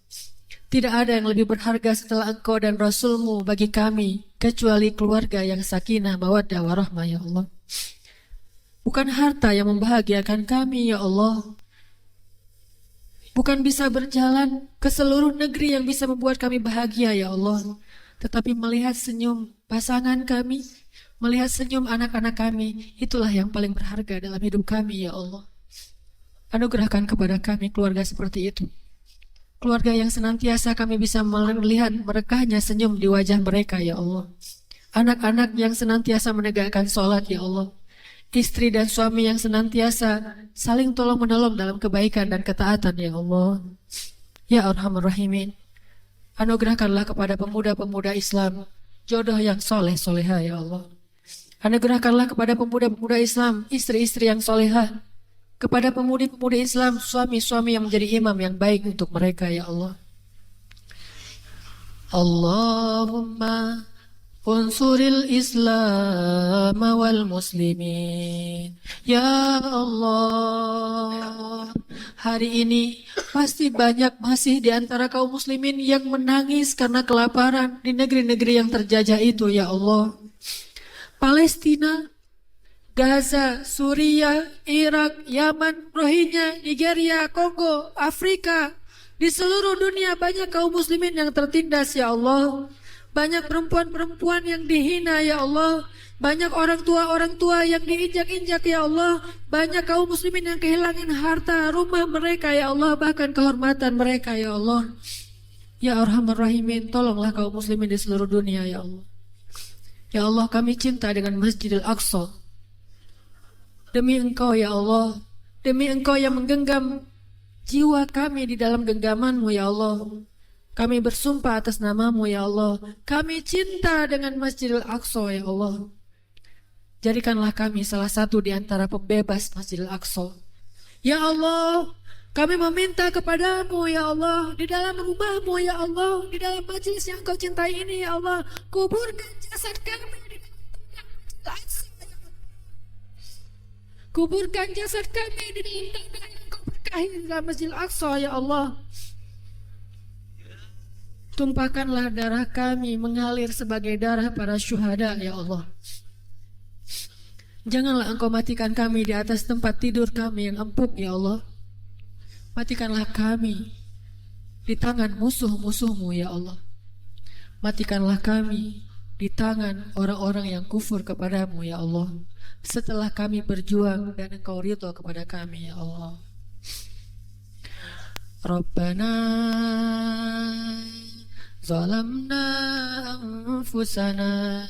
Tidak ada yang lebih berharga setelah Engkau dan Rasulmu bagi kami kecuali keluarga yang sakinah, mawaddah, warahmah, ya Allah. Bukan harta yang membahagiakan kami, ya Allah. Bukan bisa berjalan ke seluruh negeri yang bisa membuat kami bahagia, ya Allah. Tetapi melihat senyum pasangan kami, melihat senyum anak-anak kami, itulah yang paling berharga dalam hidup kami, ya Allah. Anugerahkan kepada kami keluarga seperti itu. Keluarga yang senantiasa kami bisa melihat berkahnya senyum di wajah mereka, ya Allah. Anak-anak yang senantiasa menegakkan sholat, ya Allah. Istri dan suami yang senantiasa saling tolong-menolong dalam kebaikan dan ketaatan, ya Allah. Ya Arhamar Rahimin, anugerahkanlah kepada pemuda-pemuda Islam jodoh yang soleh-soleha, ya Allah. Anugerahkanlah kepada pemuda-pemuda Islam istri-istri yang solehah. Kepada pemudi-pemudi Islam suami-suami yang menjadi imam yang baik untuk mereka, ya Allah. Allahumma unsuril Islam wal muslimin. Ya Allah, hari ini pasti banyak masih di antara kaum muslimin yang menangis karena kelaparan di negeri-negeri yang terjajah itu, ya Allah. Palestina, Gaza, Suriah, Irak, Yaman, Rohingya, Nigeria, Kongo, Afrika. Di seluruh dunia banyak kaum muslimin yang tertindas, ya Allah. Banyak perempuan-perempuan yang dihina, ya Allah. Banyak orang tua yang diinjak-injak ya Allah. Banyak kaum muslimin yang kehilangan harta, rumah mereka ya Allah, bahkan kehormatan mereka ya Allah. Ya Arhamar Rahimin, tolonglah kaum muslimin di seluruh dunia ya Allah. Ya Allah, kami cinta dengan Masjidil Aqsa. Demi Engkau ya Allah, demi Engkau yang menggenggam jiwa kami di dalam genggaman-Mu ya Allah. Kami bersumpah atas nama-Mu ya Allah. Kami cinta dengan Masjidil Aqsa ya Allah. Jadikanlah kami salah satu di antara pembebas Masjidil Aqsa. Ya Allah, kami meminta kepadamu ya Allah, di dalam rumah-Mu ya Allah, di dalam majelis yang Kau cintai ini ya Allah, kuburkan jasad kami di dalam Aqsa ya Allah. Kuburkan jasad kami di dalam tanah yang Kau berkahi di dalam Masjidil Aqsa ya Allah. Tumpahkanlah darah kami mengalir sebagai darah para syuhada ya Allah. Janganlah Engkau matikan kami di atas tempat tidur kami yang empuk ya Allah. Matikanlah kami di tangan musuh-musuh-Mu ya Allah. Matikanlah kami di tangan orang-orang yang kufur kepadamu ya Allah. Setelah kami berjuang dan Engkau ridho kepada kami ya Allah. Rabbana zalamna anfusana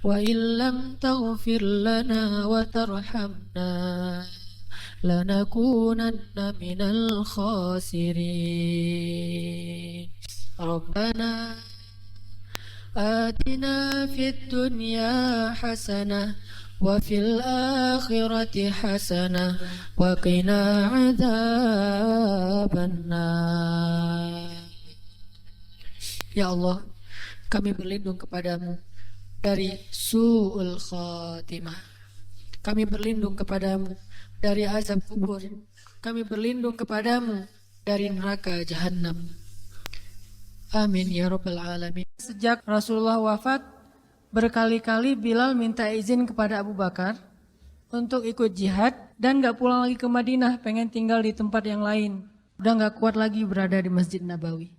wa illam taghfir lana wa tarhamna lanakunanna minal khasirin. Rabbana atina fid dunya hasanah wa fil akhirati hasanah wa qina adzabannar. Ya Allah, kami berlindung kepadamu dari su'ul khatimah. Kami berlindung kepadamu dari azab kubur. Kami berlindung kepadamu dari neraka jahanam. Amin ya rabbal alamin. Sejak Rasulullah wafat, berkali-kali Bilal minta izin kepada Abu Bakar untuk ikut jihad dan gak pulang lagi ke Madinah, pengen tinggal di tempat yang lain. Udah gak kuat lagi berada di Masjid Nabawi.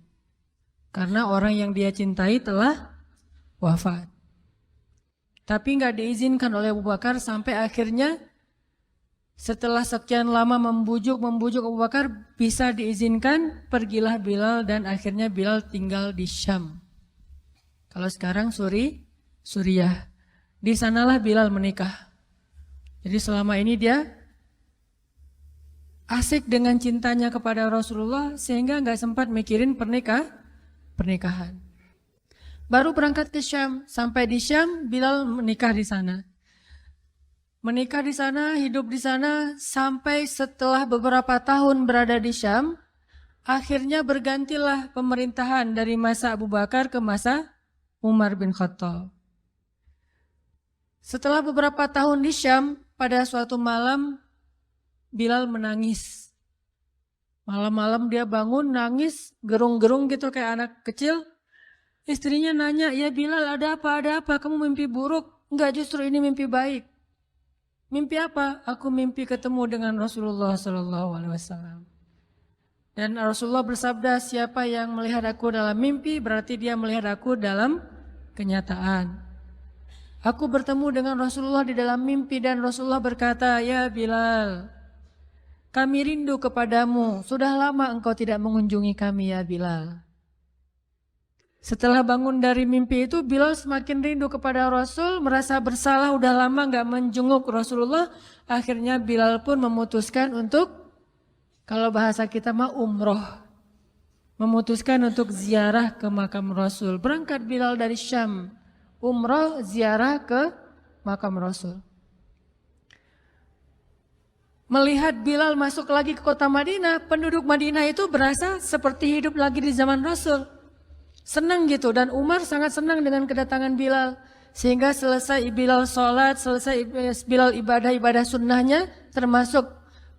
Karena orang yang dia cintai telah wafat. Tapi gak diizinkan oleh Abu Bakar sampai akhirnya setelah sekian lama membujuk Abu Bakar bisa diizinkan, pergilah Bilal dan akhirnya Bilal tinggal di Syam. Kalau sekarang Suriah. Di sanalah Bilal menikah. Jadi selama ini dia asik dengan cintanya kepada Rasulullah sehingga gak sempat mikirin pernikahan. Baru berangkat ke Syam, sampai di Syam Bilal menikah di sana. Menikah di sana, hidup di sana sampai setelah beberapa tahun berada di Syam, akhirnya bergantilah pemerintahan dari masa Abu Bakar ke masa Umar bin Khattab. Setelah beberapa tahun di Syam, pada suatu malam Bilal menangis. Malam-malam dia bangun nangis, gerung-gerung gitu kayak anak kecil. Istrinya nanya, "Ya Bilal, ada apa? Ada apa? Kamu mimpi buruk?" "Enggak, justru ini mimpi baik." "Mimpi apa?" "Aku mimpi ketemu dengan Rasulullah SAW." Dan Rasulullah bersabda, "Siapa yang melihat aku dalam mimpi, berarti dia melihat aku dalam kenyataan." Aku bertemu dengan Rasulullah di dalam mimpi dan Rasulullah berkata, "Ya Bilal, kami rindu kepadamu. Sudah lama engkau tidak mengunjungi kami ya Bilal." Setelah bangun dari mimpi itu, Bilal semakin rindu kepada Rasul, merasa bersalah udah lama gak menjenguk Rasulullah. Akhirnya Bilal pun memutuskan untuk, kalau bahasa kita mah umroh, memutuskan untuk ziarah ke makam Rasul. Berangkat Bilal dari Syam, umroh ziarah ke makam Rasul. Melihat Bilal masuk lagi ke kota Madinah, penduduk Madinah itu berasa seperti hidup lagi di zaman Rasul. Senang gitu, dan Umar sangat senang dengan kedatangan Bilal. Sehingga selesai Bilal sholat, selesai Bilal ibadah-ibadah sunnahnya, termasuk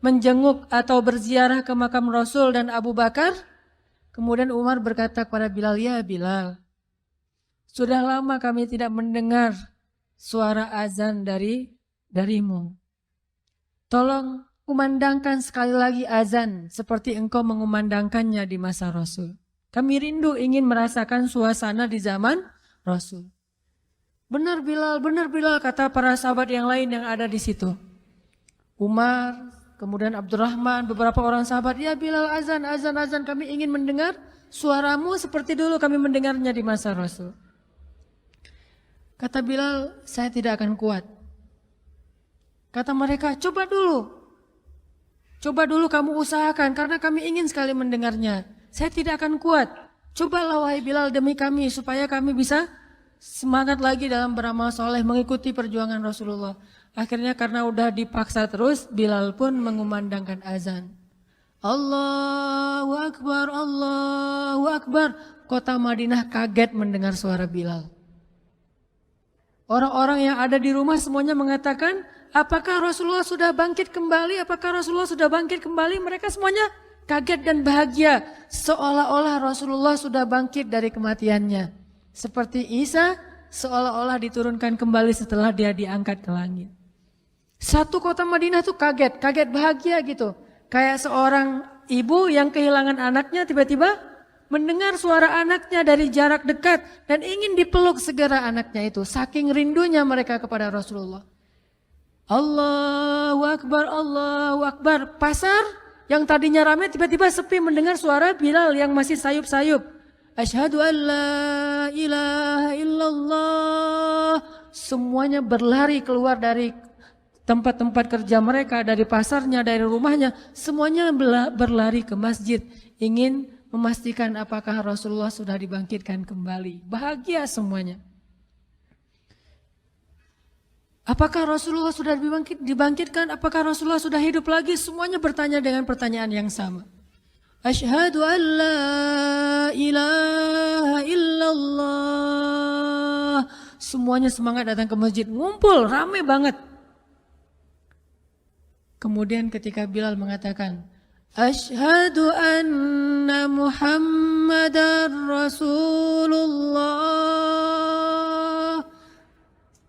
menjenguk atau berziarah ke makam Rasul dan Abu Bakar. Kemudian Umar berkata kepada Bilal, "Ya Bilal, sudah lama kami tidak mendengar suara azan darimu. Tolong kumandangkan sekali lagi azan seperti engkau mengumandangkannya di masa Rasul. Kami rindu ingin merasakan suasana di zaman Rasul." benar Bilal, kata para sahabat yang lain yang ada di situ. Umar, kemudian Abdurrahman, beberapa orang sahabat, ya Bilal azan, kami ingin mendengar suaramu seperti dulu kami mendengarnya di masa Rasul. Kata Bilal, saya tidak akan kuat. Kata mereka, coba dulu kamu usahakan karena kami ingin sekali mendengarnya. Saya tidak akan kuat. Cobalah wahai Bilal demi kami supaya kami bisa semangat lagi dalam beramal soleh mengikuti perjuangan Rasulullah. Akhirnya karena udah dipaksa terus, Bilal pun mengumandangkan azan. Allahu Akbar, Allahu Akbar. Kota Madinah kaget mendengar suara Bilal. Orang-orang yang ada di rumah semuanya mengatakan, apakah Rasulullah sudah bangkit kembali? Apakah Rasulullah sudah bangkit kembali? Mereka semuanya kaget dan bahagia. Seolah-olah Rasulullah sudah bangkit dari kematiannya. Seperti Isa seolah-olah diturunkan kembali setelah dia diangkat ke langit. Satu kota Madinah tuh kaget bahagia gitu. Kayak seorang ibu yang kehilangan anaknya tiba-tiba mendengar suara anaknya dari jarak dekat dan ingin dipeluk segera anaknya itu. Saking rindunya mereka kepada Rasulullah. Allahu Akbar, Allahu Akbar. Pasar yang tadinya ramai tiba-tiba sepi mendengar suara Bilal yang masih sayup-sayup. Asyhadu an la ilaha illallah. Semuanya berlari keluar dari tempat-tempat kerja mereka, dari pasarnya, dari rumahnya. Semuanya berlari ke masjid. Ingin memastikan apakah Rasulullah sudah dibangkitkan kembali. Bahagia semuanya. Apakah Rasulullah sudah dibangkitkan? Apakah Rasulullah sudah hidup lagi? Semuanya bertanya dengan pertanyaan yang sama. Asyhadu an la ilaha illallah. Semuanya semangat datang ke masjid. Ngumpul, ramai banget. Kemudian ketika Bilal mengatakan, Asyhadu anna Muhammadar Rasulullah.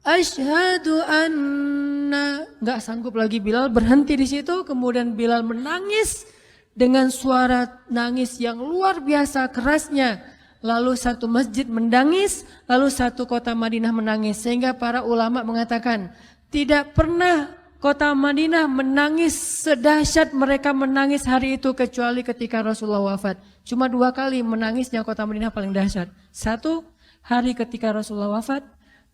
Asyhadu anna. Enggak sanggup lagi Bilal, berhenti di situ. Kemudian Bilal menangis dengan suara nangis yang luar biasa kerasnya. Lalu satu masjid menangis, lalu satu kota Madinah menangis. Sehingga para ulama mengatakan, tidak pernah kota Madinah menangis sedahsyat mereka menangis hari itu kecuali ketika Rasulullah wafat. Cuma 2 kali menangisnya kota Madinah paling dahsyat. 1 hari ketika Rasulullah wafat.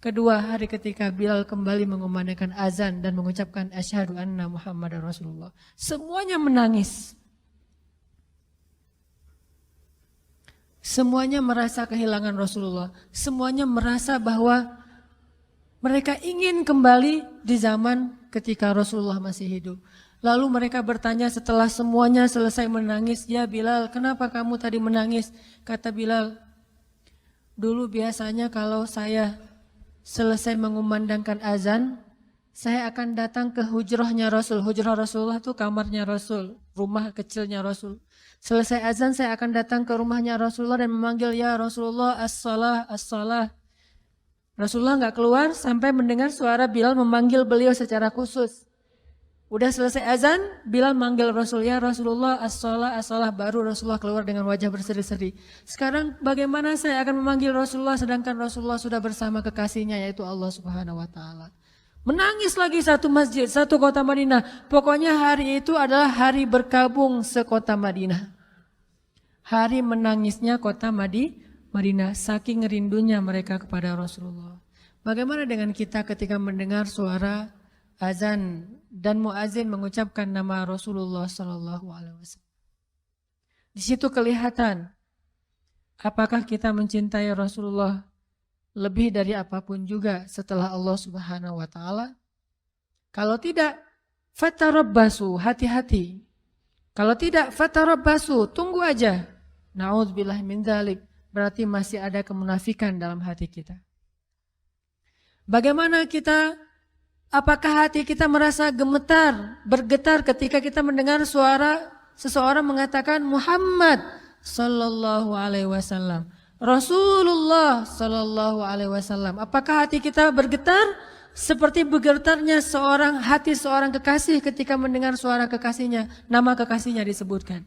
2 hari ketika Bilal kembali mengumandangkan azan dan mengucapkan asyhadu anna Muhammadar Rasulullah. Semuanya menangis. Semuanya merasa kehilangan Rasulullah. Semuanya merasa bahwa mereka ingin kembali di zaman ketika Rasulullah masih hidup. Lalu mereka bertanya setelah semuanya selesai menangis, ya Bilal, kenapa kamu tadi menangis? Kata Bilal, dulu biasanya kalau saya selesai mengumandangkan azan, saya akan datang ke hujrahnya Rasul. Hujrah Rasulullah itu kamarnya Rasul, rumah kecilnya Rasul. Selesai azan saya akan datang ke rumahnya Rasulullah dan memanggil, ya Rasulullah, as-salah, as-salah. Rasulullah nggak keluar sampai mendengar suara Bilal memanggil beliau secara khusus. Udah selesai azan, Bilal manggil Rasul, ya Rasulullah, as-salah, as-salah. Baru Rasulullah keluar dengan wajah berseri-seri. Sekarang bagaimana saya akan memanggil Rasulullah sedangkan Rasulullah sudah bersama kekasihnya yaitu Allah Subhanahu wa Ta'ala. Menangis lagi satu masjid, satu kota Madinah. Pokoknya hari itu adalah hari berkabung sekota Madinah. Hari menangisnya kota Madinah, saking rindunya mereka kepada Rasulullah. Bagaimana dengan kita ketika mendengar suara azan dan muazin mengucapkan nama Rasulullah Sallallahu Alaihi Wasallam? Di situ kelihatan apakah kita mencintai Rasulullah lebih dari apapun juga setelah Allah Subhanahu Wa Taala. Kalau tidak, fatarabbasu, hati-hati. Kalau tidak, fatarabbasu, tunggu aja. Na'udzubillah min dzalik. Berarti masih ada kemunafikan dalam hati kita. Bagaimana kita, apakah hati kita merasa gemetar, bergetar ketika kita mendengar suara seseorang mengatakan Muhammad sallallahu alaihi wasallam, Rasulullah sallallahu alaihi wasallam. Apakah hati kita bergetar seperti bergetarnya hati seorang kekasih ketika mendengar suara kekasihnya, nama kekasihnya disebutkan?